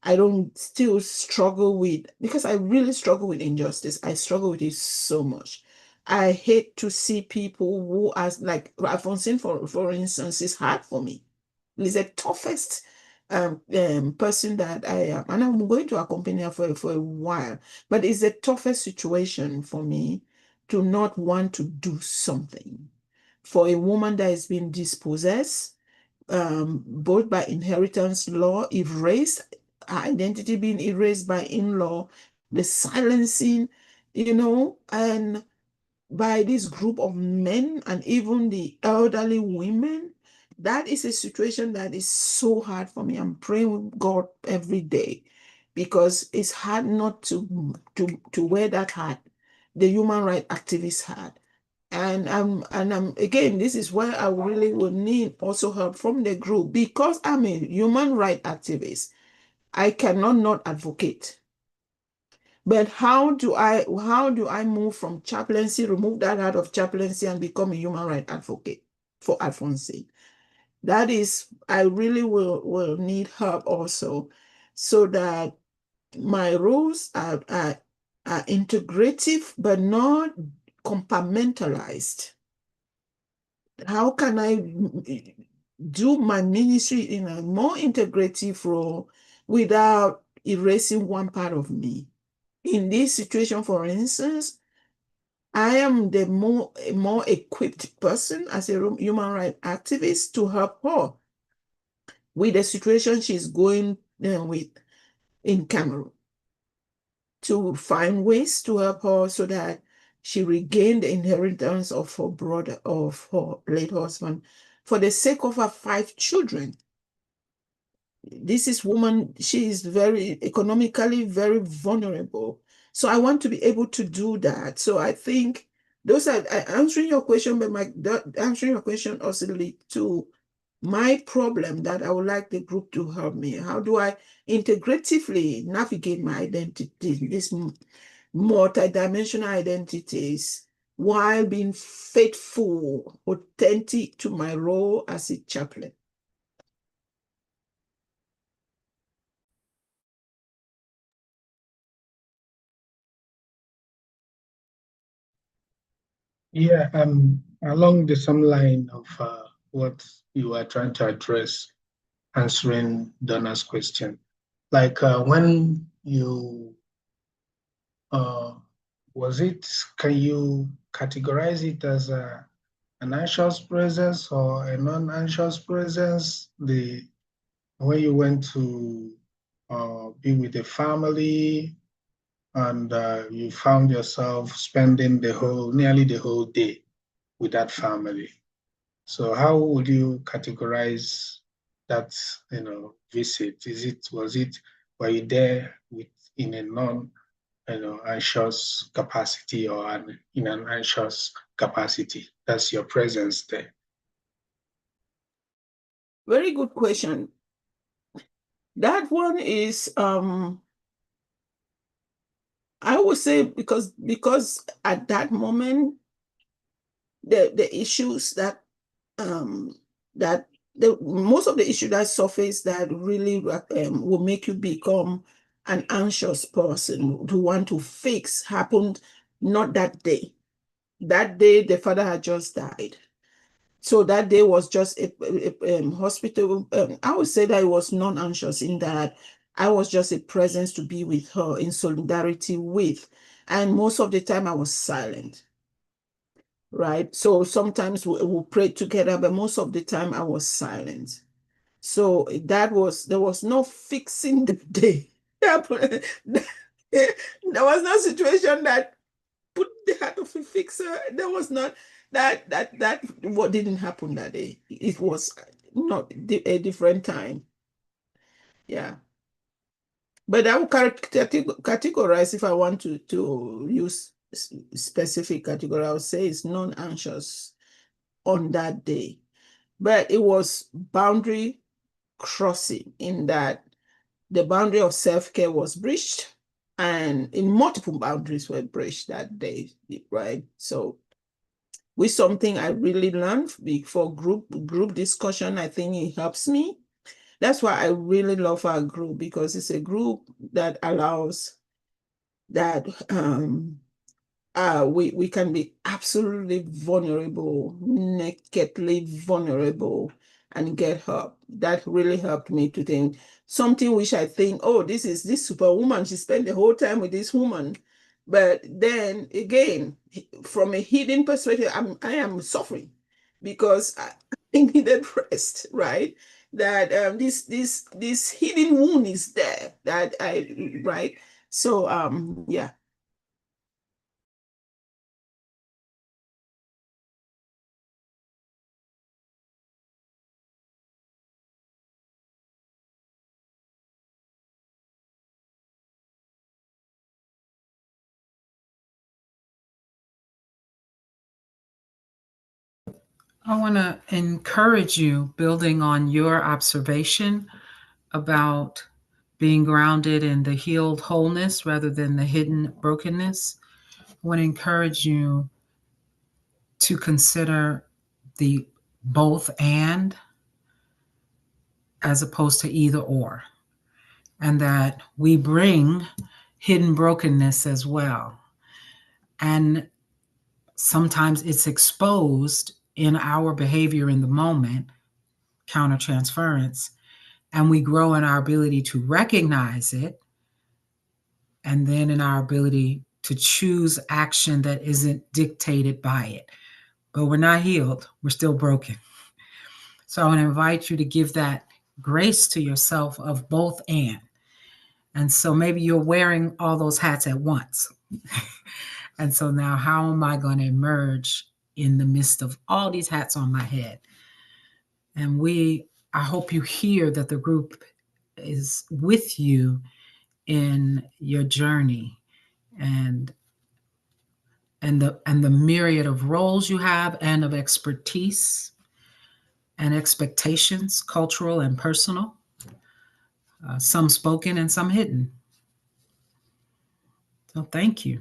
E: I don't still struggle with, because I really struggle with injustice. I struggle with it so much. I hate to see people who are like Alphonsine, for instance, is hard for me. He's the toughest person that I am. And I'm going to accompany her for a while. But it's the toughest situation for me to not want to do something. For a woman that has been dispossessed, both by inheritance law, erased, her identity being erased by in-law, the silencing, and by this group of men and even the elderly women, that is a situation that is so hard for me. I'm praying with God every day because it's hard not to wear that hat, the human rights activist hat. And again, this is where I really will need also help from the group, because I'm a human rights activist. I cannot not advocate. But how do I move from chaplaincy, remove that out of chaplaincy, and become a human rights advocate for Alphonsine? That is, I really will need help also, so that my rules are integrative but not compartmentalized. How can I do my ministry in a more integrative role without erasing one part of me? In this situation, for instance, I am the more equipped person as a human rights activist to help her with the situation she's going with in Cameroon, to find ways to help her so that she regained the inheritance of her brother, of her late husband, for the sake of her 5 children. This is woman, she is very economically very vulnerable. So I want to be able to do that. So I think those are answering your question, but answering your question also lead to my problem that I would like the group to help me. How do I integratively navigate my identity, these multidimensional identities, while being faithful, authentic to my role as a chaplain?
F: Yeah, along the same line of what you are trying to address, answering Donna's question. Like when you, can you categorize it as an anxious presence or a non-anxious presence? When you went to be with a family and you found yourself spending nearly the whole day with that family. So how would you categorize that, visit? Were you there in a anxious capacity or in an anxious capacity? That's your presence there.
E: Very good question. That one is, I would say, because at that moment, the issues that most of the issues that surface that really will make you become an anxious person to want to fix happened not that day. That day, the father had just died. So that day was just a hospital. I would say that it was non-anxious in that I was just a presence to be with her in solidarity with. And most of the time I was silent, right? So sometimes we'll pray together, but most of the time I was silent. So there was no fixing the day. There was no situation that they had to fix her. There was not that what didn't happen that day. It was not a different time. Yeah. But I would categorize, if I want to use specific category, I would say it's non-anxious on that day. But it was boundary crossing in that the boundary of self-care was breached, and in multiple boundaries were breached that day, right? So with something I really learned for group discussion, I think it helps me. That's why I really love our group, because it's a group that allows that we can be absolutely vulnerable, nakedly vulnerable, and get help. That really helped me to think something which I think, oh, this is this superwoman. She spent the whole time with this woman. But then again, from a hidden perspective, I am suffering because I needed rest, right? That this hidden wound is there that right. So yeah.
A: I want to encourage you, building on your observation about being grounded in the healed wholeness rather than the hidden brokenness. I want to encourage you to consider the both and as opposed to either or, and that we bring hidden brokenness as well. And sometimes it's exposed in our behavior in the moment, countertransference, and we grow in our ability to recognize it, and then in our ability to choose action that isn't dictated by it. But we're not healed, we're still broken. So I want to invite you to give that grace to yourself of both and. And so maybe you're wearing all those hats at once. And so now, how am I going to emerge in the midst of all these hats on my head? And I hope you hear that the group is with you in your journey, and the myriad of roles you have and of expertise and expectations, cultural and personal, some spoken and some hidden. So thank you.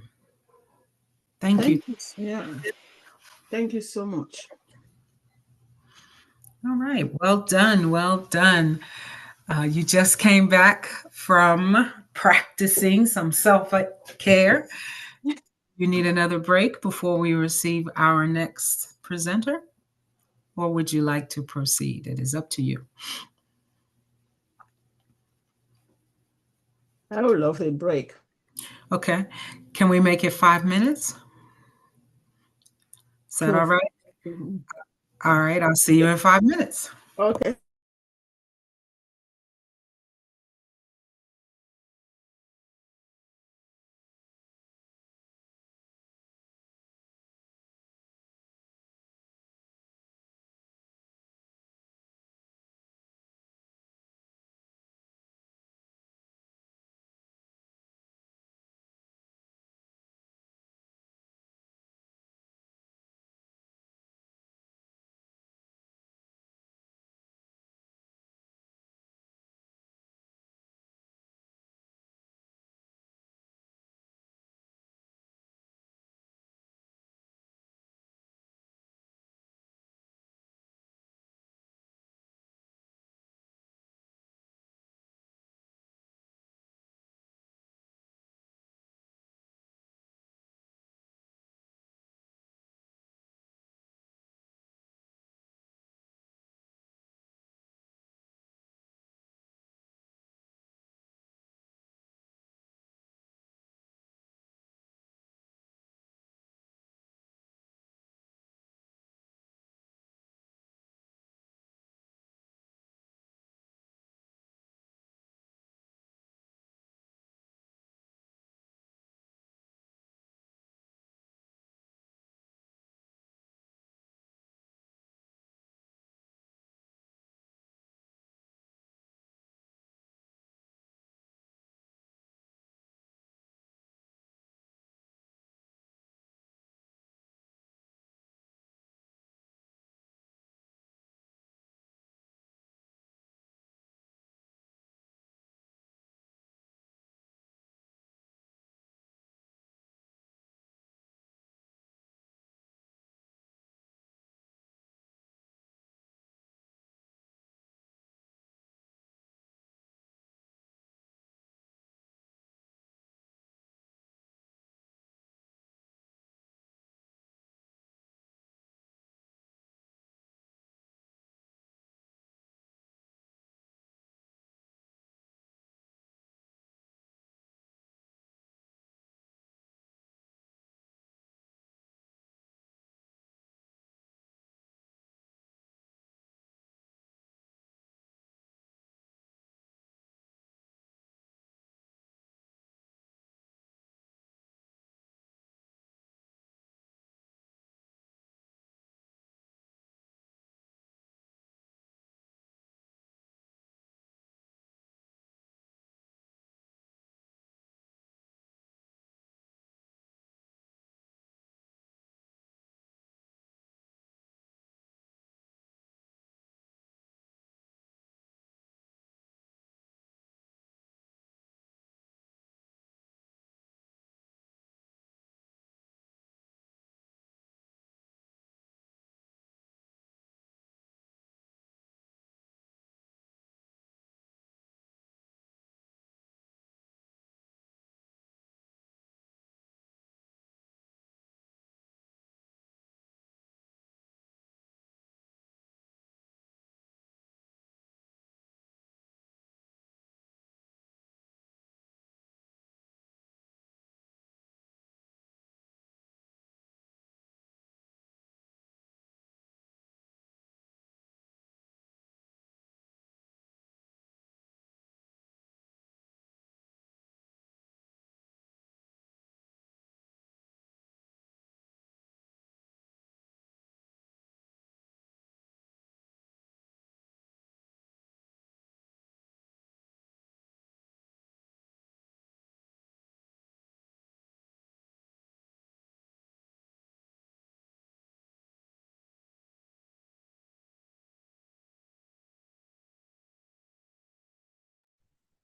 A: Thank you.
E: Thank you. Yeah. Thank you so much.
A: All right. Well done. Well done. You just came back from practicing some self care. You need another break before we receive our next presenter? Or would you like to proceed? It is up to you.
E: I would love a break.
A: Okay. Can we make it 5 minutes? Is that
E: Sure.
A: all right?
E: Mhm.
A: All right. I'll see you in 5 minutes.
E: Okay.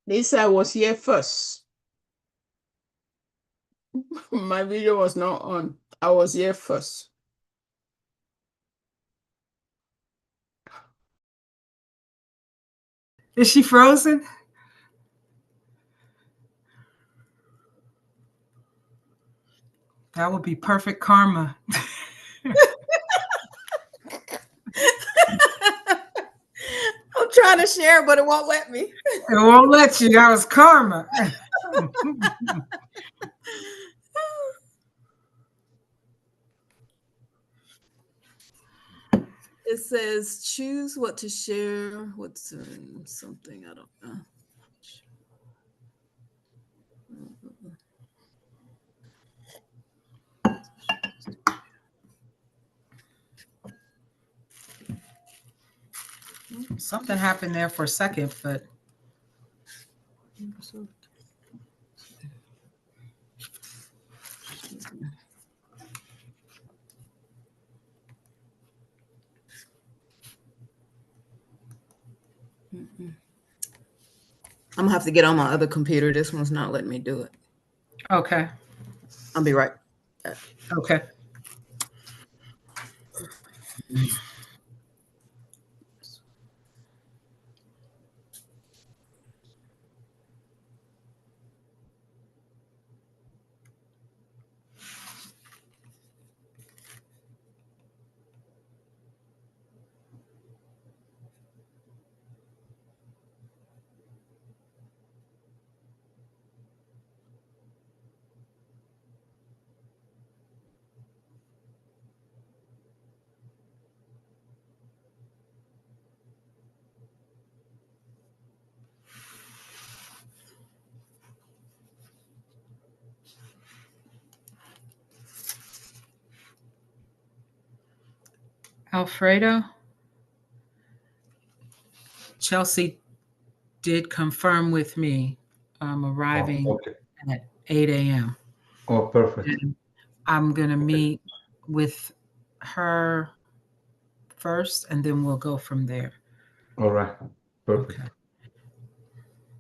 E: They said I was here first. My video was not on. I was here first.
A: Is she frozen? That would be perfect karma.
C: I'm trying to share, but it won't let me.
A: It won't let you. That was karma.
C: It says choose what to share. What's something I don't know.
A: Something happened there for a second, but
C: I'm gonna have to get on my other computer. This one's not letting me do it.
A: okay.
C: I'll be right.
A: Okay. Alfredo, Chelsea did confirm with me arriving
D: Okay.
A: at 8 a.m.
D: Oh, perfect.
A: And I'm going to
D: Okay.
A: meet with her first, and then we'll go from there.
D: All right. Perfect.
A: Okay.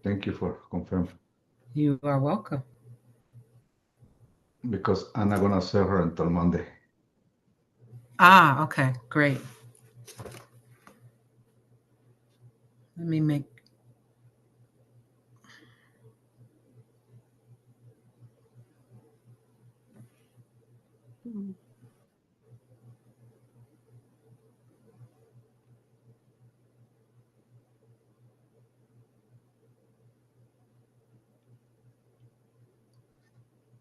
D: Thank you for confirming.
A: You are welcome.
D: Because I'm not gonna see her until Monday.
A: Ah, okay, great. Let me make.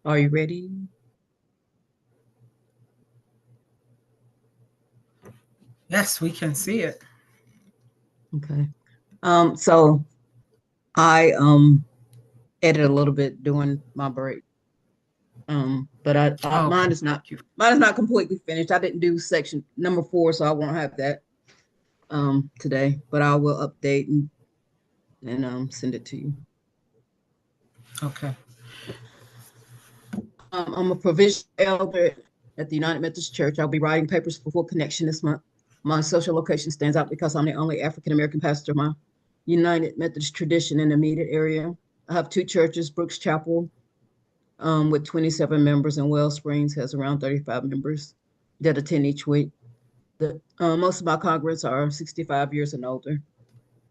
C: Are you ready?
A: Yes, we can see it.
C: Okay. So I edit a little bit during my break. But
A: Oh,
C: mine is not completely finished. I didn't do section number 4, so I won't have that today. But I will update and send it to you.
A: okay.
C: I'm a provisional elder at the United Methodist Church. I'll be writing papers for Full Connection this month. My social location stands out because I'm the only African American pastor of my United Methodist tradition in the immediate area. I have 2 churches, Brooks Chapel, with 27 members, and Wells Springs has around 35 members that attend each week. Most of my congregants are 65 years and older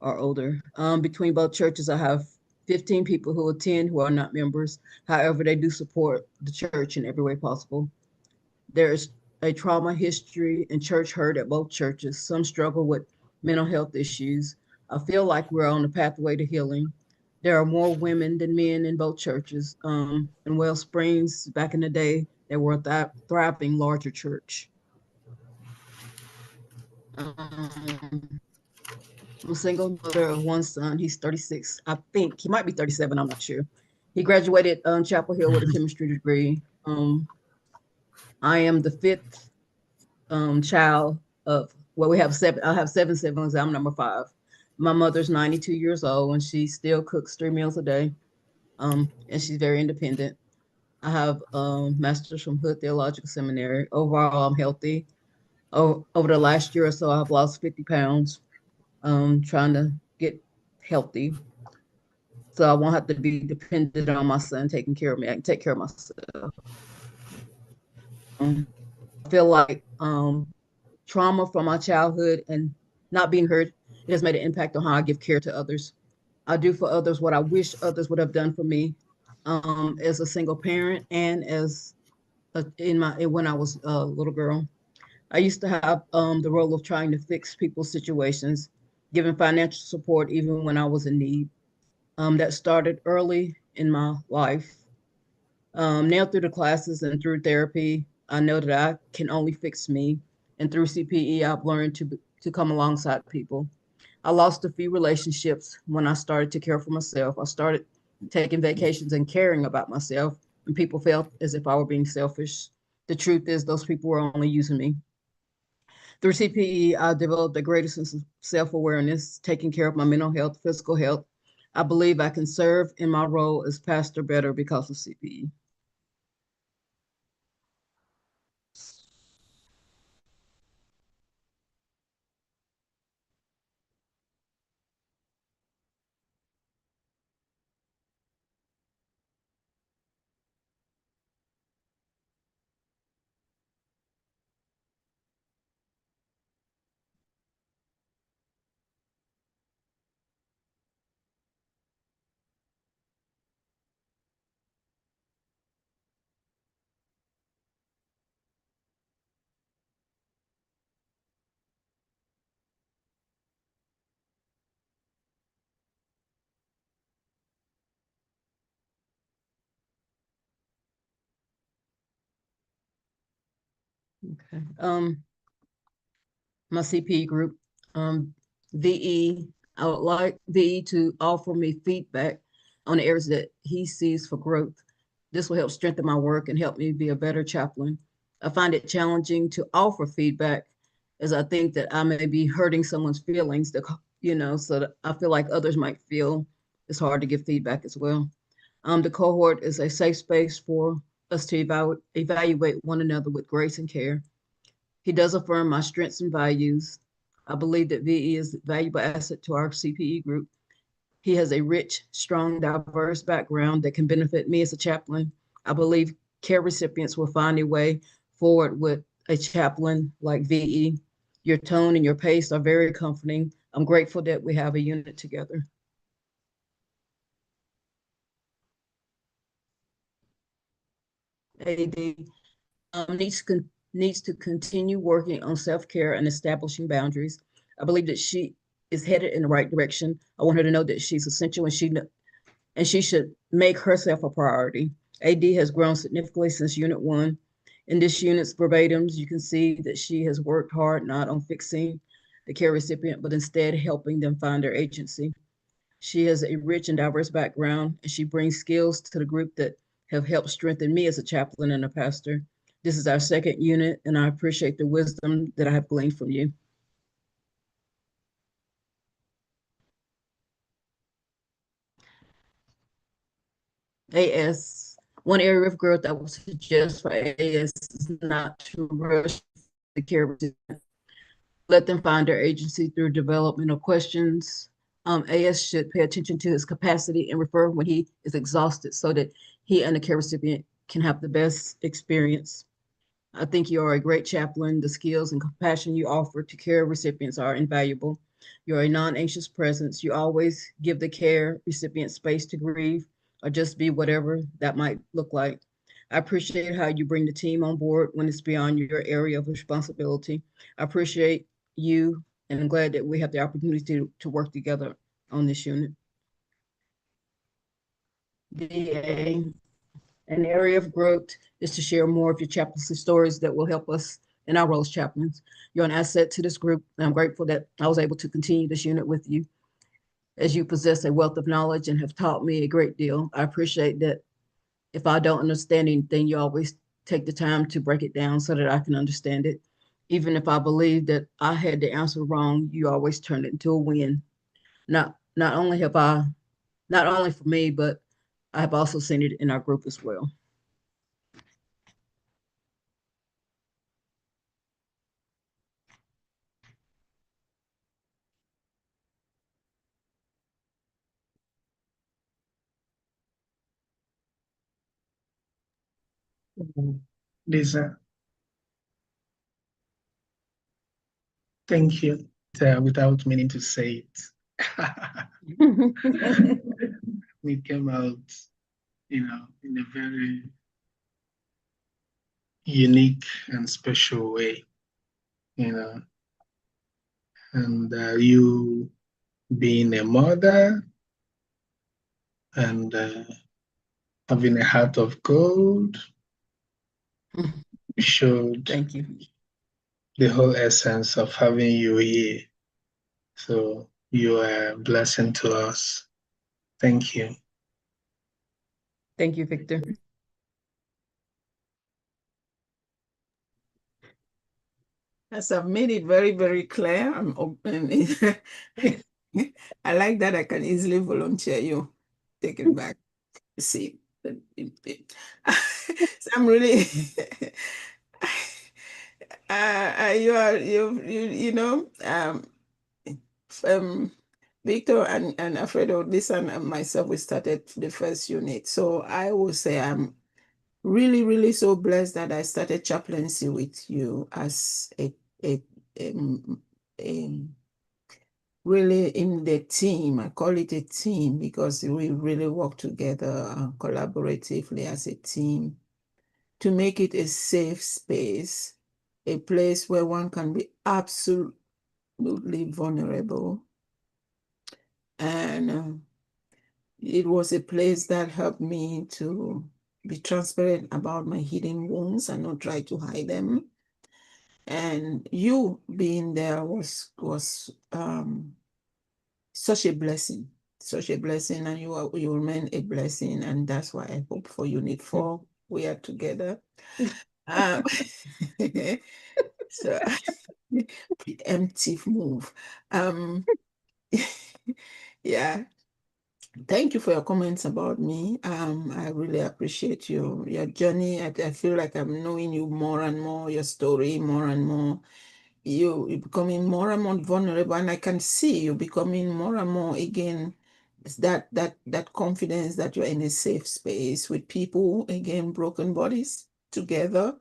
C: or older. Between both churches, I have 15 people who attend who are not members. However, they do support the church in every way possible. There's a trauma history and church hurt at both churches. Some struggle with mental health issues. I feel like we're on the pathway to healing. There are more women than men in both churches. In Wells Springs, back in the day, they were a thriving larger church. I'm a single mother of 1 son. He's 36. I think he might be 37. I'm not sure. He graduated Chapel Hill with a chemistry degree. I am the 5th child of, well, we have 7. I have 7 siblings. I'm number 5. My mother's 92 years old and she still cooks 3 meals a day. And she's very independent. I have master's from Hood Theological Seminary. Overall, I'm healthy. Over the last year or so, I've lost 50 pounds, trying to get healthy. so I won't have to be dependent on my son taking care of me. I can take care of myself. I feel like trauma from my childhood and not being heard, it has made an impact on how I give care to others. I do for others what I wish others would have done for me, as a single parent and as when I was a little girl. I used to have the role of trying to fix people's situations, giving financial support even when I was in need. That started early in my life. Now through the classes and through therapy, I know that I can only fix me. And through CPE, I've learned to come alongside people. I lost a few relationships when I started to care for myself. I started taking vacations and caring about myself, and people felt as if I were being selfish. The truth is, those people were only using me. Through CPE, I developed a greater sense of self awareness, taking care of my mental health, physical health. I believe I can serve in my role as pastor better because of CPE. Okay. My CPE group, um, VE, I would like VE to offer me feedback on the areas that he sees for growth. This will help strengthen my work and help me be a better chaplain. I find it challenging to offer feedback as I think that I may be hurting someone's feelings, so that I feel like others might feel it's hard to give feedback as well. The cohort is a safe space for us to evaluate one another with grace and care. He does affirm my strengths and values. I believe that VE is a valuable asset to our CPE group. He has a rich, strong, diverse background that can benefit me as a chaplain. I believe care recipients will find a way forward with a chaplain like VE. Your tone and your pace are very comforting. I'm grateful that we have a unit together. AD needs to continue working on self-care and establishing boundaries. I believe that she is headed in the right direction. I want her to know that she's essential and she should make herself a priority. AD has grown significantly since Unit 1. In this unit's verbatims, you can see that she has worked hard not on fixing the care recipient, but instead helping them find their agency. She has a rich and diverse background, and she brings skills to the group that have helped strengthen me as a chaplain and a pastor. This is our second unit, and I appreciate the wisdom that I have gleaned from you. AS, one area of growth I would suggest for AS is not to rush the care recipient. Let them find their agency through developmental questions. AS should pay attention to his capacity and refer when he is exhausted so that he and the care recipient can have the best experience. I think you are a great chaplain. The skills and compassion you offer to care recipients are invaluable. You're a non-anxious presence. You always give the care recipient space to grieve or just be whatever that might look like. I appreciate how you bring the team on board when it's beyond your area of responsibility. I appreciate you and I'm glad that we have the opportunity to work together on this unit. DA, an area of growth is to share more of your chaplaincy stories that will help us in our role as chaplains. You're an asset to this group, and I'm grateful that I was able to continue this unit with you as you possess a wealth of knowledge and have taught me a great deal. I appreciate that if I don't understand anything, you always take the time to break it down so that I can understand it. Even if I believe that I had the answer wrong, you always turn it into a win. Not only have I, not only for me, but I have also seen it in our group as well.
F: Lisa, thank you. Without meaning to say it, we came out, in a very unique and special way, you know, and you being a mother and having a heart of gold showed
C: Thank you.
F: the whole essence of having you here. So you are a blessing to us. Thank you.
C: Thank you, Victor.
E: As I've made it very, very clear, I'm open. I like that I can easily volunteer you. Take it back. See. So I'm really you are you know Victor and Alfredo, this and myself, we started the first unit. So I will say I'm really, really so blessed that I started chaplaincy with you as a, a really in the team. I call it a team because we really work together collaboratively as a team to make it a safe space, a place where one can be absolutely vulnerable. And it was a place that helped me to be transparent about my hidden wounds and not try to hide them. And you being there was such a blessing, and you remain a blessing, and that's why I hope for Unit 4 we are together. Um, so preemptive move. Yeah. Thank you for your comments about me. I really appreciate your journey. I feel like I'm knowing you more and more, your story more and more. You're becoming more and more vulnerable, and I can see you becoming more and more again. That confidence that you're in a safe space with people, again, broken bodies together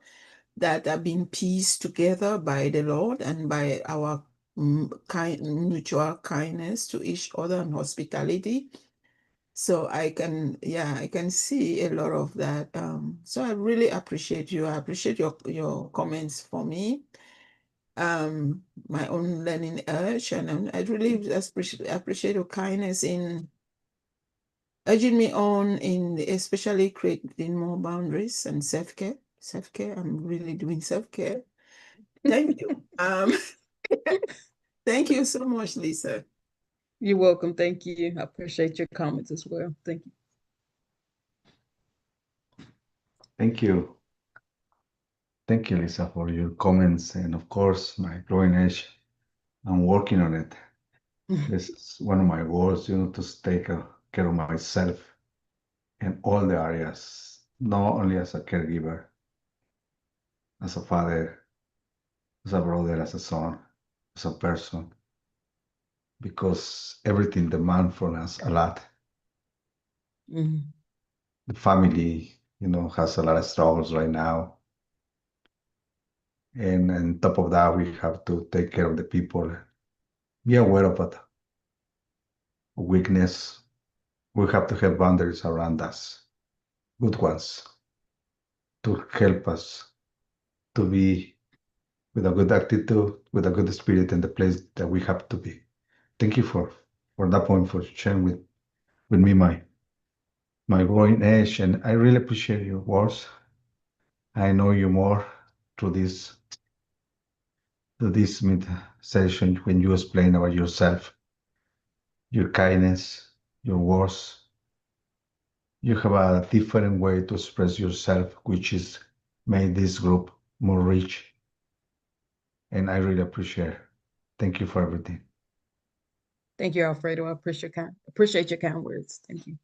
E: that are being pieced together by the Lord and by our mutual kindness to each other and hospitality. So I can see a lot of that. So I really appreciate you. I appreciate your comments for me. My own learning urge, and I really appreciate your kindness in urging me on in especially creating more boundaries and self-care. Self-care. I'm really doing self-care. Thank you. Thank you so much, Lisa.
C: You're welcome. Thank you. I appreciate your comments as well. Thank you.
D: Thank you. Thank you, Lisa, for your comments. And of course, my growing age, I'm working on it. This is one of my goals, to take care of myself in all the areas, not only as a caregiver, as a father, as a brother, as a son, as a person, because everything demands from us a lot.
C: Mhm.
D: The family, has a lot of struggles right now. And on top of that, we have to take care of the people, be aware of it, weakness. We have to have boundaries around us, good ones, to help us to be with a good attitude, with a good spirit in the place that we have to be. Thank you for that point, for sharing with me my growing age, and I really appreciate your words. I know you more through this mid session when you explain about yourself, your kindness, your words. You have a different way to express yourself, which is made this group more rich, and I really appreciate it. Thank you for everything.
C: Thank you, Alfredo. I appreciate your kind words. Thank you.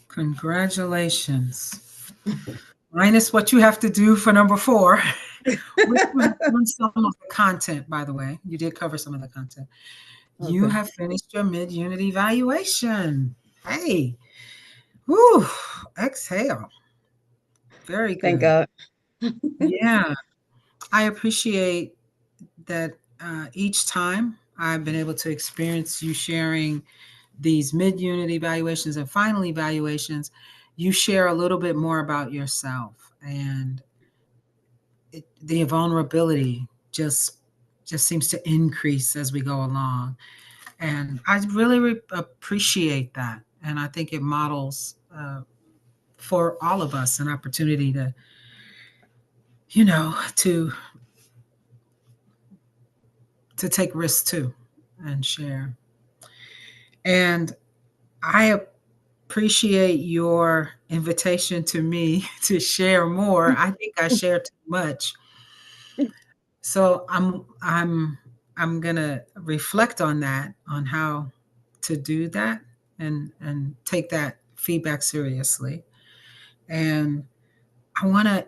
A: Congratulations. Minus what you have to do for number 4. Which you have done some of the content, by the way. You did cover some of the content. You
C: Okay.
A: have finished your mid-unit evaluation. Hey, Whew, exhale. Very
C: Thank
A: good.
C: God.
A: Yeah, I appreciate that each time I've been able to experience you sharing these mid-unit evaluations and final evaluations, you share a little bit more about yourself, and the vulnerability just seems to increase as we go along. And I really appreciate that, and I think it models for all of us an opportunity to, to take risks too and share. And I appreciate your invitation to me to share more. I think I share too much. So I'm gonna reflect on that, on how to do that, and take that feedback seriously. And I want to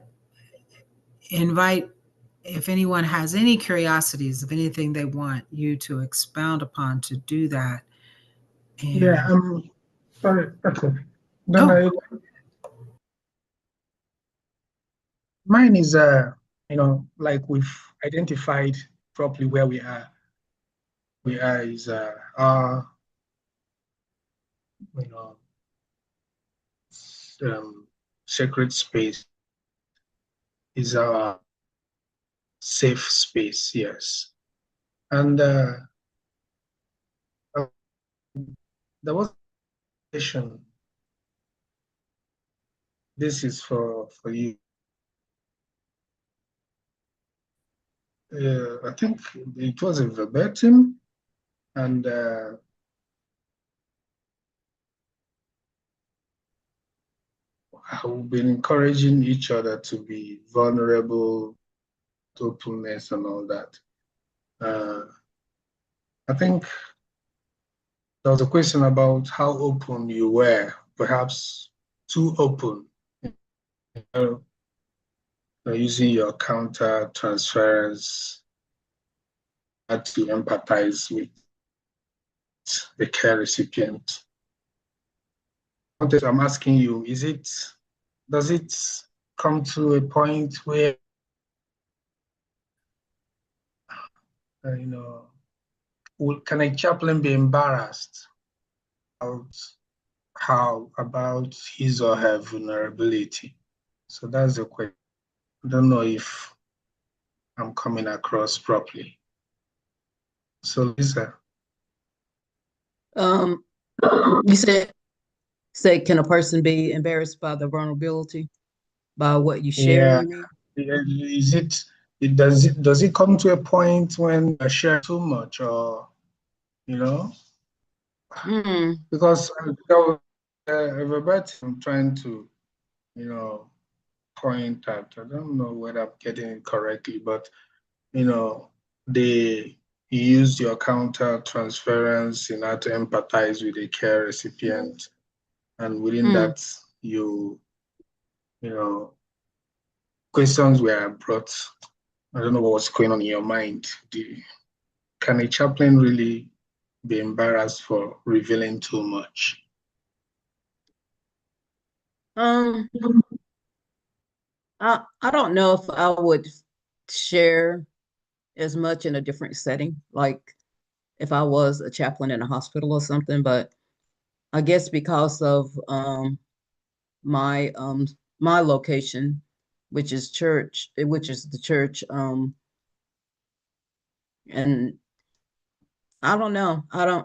A: invite, if anyone has any curiosities of anything they want you to expound upon, to do that.
F: Yeah,
A: And
F: sorry. Okay.
A: oh,
F: Donna, mine is like we've identified properly where we are. We are is our you know sacred space is our safe space, yes. And uh, there was a question. This is for you. I think it was a verbatim, and we've been encouraging each other to be vulnerable, openness, and all that. I think there was a question about how open you were, perhaps too open, using your counter transference to empathize with the care recipient. I'm asking you, does it come to a point where, can a chaplain be embarrassed about his or her vulnerability? So that's the question. I don't know if I'm coming across properly. So Lisa.
C: You say, can a person be embarrassed by the vulnerability, by what you share,
F: Yeah,
C: you mean?
F: does it come to a point when I share too much, or you know, because Robert, I'm trying to point at, I don't know whether I'm getting it correctly, but they use your counter transference in order to empathize with the care recipient, and within that you know questions were brought. I don't know what was going on in your mind. Can a chaplain really be embarrassed for revealing too much?
C: Um, I don't know if I would share as much in a different setting, like if I was a chaplain in a hospital or something, but I guess because of my my location, which is the church, and I don't know. I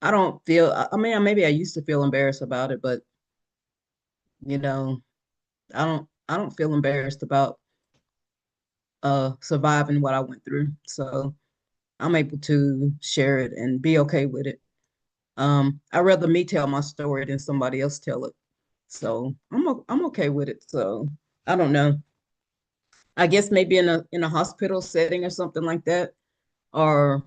C: don't feel, I mean, maybe I used to feel embarrassed about it, but you know, I don't feel embarrassed about surviving what I went through. So I'm able to share it and be okay with it. I'd rather me tell my story than somebody else tell it. So I'm okay with it. So I don't know. I guess maybe in a hospital setting or something like that, or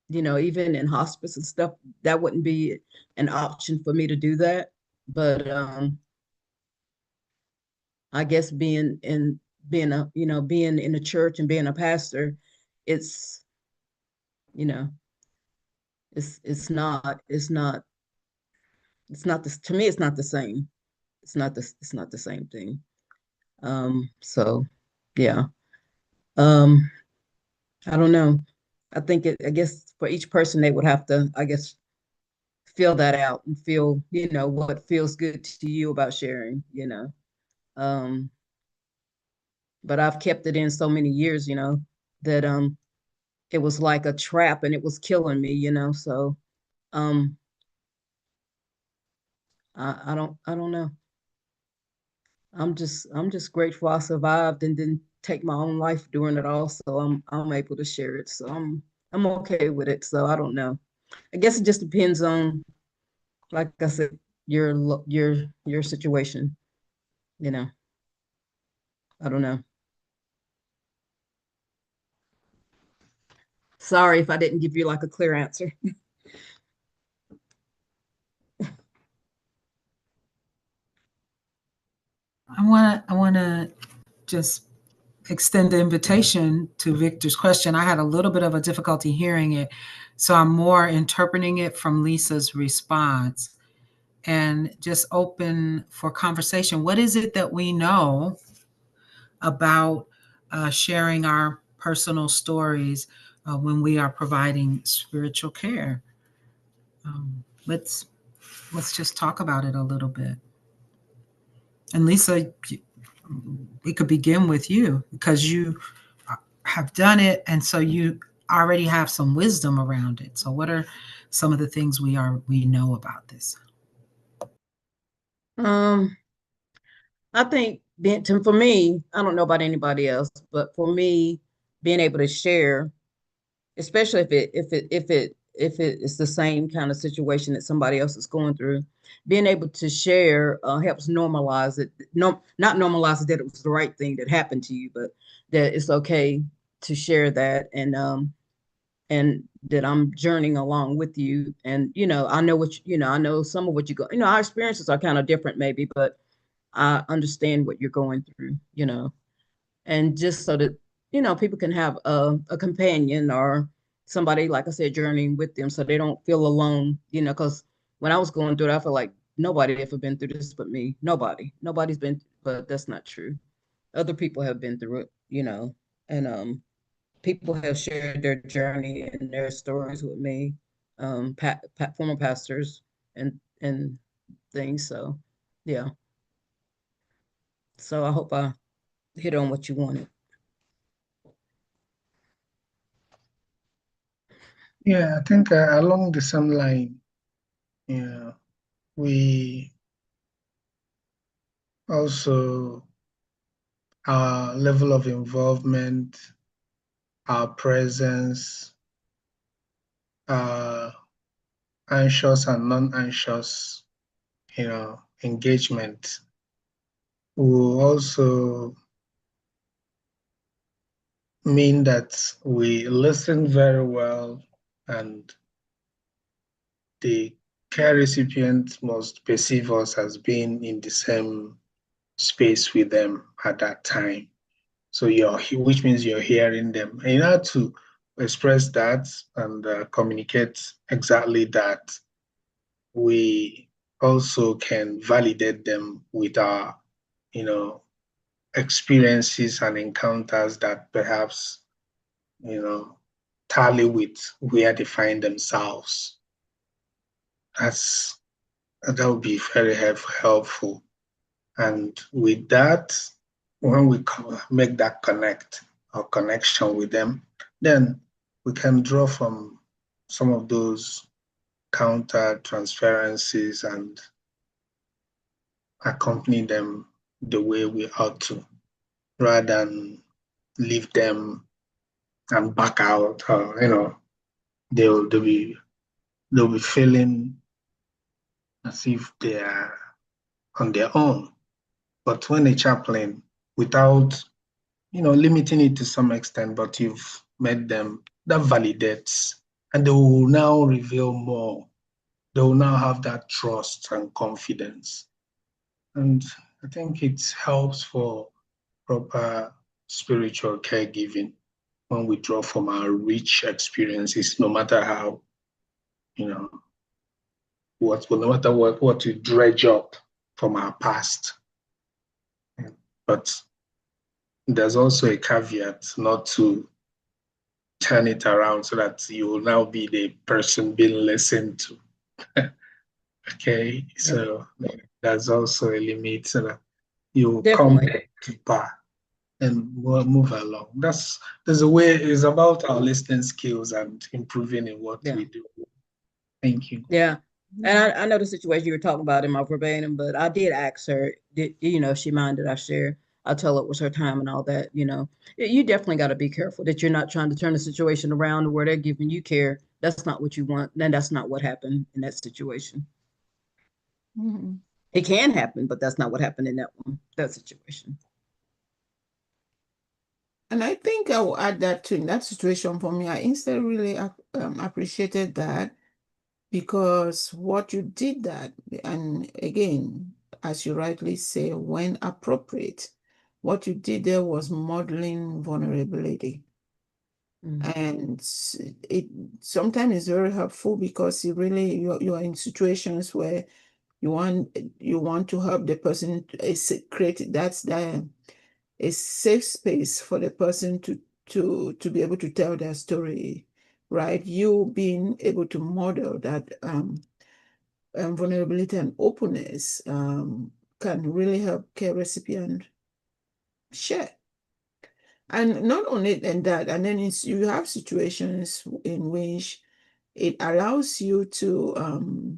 C: even in hospice and stuff, that wouldn't be an option for me to do that. But I guess being in a church and being a pastor, it's you know it's not It's not this to me. It's not the same. It's not this. It's not the same thing. So, yeah. Um, I don't know. I think I guess for each person, they would have to, I guess, feel that out and feel, what feels good to you about sharing. Um, but I've kept it in so many years, that it was like a trap and it was killing me. So um I don't know. I'm just grateful I survived and didn't take my own life during it all. So I'm able to share it. So I'm okay with it. So I don't know. I guess it just depends on, like I said, your situation, you know. I don't know. Sorry if I didn't give you like a clear answer.
A: I want to just extend the invitation to Victor's question. I had a little bit of a difficulty hearing it, so I'm more interpreting it from Lisa's response and just open for conversation. What is it that we know about sharing our personal stories when we are providing spiritual care? Um, let's let's just talk about it a little bit. And Lisa, we could begin with you because you have done it, and so you already have some wisdom around it. So, what are some of the things we know about this?
C: Um, I think for me, I don't know about anybody else, but for me, being able to share, especially if it is the same kind of situation that somebody else is going through, being able to share helps normalize it. No, not normalize it that it was the right thing that happened to you, but that it's okay to share that, and that I'm journeying along with you. And I know I know some of what you go. Our experiences are kind of different, maybe, but I understand what you're going through. And just so that people can have a companion or somebody, like I said, journeying with them, so they don't feel alone. Because when I was going through it, I felt like nobody ever been through this but me. Nobody's been, but that's not true. Other people have been through it. And people have shared their journey and their stories with me, former pastors and things. So, yeah. So I hope I hit on what you wanted.
F: Yeah, I think along the same line, yeah, we also, our level of involvement, our presence, our anxious and non-anxious, engagement will also mean that we listen very well, and the care recipient must perceive us as being in the same space with them at that time. So which means you're hearing them. And in order to express that and communicate exactly that, we also can validate them with our, experiences and encounters that perhaps, you know, tally with where they find themselves. That's that would be very helpful. And with that, when we make that connection with them, then we can draw from some of those counter transferences and accompany them the way we ought to, rather than leave them and back out. They'll be feeling as if they are on their own. But when a chaplain, without limiting it to some extent, but you've met them, that validates, and they will now reveal more. They will now have that trust and confidence. And I think it helps for proper spiritual caregiving when we draw from our rich experiences, no matter how, you know, no matter what we dredge up from our past. But there's also a caveat not to turn it around so that you will now be the person being listened to. Okay, so there's also a limit so that you come
C: Definitely.
F: back to par and we'll move along. There's a way. It's about our listening skills and improving in what
C: Yeah.
F: we do. Thank you.
C: Yeah. And I know the situation you were talking about in my verbatim, but I did ask her, if she minded I share. I tell her it was her time and all that, You definitely got to be careful that you're not trying to turn the situation around to where they're giving you care. That's not what you want. Then that's not what happened in that situation.
E: Mhm.
C: It can happen, but that's not what happened in that situation.
E: And I think I will add that to in that situation for me. I instead really appreciated that because what you did that, and again, as you rightly say, when appropriate, what you did there was modeling vulnerability. And it sometimes is very helpful because you are in situations where you want to help the person create a safe space for the person to be able to tell their story, right? You being able to model that vulnerability and openness can really help care recipient share. And not only than that, and then you have situations in which it allows you to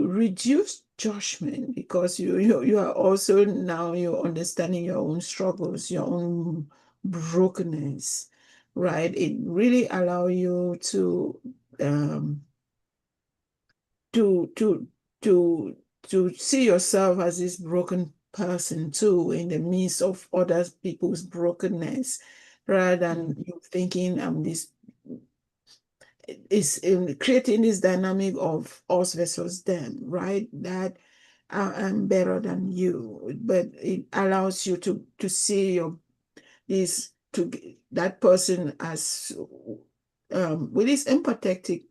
E: reduce judgment because you are also now you're understanding your own struggles, your own brokenness, right? It really allow you um to to to to see yourself as this broken person too in the midst of other people's brokenness rather than you thinking I'm this is in creating this dynamic of us versus them, right? That I'm better than you, but it allows you to see this to that person as with this empathetic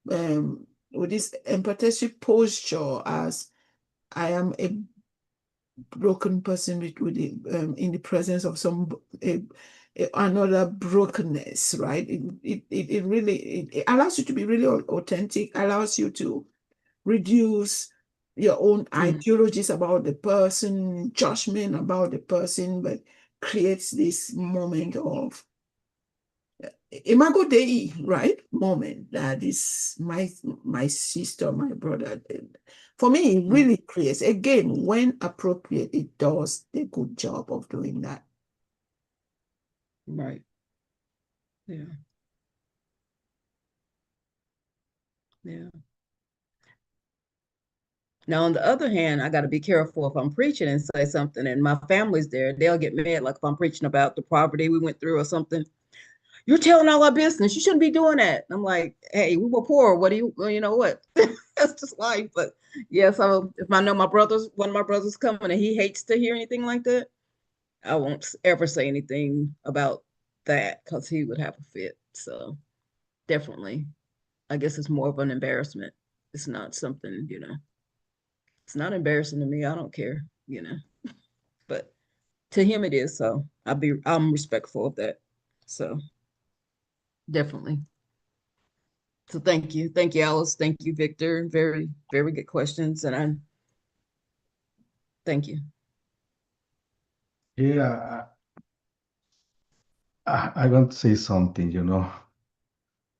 E: with this empathetic posture as I am a broken person in the presence of another brokenness, right? It really it allows you to be really authentic, allows you to reduce your own ideologies about the person, judgment about the person, but creates this moment of imago Dei, right? Moment that is my sister, my brother. For me, it really creates, again, when appropriate, it does a good job of doing that.
C: Right. Yeah. Yeah. Now, on the other hand, I got to be careful if I'm preaching and say something and my family's there, they'll get mad. Like if I'm preaching about the poverty we went through or something, you're telling all our business. You shouldn't be doing that. I'm like, hey, we were poor. What do you, well, you know what? That's just life. But yeah, so if I know one of my brothers coming and he hates to hear anything like that, I won't ever say anything about that because he would have a fit. So definitely, I guess it's more of an embarrassment. It's not something, it's not embarrassing to me. I don't care, but to him it is. So I'm respectful of that. So definitely. So thank you. Thank you, Alice. Thank you, Victor. Very, very good questions. And thank you.
D: Yeah, I want to say something,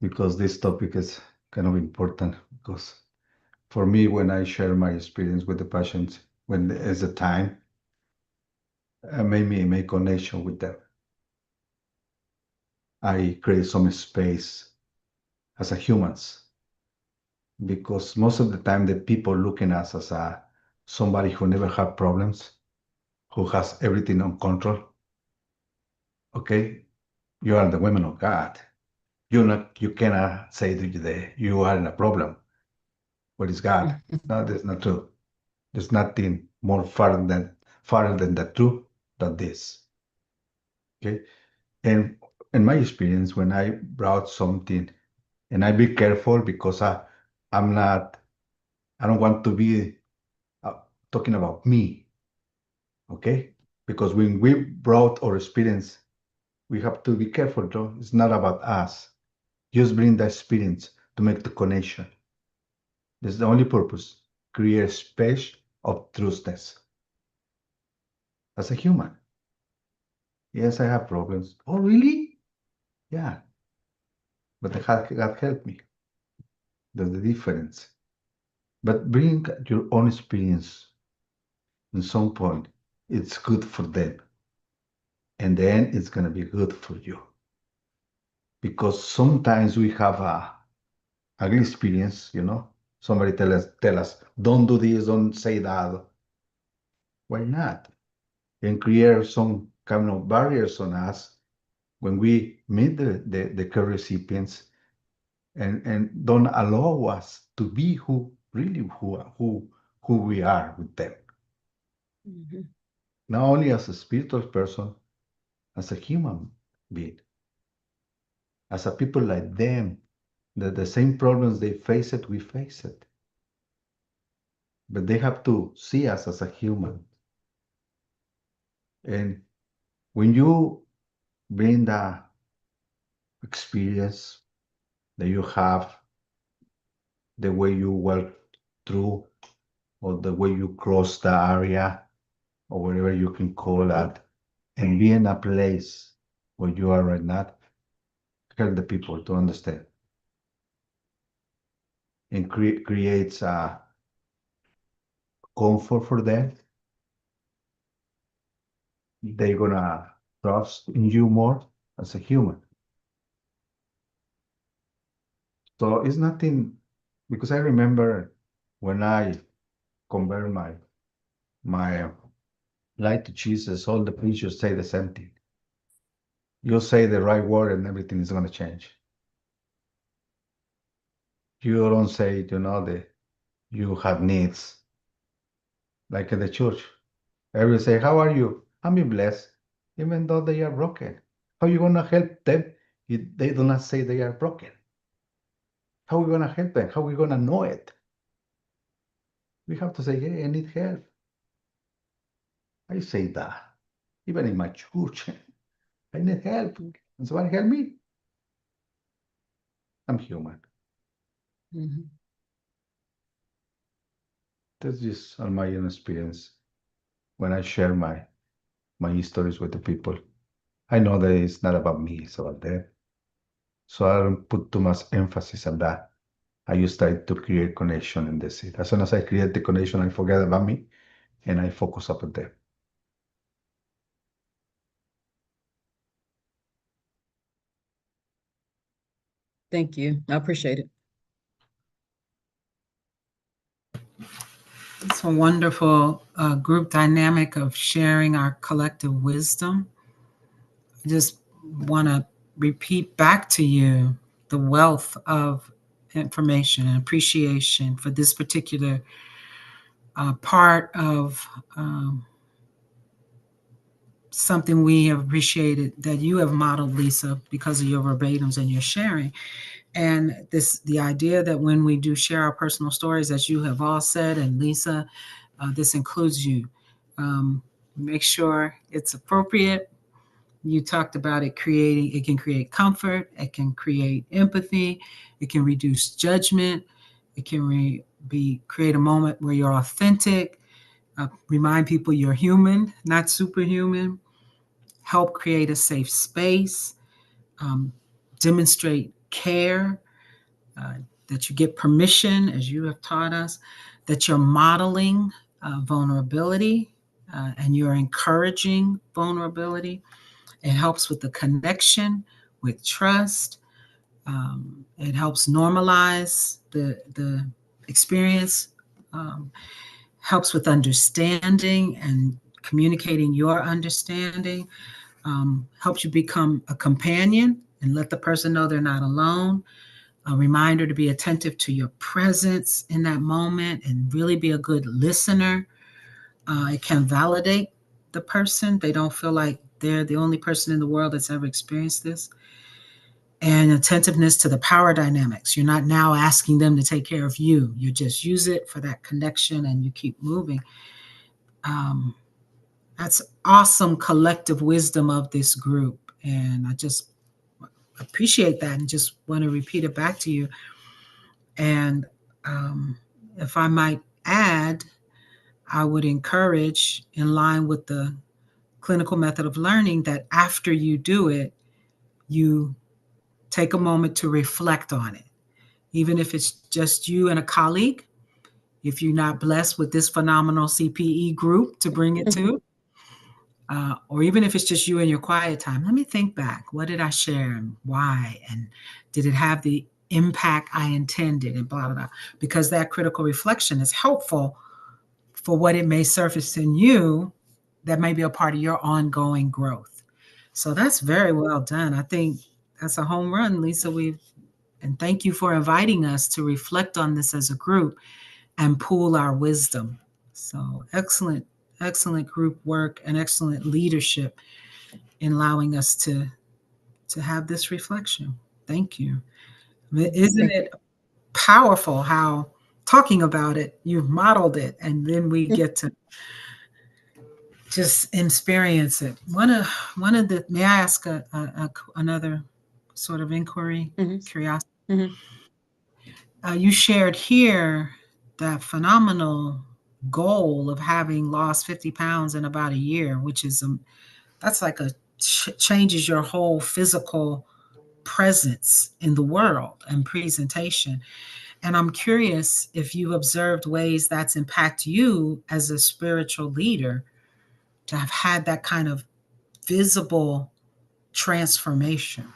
D: because this topic is kind of important. Because for me, when I share my experience with the patients, when it's the time, made me make connection with them. I create some space as a humans because most of the time the people looking at us as somebody who never had problems, who has everything on control. Okay, you are the women of God. You cannot say that you are in a problem. What is God? No, that's not true. There's nothing more farther than the truth than this. Okay, and in my experience, when I brought something, and I be careful because I'm not, I don't want to be uh, talking about me, okay? Because when we brought our experience, we have to be careful, though. It's not about us. Just bring the experience to make the connection. That's the only purpose. Create a space of trustness. As a human, yes, I have problems. Oh, really? Yeah, but God helped me. That's the difference. But bring your own experience in some point. It's good for them. And then it's going to be good for you. Because sometimes we have a ugly experience, Somebody tell us, don't do this, don't say that. Why not? And create some kind of barriers on us when we meet the care recipients and don't allow us to be who we are with them.
C: Mhm.
D: Not only as a spiritual person, as a human being, as a people like them, that the same problems they face it, we face it. But they have to see us as a human. And when you bring the experience that you have, the way you walk through, or the way you cross the area, or whatever you can call that, and be in a place where you are right now, help the people to understand. And creates a comfort for them. They're gonna trust in you more as a human. So it's nothing, because I remember when I convert my life to Jesus, all the preachers say the same thing. You say the right word and everything is gonna change. You don't say, that you have needs, like in the church. Everyone say, how are you? I'm being blessed, even though they are broken. How you gonna help them if they do not say they are broken? How are we gonna help them? How are we gonna know it? We have to say, hey, I need help. I say that. Even in my church, I need help. And somebody help me. I'm human.
C: Mhm.
D: That's just on my own experience when I share my stories with the people. I know that it's not about me, it's about them. So I don't put too much emphasis on that. I just try to create connection and that's it. As soon as I create the connection, I forget about me and I focus up on them.
C: Thank you. I appreciate it.
A: It's a wonderful group dynamic of sharing our collective wisdom. I just want to repeat back to you the wealth of information and appreciation for this particular part of something we have appreciated that you have modeled, Lisa, because of your verbatims and your sharing. And the idea that when we do share our personal stories, as you have all said, and Lisa, this includes you. Um, make sure it's appropriate. You talked about it creating, it can create comfort, it can create empathy, it can reduce judgment, it can create a moment where you're authentic, remind people you're human, not superhuman, help create a safe space, um, demonstrate care, uh, that you get permission, as you have taught us, that you're modeling vulnerability and you're encouraging vulnerability. It helps with the connection, with trust. It helps normalize the experience, um, helps with understanding and communicating your understanding, helps you become a companion and let the person know they're not alone. A reminder to be attentive to your presence in that moment and really be a good listener. It can validate the person. They don't feel like they're the only person in the world that's ever experienced this. and attentiveness to the power dynamics. You're not now asking them to take care of you. You just use it for that connection and you keep moving. Um, that's awesome collective wisdom of this group. And I just appreciate that and just want to repeat it back to you. And um, if I might add, I would encourage, in line with the clinical method of learning, that after you do it, you take a moment to reflect on it. Even if it's just you and a colleague, if you're not blessed with this phenomenal CPE group to bring it to, or even if it's just you in your quiet time, let me think back. What did I share and why? And did it have the impact I intended? And blah, blah, blah. Because that critical reflection is helpful for what it may surface in you that may be a part of your ongoing growth. So that's very well done. I think that's a home run, Lisa. And thank you for inviting us to reflect on this as a group and pool our wisdom. So excellent, excellent group work and excellent leadership in allowing us to have this reflection. Thank you. Isn't it powerful how talking about it, you've modeled it, and then we get to just experience it. One of the, may I ask another sort of inquiry, curiosity? You shared here that phenomenal goal of having lost 50 pounds in about a year, which is that's like a changes your whole physical presence in the world and presentation. And I'm curious if you observed ways that's impact you as a spiritual leader to have had that kind of visible transformation.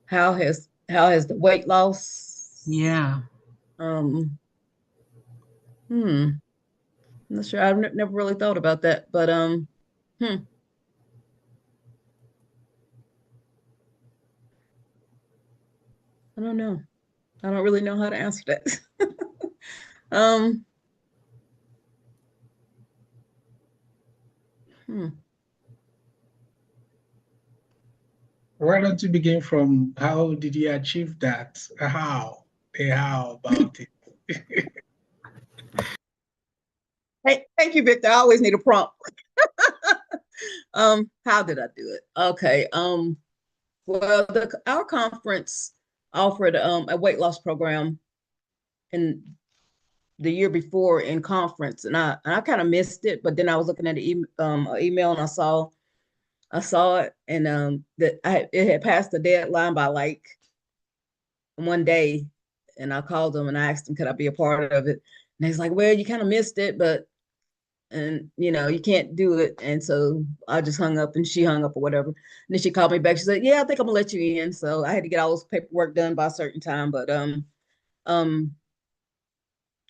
C: How has the weight loss?
A: Yeah.
C: I'm not sure. I've never really thought about that, but I don't know. I don't really know how to answer that. um, hmm.
F: Why don't you begin from how did you achieve that? How about it?
C: Hey, thank you, Victor. I always need a prompt. How did I do it? Okay. Well, our conference offered a weight loss program in the year before in conference, and I kind of missed it. But then I was looking at the email and I saw it, and that it had passed the deadline by like one day, and I called them and I asked them could I be a part of it, and he's like, well, you kind of missed it, but and you can't do it, and so I just hung up and she hung up or whatever. And then she called me back. She said, yeah, I think I'm gonna let you in. So I had to get all this paperwork done by a certain time, but um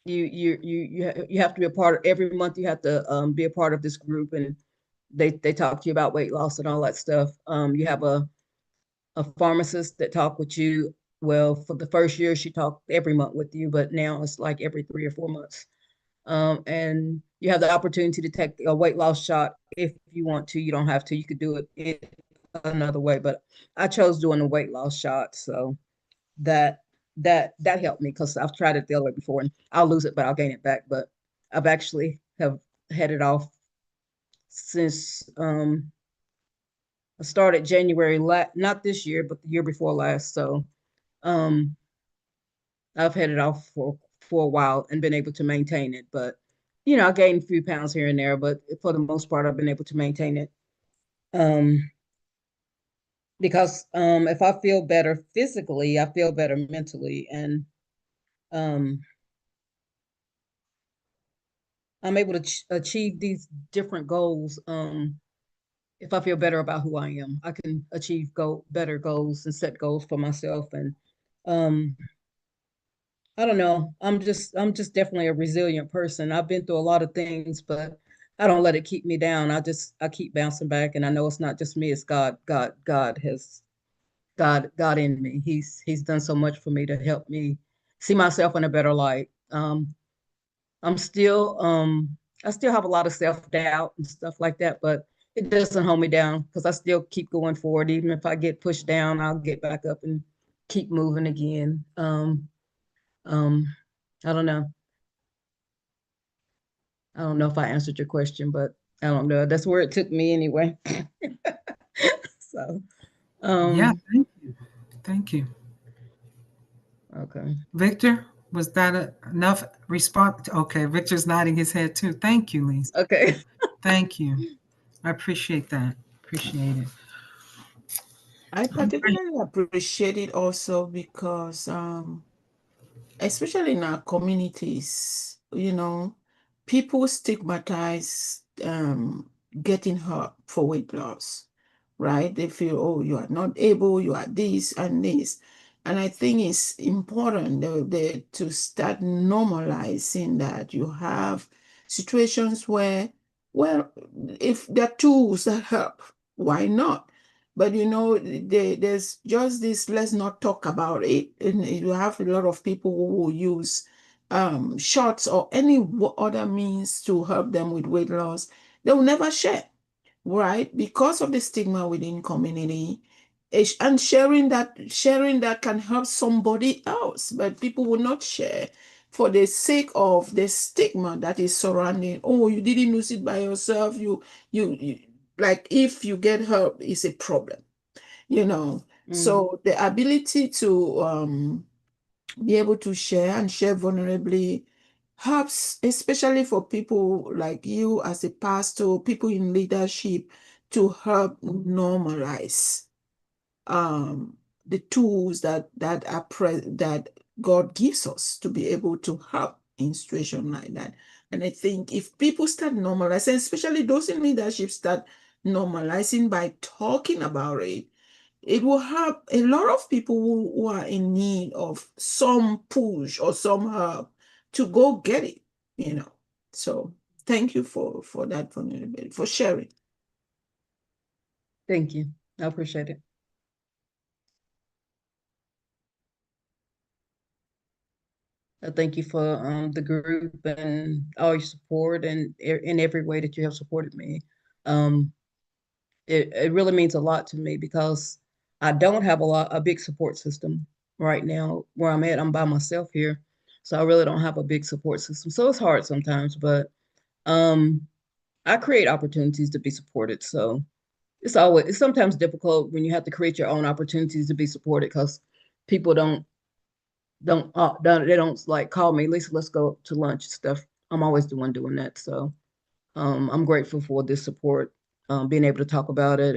C: you have to be a part of every month. You have to be a part of this group, and they talk to you about weight loss and all that stuff. You have a pharmacist that talk with you. Well, for the first year she talked every month with you, but now it's like every 3 or 4 months. And you have the opportunity to take a weight loss shot if you want to. You don't have to. You could do it another way, but I chose doing the weight loss shot. So that that helped me because I've tried it the other way before, and I'll lose it, but I'll gain it back. But I've actually have had it off since I started January, not this year, but the year before last. So um, I've had it off for a while and been able to maintain it. But I gained a few pounds here and there, but for the most part, I've been able to maintain it. Because if I feel better physically, I feel better mentally, and um, I'm able to achieve these different goals. If I feel better about who I am, I can achieve better goals and set goals for myself. And um, I don't know. I'm just definitely a resilient person. I've been through a lot of things, but I don't let it keep me down. I keep bouncing back, and I know it's not just me. It's God. God in me. He's done so much for me to help me see myself in a better light. I'm still I still have a lot of self-doubt and stuff like that, but it doesn't hold me down because I still keep going forward. Even if I get pushed down, I'll get back up and keep moving again. Um, I don't know. I don't know if I answered your question, but I don't know. That's where it took me anyway. So,
A: Yeah,
C: um,
A: thank you. Thank you.
C: okay.
A: Victor, was that enough response? Okay, Victor's nodding his head too. Thank you, Lisa.
C: Okay.
A: Thank you. I appreciate that. Appreciate it.
E: I
A: All right.
E: particularly appreciate it also because especially in our communities, people stigmatize getting help for weight loss, right? They feel, oh, you are not able, you are this and this. And I think it's important to start normalizing that you have situations where, well, if there are tools that help, why not? But there's just this, let's not talk about it. And you have a lot of people who will use shots or any other means to help them with weight loss. They will never share, right? Because of the stigma within community. And sharing that can help somebody else, but people will not share for the sake of the stigma that is surrounding. Oh, you didn't lose it by yourself. You like if you get help is a problem,
C: Mm,
E: so the ability to be able to share and share vulnerably helps, especially for people like you as a pastor, people in leadership, to help normalize um, the tools that God gives us to be able to help in situations like that. And I think if people start normalizing, especially those in leadership start normalizing by talking about it, it will help a lot of people who are in need of some push or some help to go get it. So thank you for that vulnerability, for sharing.
C: thank you. I appreciate it. I thank you for the group and all your support and in every way that you have supported me. Um, it really means a lot to me because I don't have a big support system right now where I'm at. I'm by myself here, so I really don't have a big support system. So it's hard sometimes, but um, I create opportunities to be supported. So it's sometimes difficult when you have to create your own opportunities to be supported because people don't they don't like call me, Lisa, let's go to lunch and stuff. I'm always the one doing that. So I'm grateful for this support, being able to talk about it.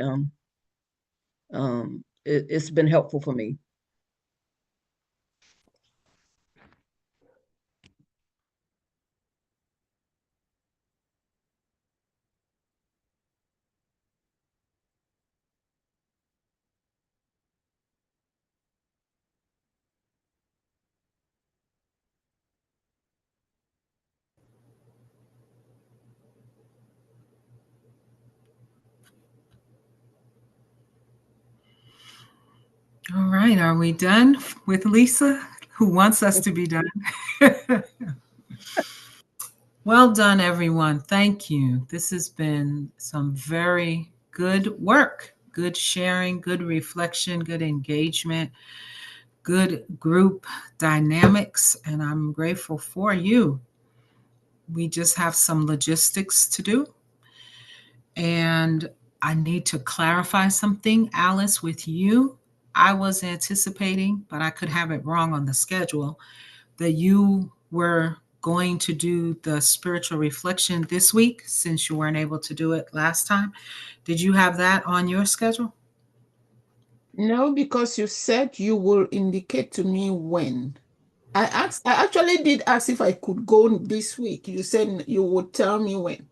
C: It's been helpful for me.
A: All right. Are we done with Lisa, who wants us to be done? Well done, everyone. Thank you. This has been some very good work, good sharing, good reflection, good engagement, good group dynamics, and I'm grateful for you. We just have some logistics to do. And I need to clarify something, Alice, with you. I was anticipating, but I could have it wrong on the schedule, that you were going to do the spiritual reflection this week since you weren't able to do it last time. Did you have that on your schedule?
E: No, because you said you will indicate to me when. I actually did ask if I could go this week. You said you would tell me when.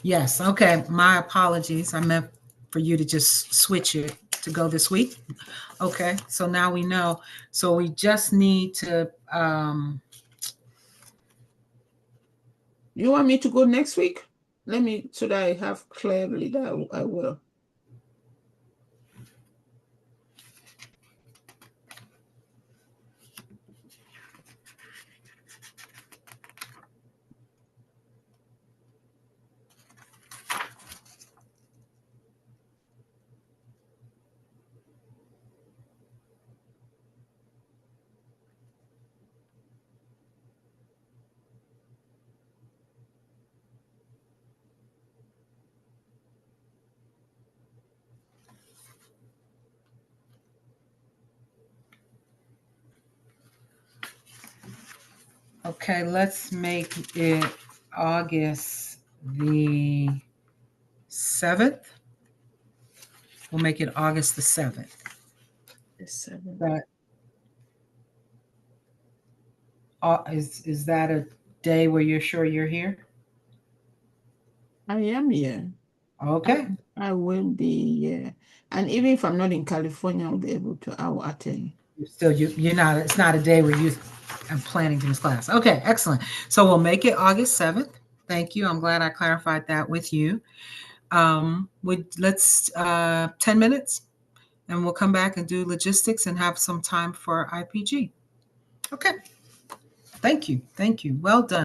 A: Yes. Okay. My apologies. I meant for you to just switch it to go this week. Okay. So now we know. So we just need to
E: You want me to go next week? So that I have clearly that I will.
A: Okay, let's make it August the 7th. We'll make it August the 7th.
E: The 7th.
A: That is that a day where you're sure you're here?
E: I am here.
A: Okay.
E: I will be here. And even if I'm not in California, I'll be able to, I will attend.
A: You're not, it's not a day where I'm planning to miss class. Okay, excellent. So we'll make it August 7th. Thank you. I'm glad I clarified that with you. Let's 10 minutes and we'll come back and do logistics and have some time for IPG. Okay. Thank you. Thank you. Well done.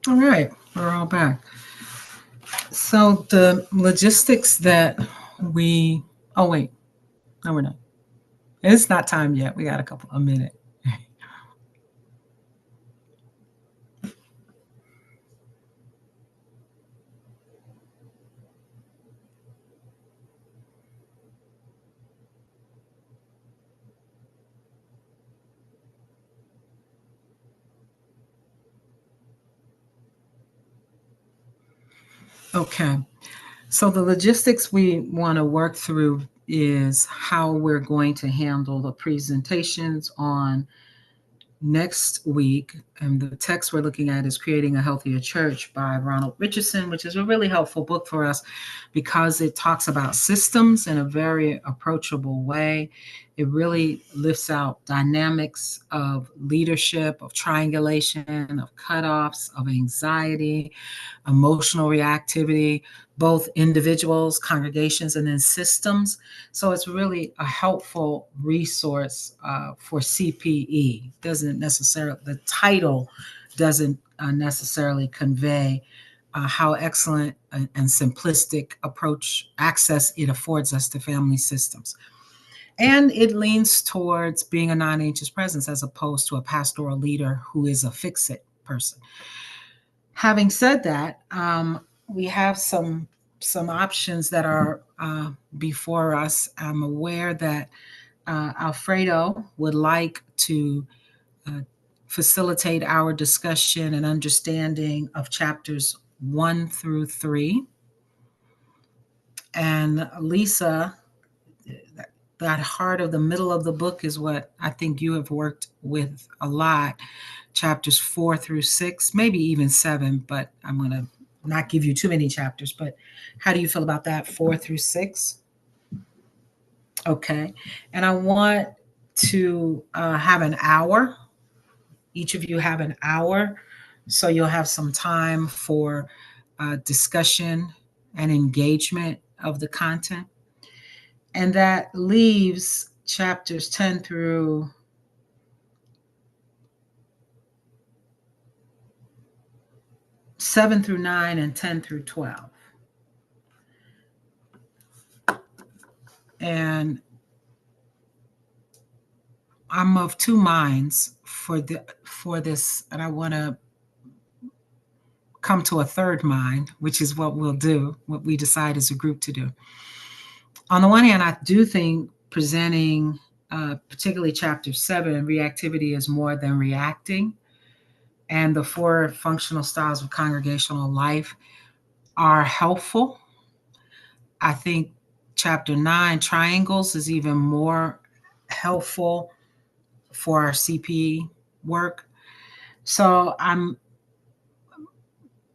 A: All right, we're all back. So the logistics that we, oh wait, no, we're not. It's not time yet. We got a minute. Okay. So the logistics we want to work through is how we're going to handle the presentations on next week. And the text we're looking at is Creating a Healthier Church by Ronald Richardson, which is a really helpful book for us because it talks about systems in a very approachable way. It really lifts out dynamics of leadership, of triangulation, of cutoffs, of anxiety, emotional reactivity, both individuals, congregations, and then systems. So it's really a helpful resource for CPE. Doesn't necessarily, the title doesn't necessarily convey how excellent and simplistic approach access it affords us to family systems. And it leans towards being a non-anxious presence as opposed to a pastoral leader who is a fix-it person. Having said that, we have some options that are before us. I'm aware that Alfredo would like to uh, facilitate our discussion and understanding of chapters 1 through 3. And Lisa, that heart of the middle of the book is what I think you have worked with a lot. Chapters 4 through 6, maybe even 7, but I'm going to not give you too many chapters. But how do you feel about that? 4 through 6? Okay. And I want to have an hour. Each of you have an hour. So you'll have some time for discussion and engagement of the content. And that leaves chapters 10 through 7 through 9 and 10 through 12. And I'm of two minds for this, and I want to come to a third mind, which is what we'll do, what we decide as a group to do. On the one hand, I do think presenting, particularly chapter 7, reactivity is more than reacting, and the 4 functional styles of congregational life are helpful. I think chapter 9, triangles, is even more helpful for our CPE work. So I'm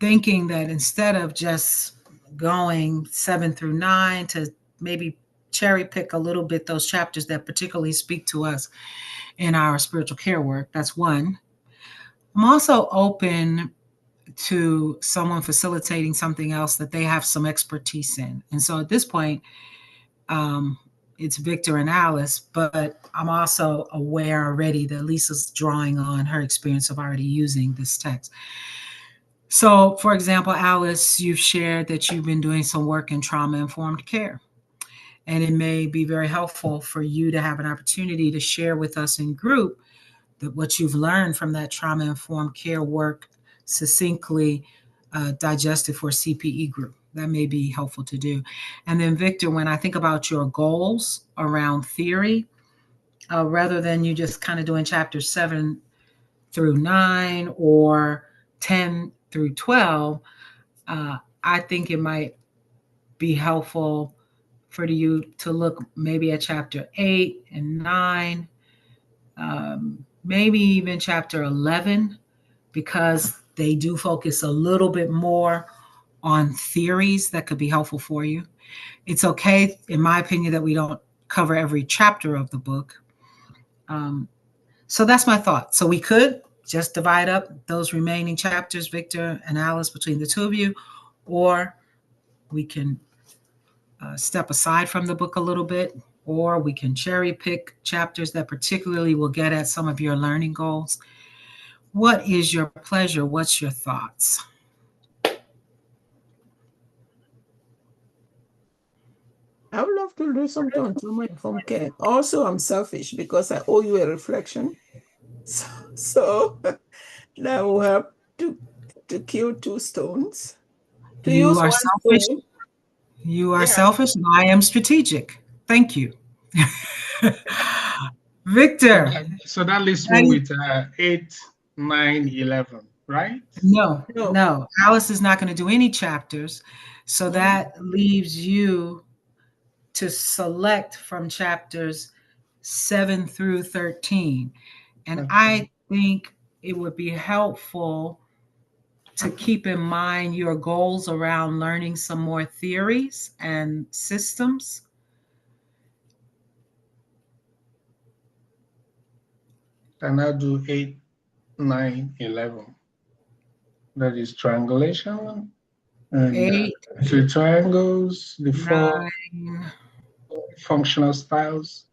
A: thinking that instead of just going 7 through 9 to maybe cherry pick a little bit those chapters that particularly speak to us in our spiritual care work, that's one. I'm also open to someone facilitating something else that they have some expertise in. And so at this point, it's Victor and Alice, but I'm also aware already that Lisa's drawing on her experience of already using this text. So, for example, Alice, you've shared that you've been doing some work in trauma-informed care. And it may be very helpful for you to have an opportunity to share with us in group that what you've learned from that trauma-informed care work succinctly digested for a CPE group. That may be helpful to do. And then Victor, when I think about your goals around theory, rather than you just kind of doing chapters 7 through 9 or 10 through 12, I think it might be helpful for you to look maybe at chapter 8 and 9, maybe even chapter 11, because they do focus a little bit more on theories that could be helpful for you. It's okay, in my opinion, that we don't cover every chapter of the book. So that's my thought. So we could just divide up those remaining chapters, Victor and Alice, between the two of you, or we can step aside from the book a little bit, or we can cherry pick chapters that particularly will get at some of your learning goals. What is your pleasure? What's your thoughts?
E: I would love to do something on trauma-informed care. Also, I'm selfish because I owe you a reflection. So that will help to kill two stones. To
A: You
E: use
A: are
E: one
A: selfish.
E: stone.
A: You are
E: Yeah.
A: selfish, and I am strategic. Thank you.
F: So
A: Victor,
F: that leaves me
A: that is-
F: with 8, 9, 11, right?
A: no,
E: No.
A: no. Alice is not going to do any chapters. So that leaves you to select from chapters 7 through 13. And
F: Okay.
A: I think it would be helpful to keep in mind your goals around learning some more theories and systems.
F: And I'll do 8, 9, 11. That is triangulation and
A: 8,
F: 3 triangles, the 4
A: 9.
F: functional styles,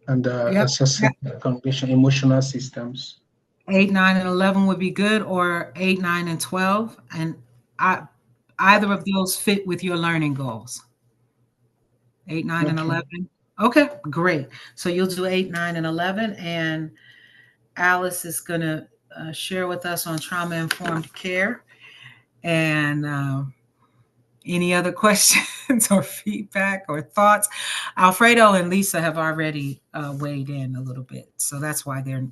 F: and
A: Yep.
F: assessing the condition, emotional systems.
A: 8, 9, and 11 would be good, or 8, 9, and 12. And I, either of those fit with your learning goals. 8, 9, and
F: Okay.
A: 11. Okay, great. So you'll do 8, 9, and 11. And Alice is going to share with us on trauma informed care. And any other questions or feedback or thoughts? Alfredo and Lisa have already weighed in a little bit. So that's why they're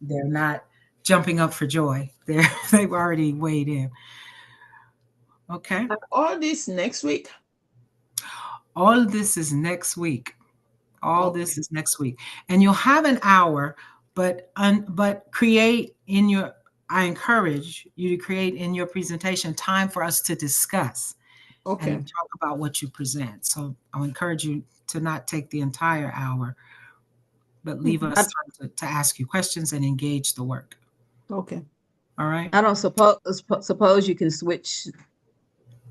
A: not jumping up for joy. They've already weighed in. Okay.
E: All this next week.
A: All of this is next week. All
E: Okay.
A: this is next week. And you'll have an hour, but create in your, I encourage you to create in your presentation time for us to discuss
E: Okay.
A: and talk about what you present. So I'll encourage you to not take the entire hour, but leave us time to ask you questions and engage the work.
E: Okay.
A: All right.
C: I don't suppose you can switch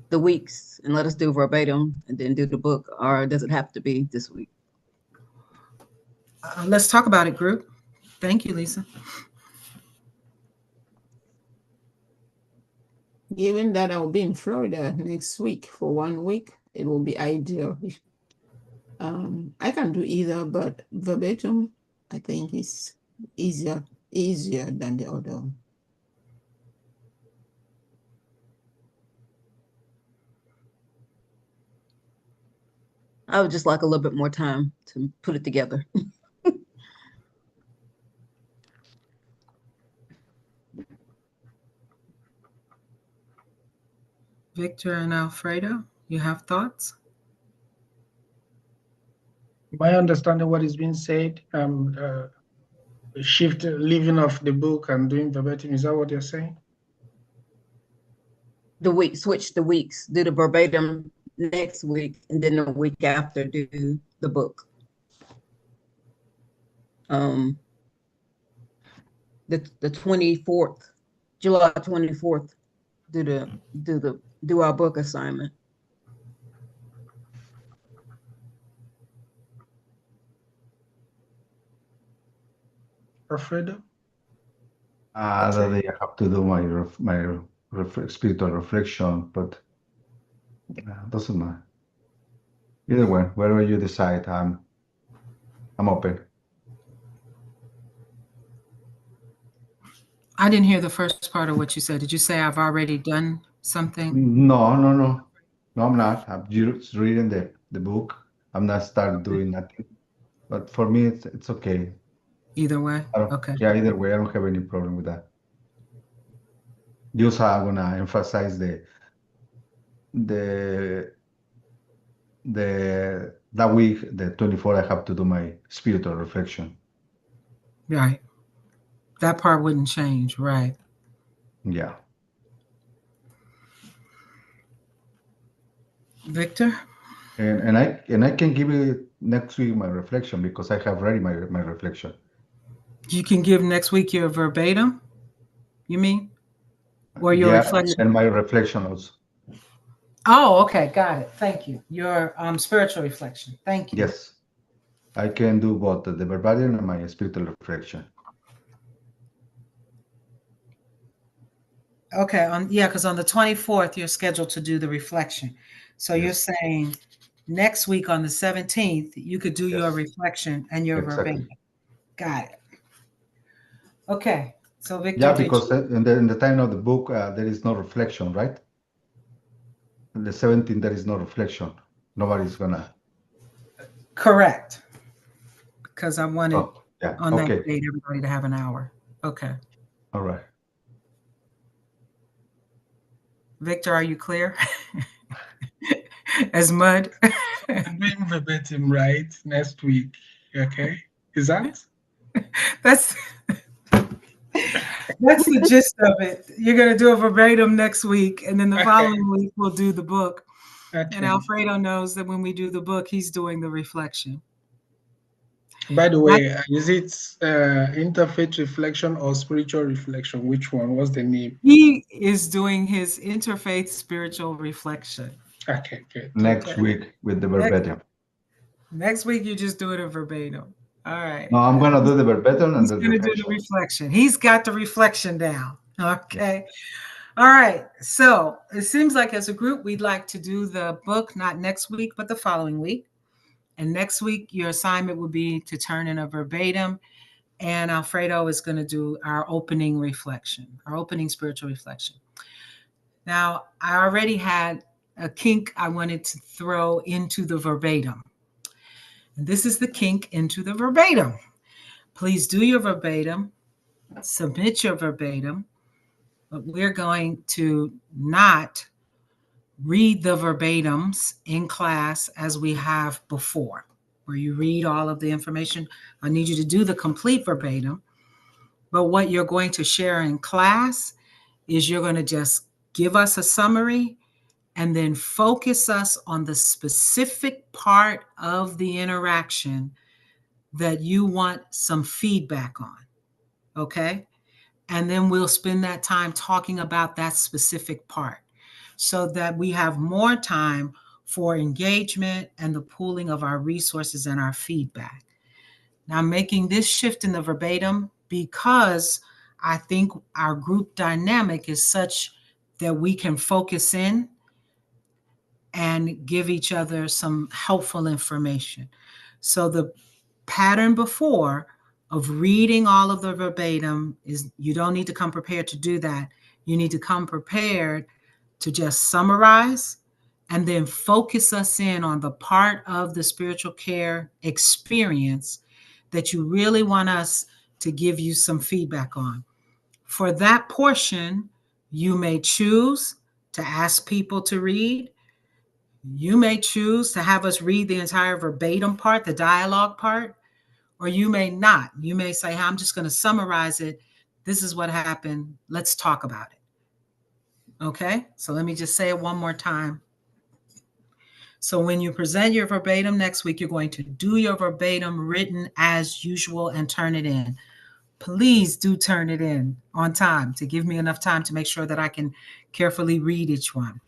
C: the weeks and let us do verbatim and then do the book, or does it have to be this week?
A: Let's talk about it, group. Thank you, Lisa.
E: Given that I'll be in Florida next week for 1 week, it will be ideal. I can do either, but verbatim, I think is easier than the other one.
C: I would just like a little bit more time to put it together.
A: Victor and Alfredo, you have thoughts?
F: My understanding what is being said, shift, leaving off the book and doing verbatim. Is that what you're saying?
C: Switch the weeks, do the verbatim next week, and then the week after do the book. The 24th, July 24th, do our book assignment.
F: Alfredo?
D: That day I have to do my spiritual reflection, but doesn't matter. Either way, wherever you decide, I'm open.
A: I didn't hear the first part of what you said. Did you say I've already done something?
D: No, I'm not. I'm just reading the book. I'm not started doing nothing. But for me, it's okay.
A: Either way? Okay.
D: Yeah, either way, I don't have any problem with that. Just I'm gonna emphasize the that week, the 24th, I have to do my spiritual reflection.
A: Right. That part wouldn't change, right?
D: Yeah.
A: Victor?
D: And I can give you next week my reflection because I have ready my reflection.
A: You can give next week your verbatim, you mean? Or your
D: Yeah,
A: reflection?
D: and my reflection also.
A: Oh, okay. Got it. Thank you. Your spiritual reflection. Thank you.
D: Yes, I can do both the verbatim and my spiritual reflection.
A: Okay, because on the 24th, you're scheduled to do the reflection. So you're
D: Yes,
A: saying next week on the 17th, you could do your
D: yes,
A: reflection and your verbatim.
D: exactly.
A: Got it. Okay. So Victor,
D: Yeah,
A: did
D: because
A: you?
D: in the time of the book, there is no reflection, right? In the 17th, there is no reflection. Nobody's gonna.
A: Correct. Because I wanted
D: Oh, yeah.
A: on that
D: Okay.
A: date everybody to have an hour. Okay.
D: All right.
A: Victor, are you clear? As mud.
F: I'm doing verbatim, right? Next week. Okay. Is that?
A: That's that's the gist of it. You're gonna do a verbatim next week, and then the
F: Okay.
A: following week we'll do the book. And
F: Okay.
A: Alfredo knows that when we do the book, he's doing the reflection.
F: By the
A: I,
F: way, is it interfaith reflection or spiritual reflection? Which one? What's the name?
A: he is doing his interfaith spiritual reflection.
F: Okay, good.
D: Next
A: Okay.
D: week with the
A: Next,
D: verbatim.
A: next week you just do it a verbatim. All right.
D: No, I'm gonna do the verbatim and
A: He's
D: the
A: going to do the
D: reflection.
A: reflection. He's got the reflection down.
D: Yeah.
A: Okay. All right. So it seems like as a group, we'd like to do the book not next week, but the following week. And next week, your assignment will be to turn in a verbatim. And Alfredo is going to do our opening reflection, our opening spiritual reflection. Now, I already had a kink I wanted to throw into the verbatim. And this is the kink into the verbatim. Please do your verbatim, submit your verbatim, but we're going to not read the verbatims in class as we have before, where you read all of the information. I need you to do the complete verbatim. But what you're going to share in class is you're going to just give us a summary and then focus us on the specific part of the interaction that you want some feedback on. Okay. And then we'll spend that time talking about that specific part so that we have more time for engagement and the pooling of our resources and our feedback. Now, I'm making this shift in the verbatim because I think our group dynamic is such that we can focus in and give each other some helpful information. So the pattern before of reading all of the verbatim is you don't need to come prepared to do that. You need to come prepared to just summarize and then focus us in on the part of the spiritual care experience that you really want us to give you some feedback on. For that portion, you may choose to ask people to read. You may choose to have us read the entire verbatim part, the dialogue part, or you may not. You may say, hey, I'm just going to summarize it. This is what happened. Let's talk about it. Okay. So let me just say it one more time. So when you present your verbatim next week, you're going to do your verbatim written as usual and turn it in. Please do turn it in on time to give me enough time to make sure that I can carefully read each one.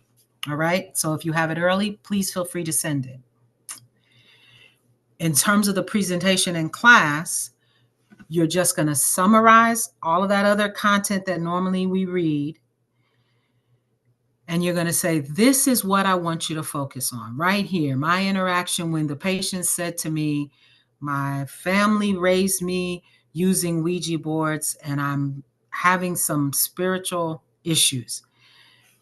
A: All right. So if you have it early, please feel free to send it. In terms of the presentation in class, you're just going to summarize all of that other content that normally we read. And you're going to say, this is what I want you to focus on right here. My interaction when the patient said to me, my family raised me using Ouija boards and I'm having some spiritual issues.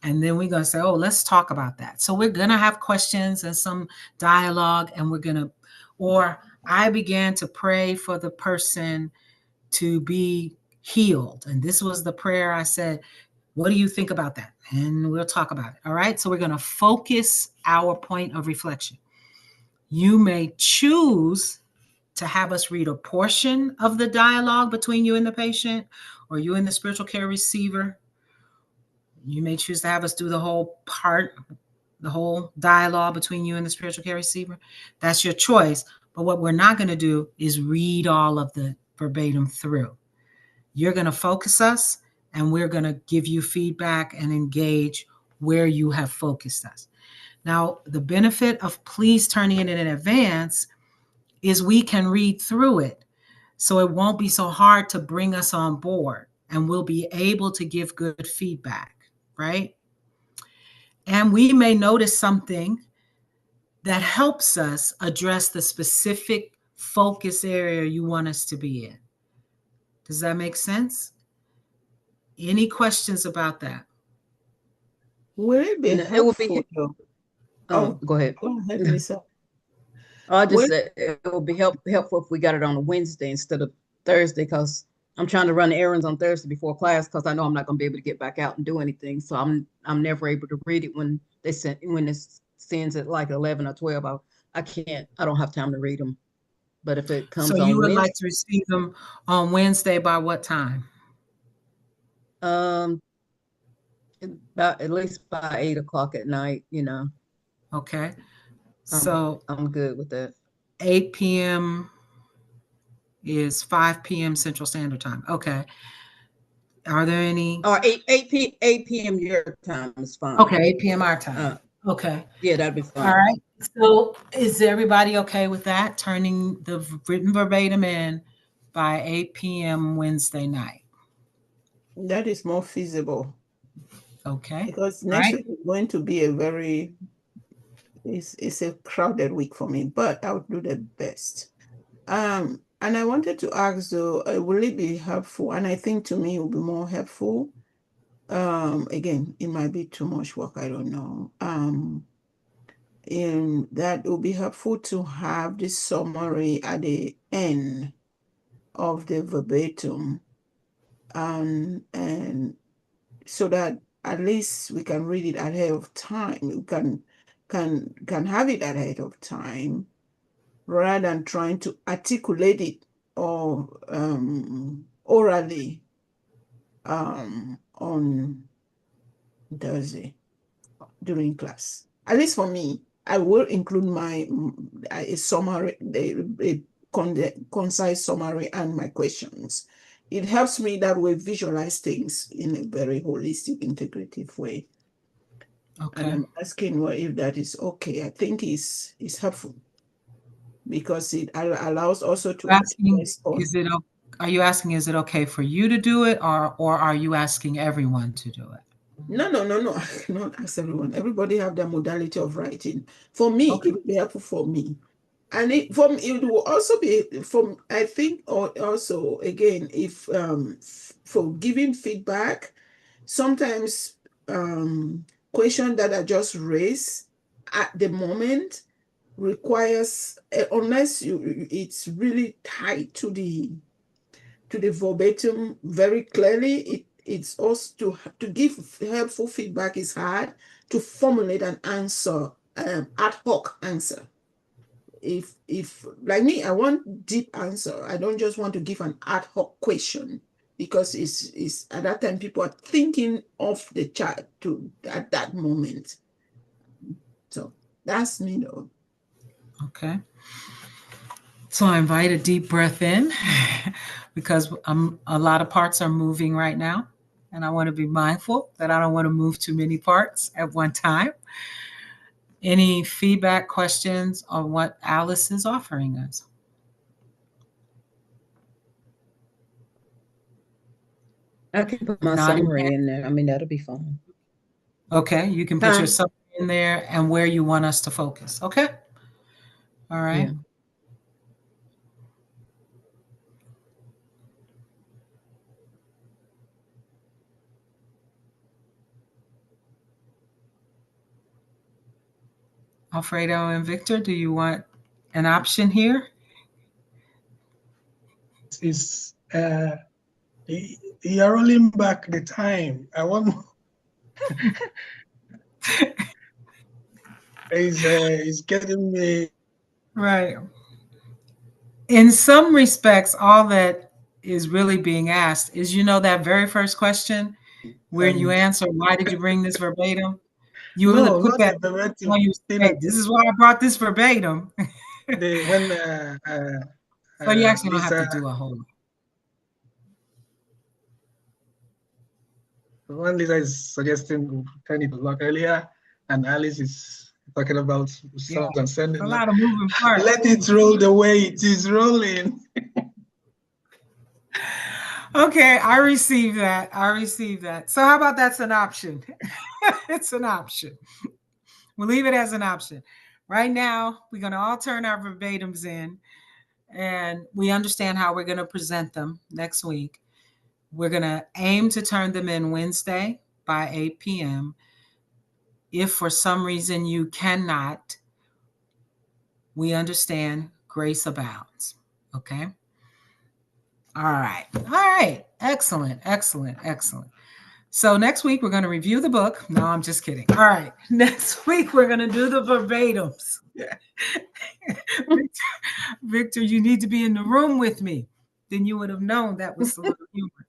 A: And then we're going to say, oh, let's talk about that. So we're going to have questions and some dialogue, and we're going to, or I began to pray for the person to be healed. And this was the prayer I said, what do you think about that? And we'll talk about it. All right. So we're going to focus our point of reflection. You may choose to have us read a portion of the dialogue between you and the patient or you and the spiritual care receiver. You may choose to have us do the whole part, the whole dialogue between you and the spiritual care receiver. That's your choice. But what we're not going to do is read all of the verbatim through. You're going to focus us and we're going to give you feedback and engage where you have focused us. Now, the benefit of please turning it in advance is we can read through it. So it won't be so hard to bring us on board. and we'll be able to give good feedback, right? And we may notice something that helps us address the specific focus area you want us to be in. Does that make sense? Any questions about that?
E: Will it be
C: It would be.
E: helpful though? Oh,
C: Go ahead.
E: go ahead, Lisa.
C: I just
E: Will
C: said it would be helpful if we got it on a Wednesday instead of Thursday, because I'm trying to run errands on Thursday before class, because I know I'm not going to be able to get back out and do anything. So I'm never able to read it when it sends at like 11 or 12. I can't. I don't have time to read them. But if it
A: So
C: comes
A: you
C: on
A: would like
C: Wednesday,
A: to receive them on Wednesday by what time?
C: um, about at least by 8 o'clock at night,
A: Okay. So
C: I'm good with that.
A: 8 p.m. is 5 p.m. Central Standard Time. Okay. Are there any?
C: Or 8 p.m. your time is fine.
A: Okay, 8 p.m. our time. Okay.
C: Yeah, that'd be
A: All
C: fine.
A: right. So is everybody okay with that? Turning the written verbatim in by 8 p.m. Wednesday night.
E: that is more feasible
A: Okay.
E: because
A: All
E: next
A: right.
E: week is going to be it's a crowded week for me, but I'll do the best. And I wanted to ask though, will it be helpful? And I think to me it will be more helpful. Again, it might be too much work, I don't know. And that will be helpful to have this summary at the end of the verbatim, and so that at least we can read it ahead of time. We can have it ahead of time rather than trying to articulate it or orally on Thursday during class. At least for me, I will include my a summary, a concise summary, and my questions. It helps me that way visualize things in a very holistic, integrative way.
A: Okay.
E: And I'm asking if that is okay. I think it's helpful because it allows also to
A: Asking,
E: respond.
A: are you asking, is it okay for you to do it, or are you asking everyone to do it?
E: No. I cannot ask everyone. Everybody have their modality of writing. For me,
A: Okay.
E: it will be helpful for me. And it will also be from, I think, or also again, if for giving feedback, sometimes questions that are just raised at the moment requires, unless it's really tied to the verbatim very clearly, it's also to give helpful feedback is hard. To formulate an answer, ad hoc answer. If like me, I want deep answer. I don't just want to give an ad hoc question because it's at that time people are thinking of the child to at that moment. So that's me though.
A: Okay. So I invite a deep breath in because a lot of parts are moving right now. And I want to be mindful that I don't want to move too many parts at one time. Any feedback, questions on what Alice is offering us?
C: I can put my
A: Nodding
C: summary
A: head.
C: in there. I mean, that'll be fine.
A: Okay, you can put your summary in there and where you want us to focus. Okay. All right.
C: Yeah.
A: Alfredo and Victor, do you want an option here?
F: It's you're rolling back the time. I want is getting me.
A: Right. In some respects, all that is really being asked is, that very first question where you
F: And
A: answer, why did you bring this verbatim? You really
F: no,
A: put
F: not
A: that
F: the verbatim.
A: on you say, this is why I brought this verbatim.
F: When
A: So you actually don't have
F: Lisa,
A: to do a whole lot.
F: when Lisa is suggesting turn it block earlier, and Alice is talking about
A: Yeah.
F: songs and sending,
A: A lot of moving parts.
F: let it roll the way it is rolling.
A: Okay, I receive that. I receive that. So how about that's an option? It's an option. We'll leave it as an option. Right now, we're going to all turn our verbatims in and we understand how we're going to present them next week. We're going to aim to turn them in Wednesday by 8 p.m. If for some reason you cannot, we understand grace abounds. Okay. All right. All right. Excellent. Excellent. Excellent. So next week we're going to review the book. No, I'm just kidding. All right. Next week we're going to do the verbatims. Victor, Victor, you need to be in the room with me. Then you would have known that was a little humor.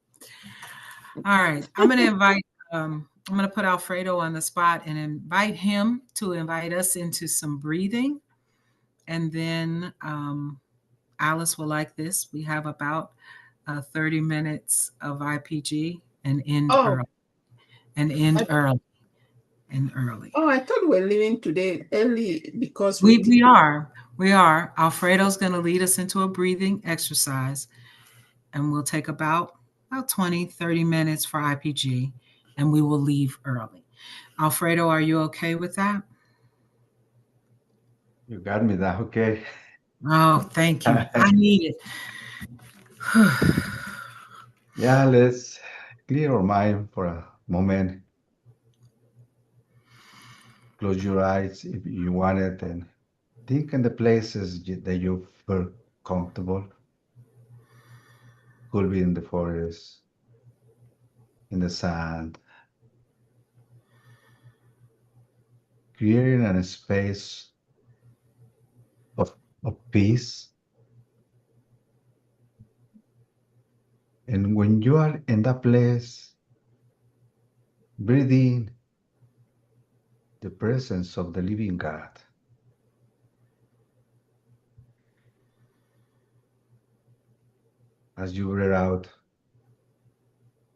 A: All right. I'm going to put Alfredo on the spot and invite him to invite us into some breathing. And then Alice will like this. We have about 30 minutes of IPG and end
E: Oh,
A: early. And end
E: I,
A: early. And early.
E: oh, I thought we were leaving today early because we
A: We
E: did.
A: we are. We are. Alfredo's going to lead us into a breathing exercise and we'll take about 20, 30 minutes for IPG and we will leave early. Alfredo, are you okay with that?
D: You got me that, okay?
A: Oh, thank you. I need it.
D: Yeah, let's clear our mind for a moment. Close your eyes if you want it and think in the places that you feel comfortable. Could be in the forest, in the sand, creating a space of, of peace. And when you are in that place, breathe in the presence of the living God. As you breathe out,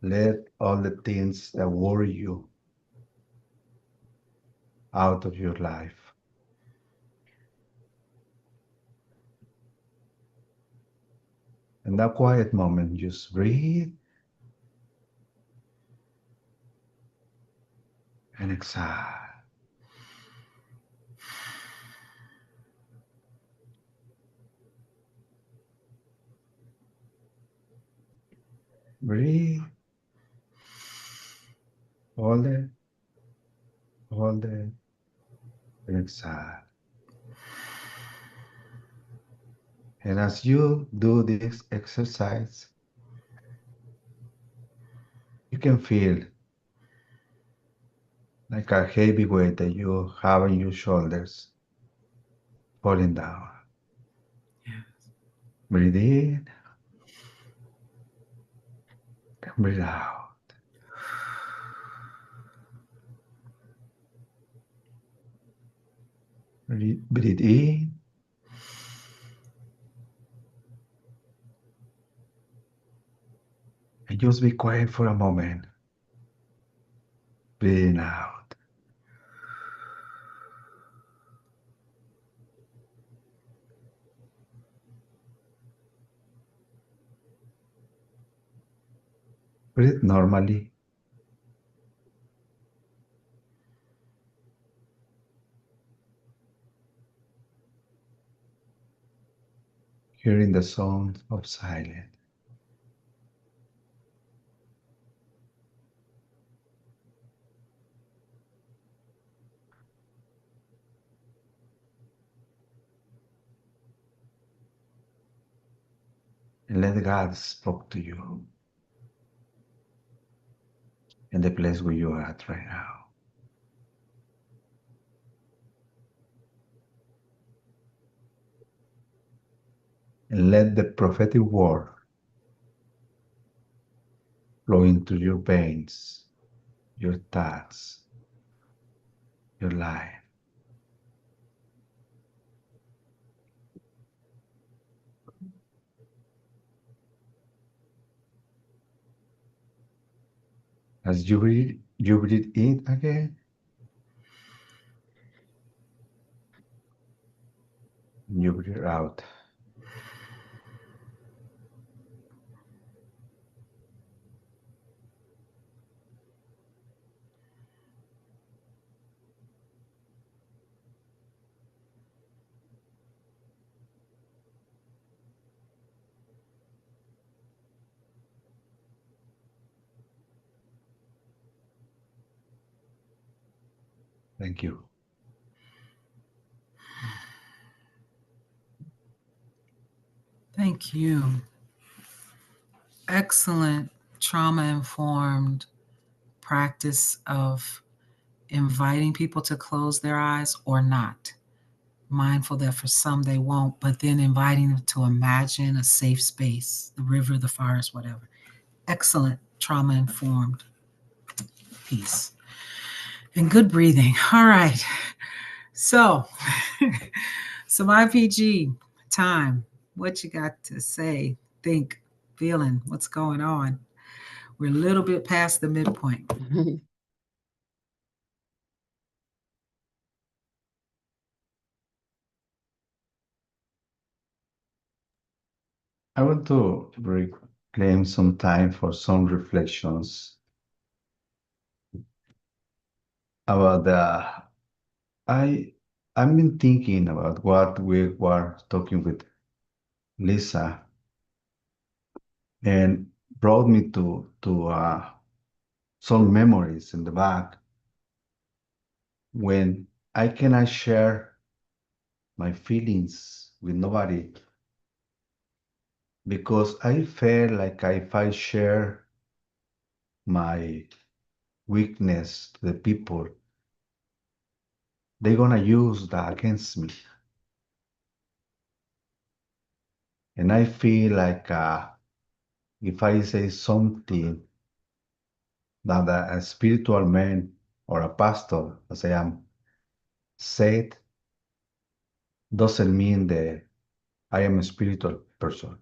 D: let all the things that worry you out of your life. In that quiet moment, just breathe and exhale. Breathe, hold it, hold it, and exhale. And as you do this exercise, you can feel like a heavy weight that you have on your shoulders falling down. Breathe in and breathe out. Breathe in and just be quiet for a moment. Breathing out. Breathe normally. Hearing the sound of silence. And let God speak to you in the place where you are at right now. And let the prophetic word flow into your veins, your thoughts, your life. As you breathe in again, you breathe out. Thank you.
A: Thank you. Excellent trauma informed practice of inviting people to close their eyes or not. Mindful that for some they won't, but then inviting them to imagine a safe space, the river, the forest, whatever. Excellent trauma informed piece. And good breathing. All right. So, some IPG time. What you got to say, think, feeling, what's going on? We're a little bit past the midpoint.
D: I want to reclaim some time for some reflections about the. I I've been thinking about what we were talking with Lisa, and brought me to some memories in the back when I cannot share my feelings with nobody because I felt like if I share my weakness to the people, they're gonna use that against me. And I feel like if I say something that a spiritual man or a pastor, as I am, said, doesn't mean that I am a spiritual person.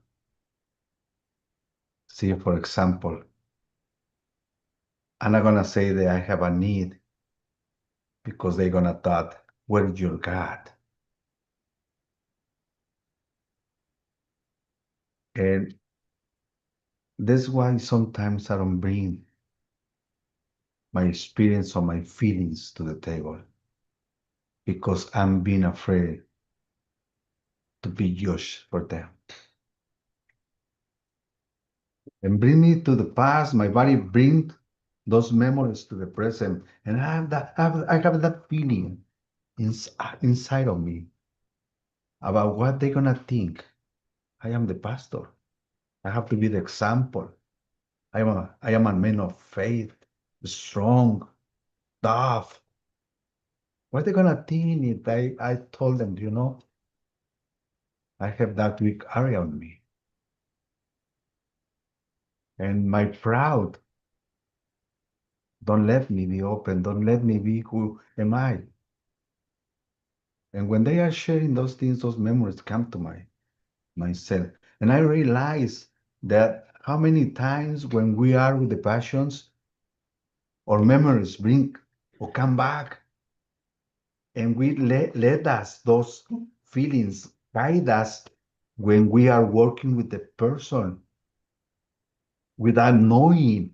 D: See, for example, I'm not gonna say that I have a need because they're gonna thought, where's your God? And that's why sometimes I don't bring my experience or my feelings to the table because I'm being afraid to be judged for them. And bring me to the past, my body bring those memories to the present. And I have that feeling inside of me about what they're gonna think. I am the pastor. I have to be the example. I am a man of faith, strong, tough. What are they gonna think if I told them, I have that weak area on me? And my proud don't let me be open, don't let me be who am I. And when they are sharing those things, those memories come to myself. And I realize that how many times when we are with the passions or memories bring or come back and we let us those feelings guide us when we are working with the person without knowing.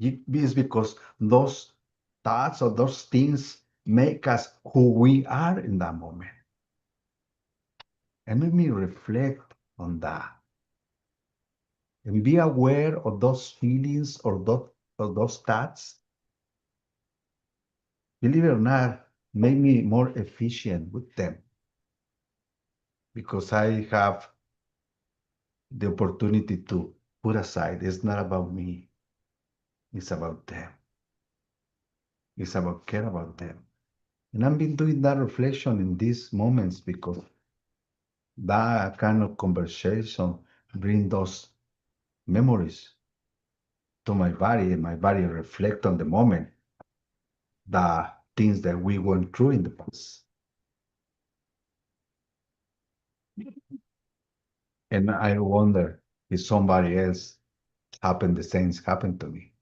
D: It is because those thoughts or those things make us who we are in that moment. And let me reflect on that and be aware of those feelings or those thoughts. Believe it or not, make me more efficient with them because I have the opportunity to put aside. It's not about me. It's about them. It's about care about them. And I've been doing that reflection in these moments because that kind of conversation bring those memories to my body, and my body reflect on the moment, the things that we went through in the past. And I wonder if somebody else happened the same happened to me.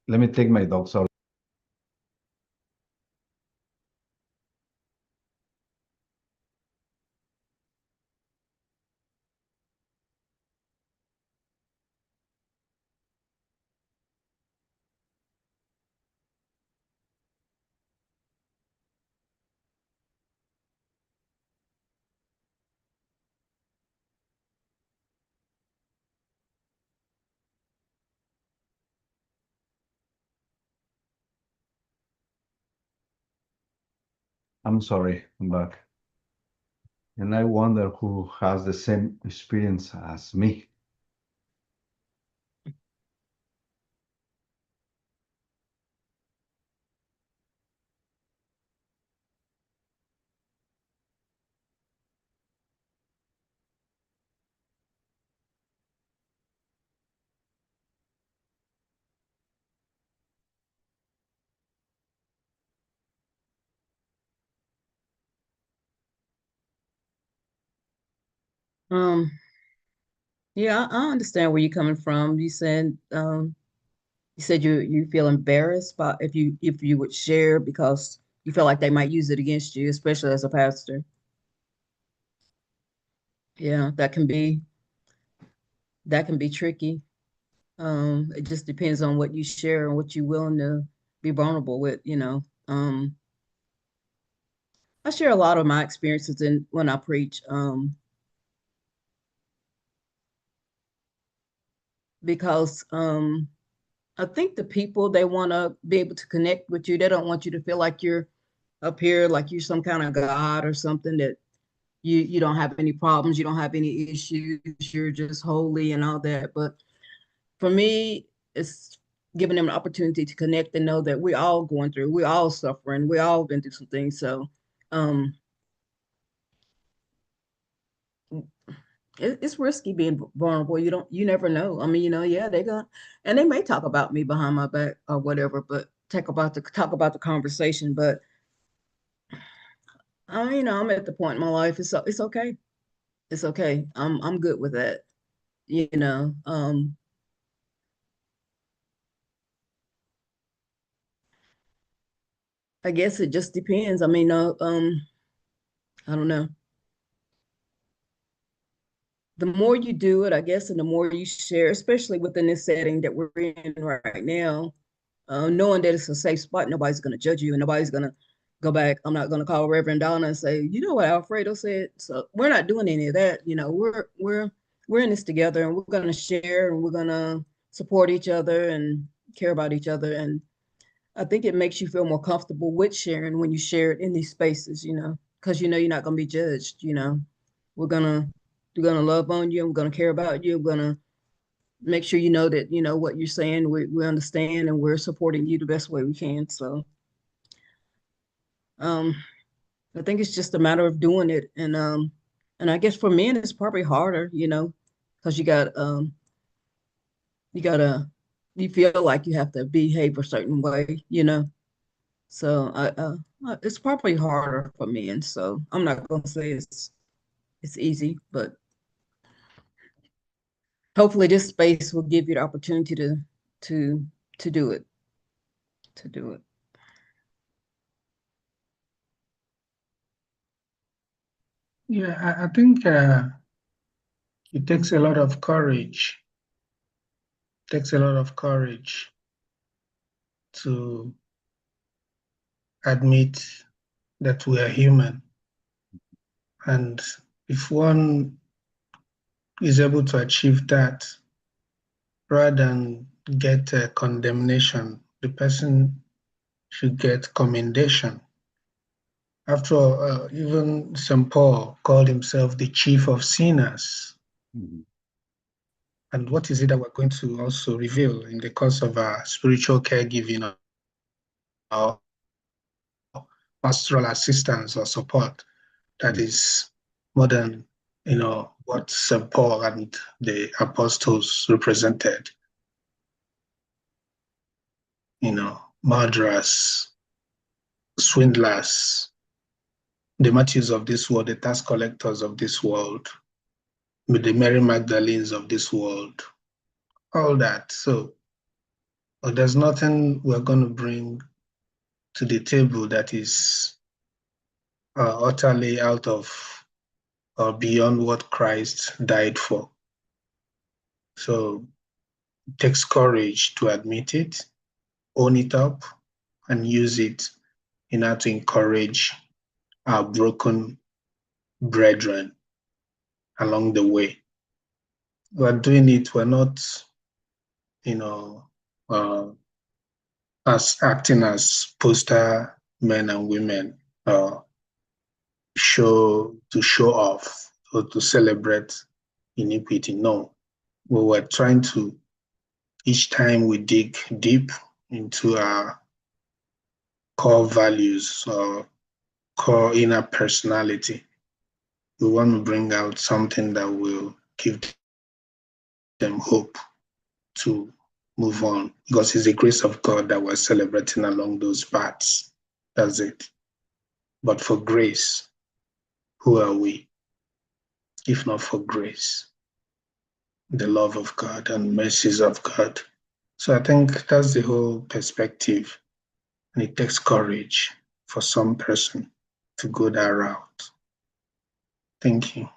D: Let me take my dogs out. I'm sorry, but and I wonder who has the same experience as me.
C: Um, yeah, I understand where you're coming from. You said you feel embarrassed about if you would share because you feel like they might use it against you, especially as a pastor. Yeah, that can be tricky. It just depends on what you share and what you're willing to be vulnerable with, you know. I share a lot of my experiences in when I preach, because I think the people they want to be able to connect with you. They don't want you to feel like you're up here, like you're some kind of god or something that you don't have any problems, you don't have any issues, you're just holy and all that. But for me, it's giving them an opportunity to connect and know that we're all going through, we're all suffering, we all been through some things. So um, it's risky being vulnerable. You never know. I mean, you know, yeah, they're gonna, and they may talk about me behind my back or whatever, but talk about the conversation. But you know, I'm at the point in my life. It's okay. It's okay. I'm good with that. You know, I guess it just depends. I mean, I don't know. The more you do it, I guess, and the more you share, especially within this setting that we're in right now, knowing that it's a safe spot, nobody's going to judge you and nobody's going to go back. I'm not going to call Reverend Donna and say, you know what Alfredo said. So we're not doing any of that. You know, we're in this together and we're going to share and we're going to support each other and care about each other. And I think it makes you feel more comfortable with sharing when you share it in these spaces, you know, because you know you're not going to be judged. You know, we're gonna we're gonna love on you. We're gonna care about you. We're gonna make sure you know that you know what you're saying. We understand and we're supporting you the best way we can. So um, I think it's just a matter of doing it. And I guess for men it's probably harder, you know, because you gotta you feel like you have to behave a certain way, you know. So it's probably harder for men. So I'm not gonna say it's easy, but hopefully this space will give you the opportunity to to do it, to do it.
F: Yeah, I think it takes a lot of courage. Takes a lot of courage to admit that we are human. And if one is able to achieve that, rather than get a condemnation, the person should get commendation. After all, even St. Paul called himself the chief of sinners.
D: Mhm.
F: And what is it that we're going to also reveal in the course of our spiritual caregiving or pastoral assistance or support that is more than what St. Paul and the apostles represented, murderers, swindlers, the Matthews of this world, the tax collectors of this world, the Mary Magdalenes of this world, all that. So there's nothing we're going to bring to the table that is utterly out of or beyond what Christ died for. So it takes courage to admit it, own it up, and use it in order to encourage our broken brethren along the way. We're doing it, we're not, uh, as acting as poster men and women, show off or to celebrate iniquity. No, we were trying to, each time we dig deep into our core values or core inner personality, we want to bring out something that will give them hope to move on, because it's the grace of God that we're celebrating along those paths. That's it. But for grace, who are we if not for grace, the love of God and mercies of God? So I think that's the whole perspective. And it takes courage for some person to go that route. Thank you.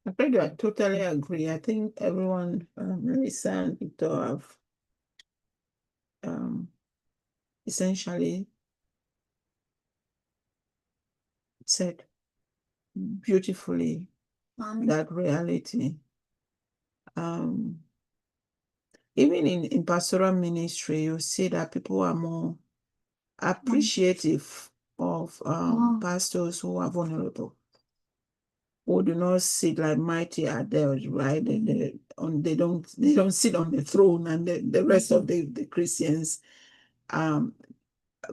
E: I totally agree. I think everyone, Lisa and Victor, have essentially said beautifully that reality. Even in pastoral ministry, you see that people are more appreciative of pastors who are vulnerable, who do not sit like mighty adults, right? They don't sit on the throne, and the rest of the Christians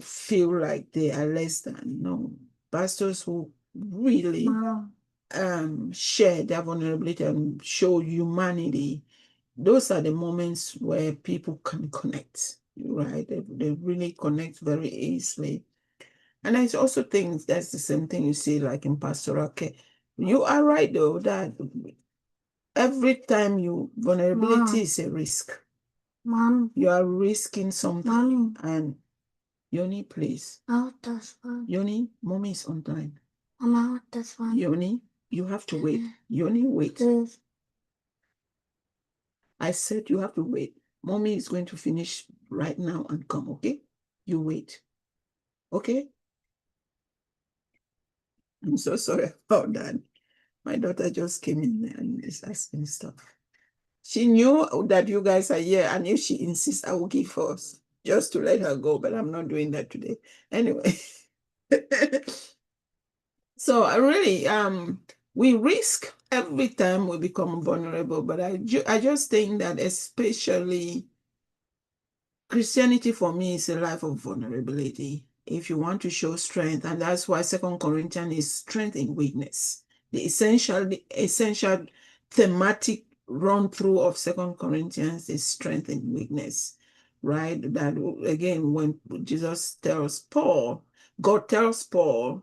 E: feel like they are less than. No, pastors who really share their vulnerability and show humanity, those are the moments where people can connect, right? They really connect very easily. And I also think that's the same thing you see like in pastoral care. You are right, though, that every time vulnerability is a risk. You are risking something. And Yoni, please. Yoni, mommy is online. Yoni, you have to wait. Yoni, wait. I said you have to wait. Mommy is going to finish right now and come, okay? You wait. Okay? I'm so sorry about that. My daughter just came in and is asking stuff. She knew that you guys are here, and if she insists, I will give her just to let her go, but I'm not doing that today. Anyway. So I really, we risk every time we become vulnerable, but I just think that especially Christianity for me is a life of vulnerability. If you want to show strength, and that's why 2 Corinthians is strength in weakness. The essential thematic run through of 2 Corinthians is strength in weakness, right? That again, when Jesus tells Paul, God tells Paul,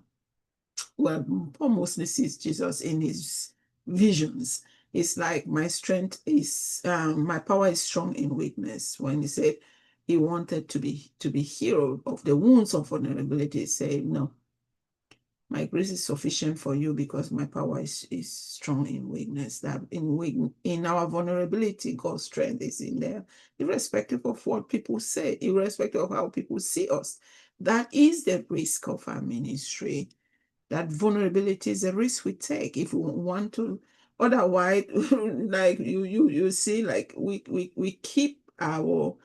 E: well, Paul mostly sees Jesus in his visions. It's like my strength is, my power is strong in weakness. When he said he wanted to be healed of the wounds of vulnerability, he said, no, my grace is sufficient for you because my power is strong in weakness. That in our vulnerability, God's strength is in there, irrespective of what people say, irrespective of how people see us. That is the risk of our ministry. That vulnerability is a risk we take if we want to. Otherwise, like you see, like we keep our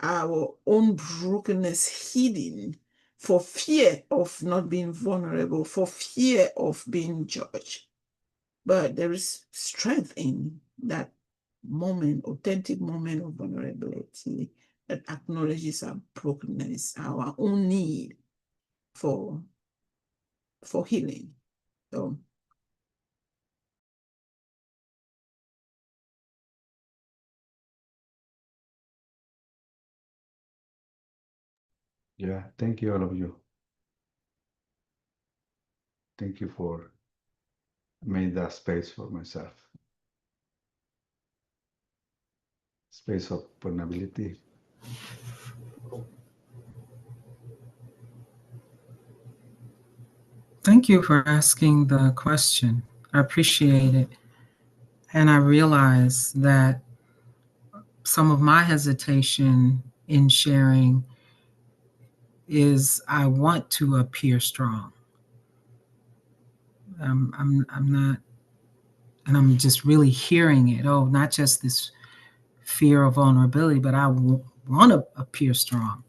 E: own brokenness hidden for fear of not being vulnerable, for fear of being judged. But there is strength in that moment, authentic moment of vulnerability that acknowledges our brokenness, our own need for healing. So
D: Yeah, thank you, all of you. Thank you for made that space for myself. Space of vulnerability.
A: Thank you for asking the question. I appreciate it. And I realize that some of my hesitation in sharing is I want to appear strong. I'm not, and I'm just really hearing it. Oh, not just this fear of vulnerability, but I want to appear strong.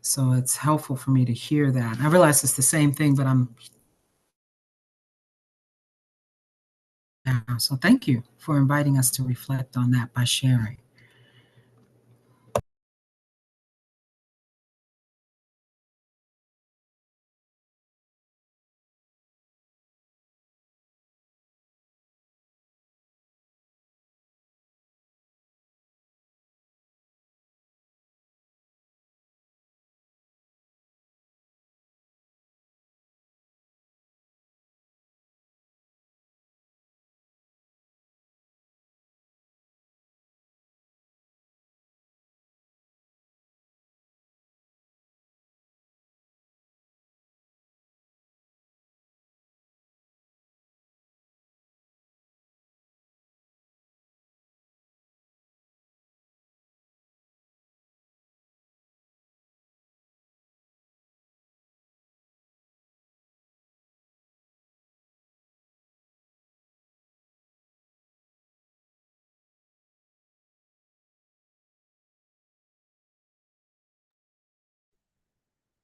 A: So it's helpful for me to hear that. I realize it's the same thing, but I'm now. So thank you for inviting us to reflect on that by sharing.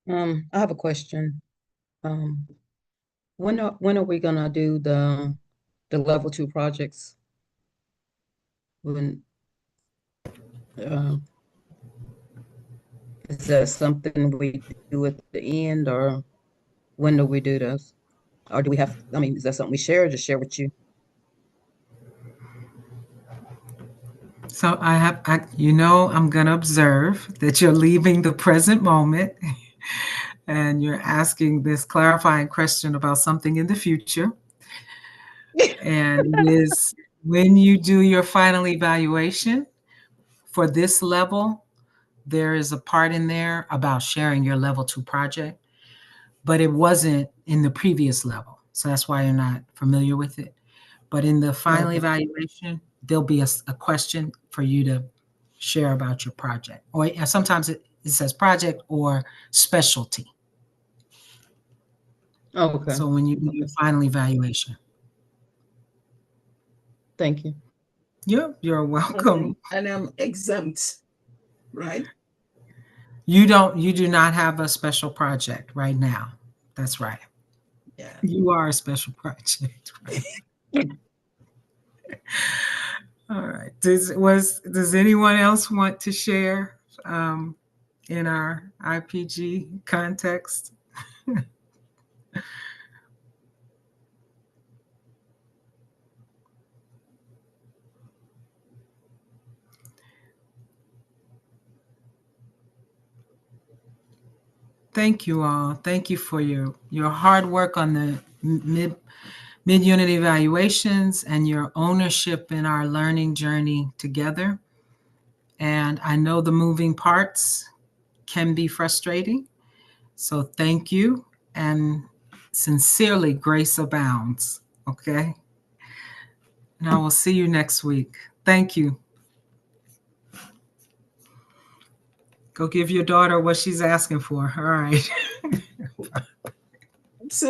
C: I have a question. Um, when are we gonna do the level 2 projects? When uh, is that something we do at the end, or when do we do this? Or do we have, I mean, is that something we share or just share with you?
A: So I'm going to observe that you're leaving the present moment and you're asking this clarifying question about something in the future. And it is when you do your final evaluation for this level, there is a part in there about sharing your level 2 project, but it wasn't in the previous level. So that's why you're not familiar with it. But in the final
C: Okay.
A: evaluation, there'll be a question for you to share about your project. Or sometimes it says project or specialty.
C: Okay.
A: So when you do your final evaluation.
C: Thank you.
A: You're welcome.
E: And I'm exempt, right?
A: You do not have a special project right now. That's right.
E: Yeah.
A: You are a special project. Right? All right. Does anyone else want to share in our IPG context? Thank you all. Thank you for your hard work on the mid-unit evaluations and your ownership in our learning journey together. And I know the moving parts can be frustrating. So thank you. And sincerely, grace abounds. Okay. And I will see you next week. Thank you. Go give your daughter what she's asking for. All right.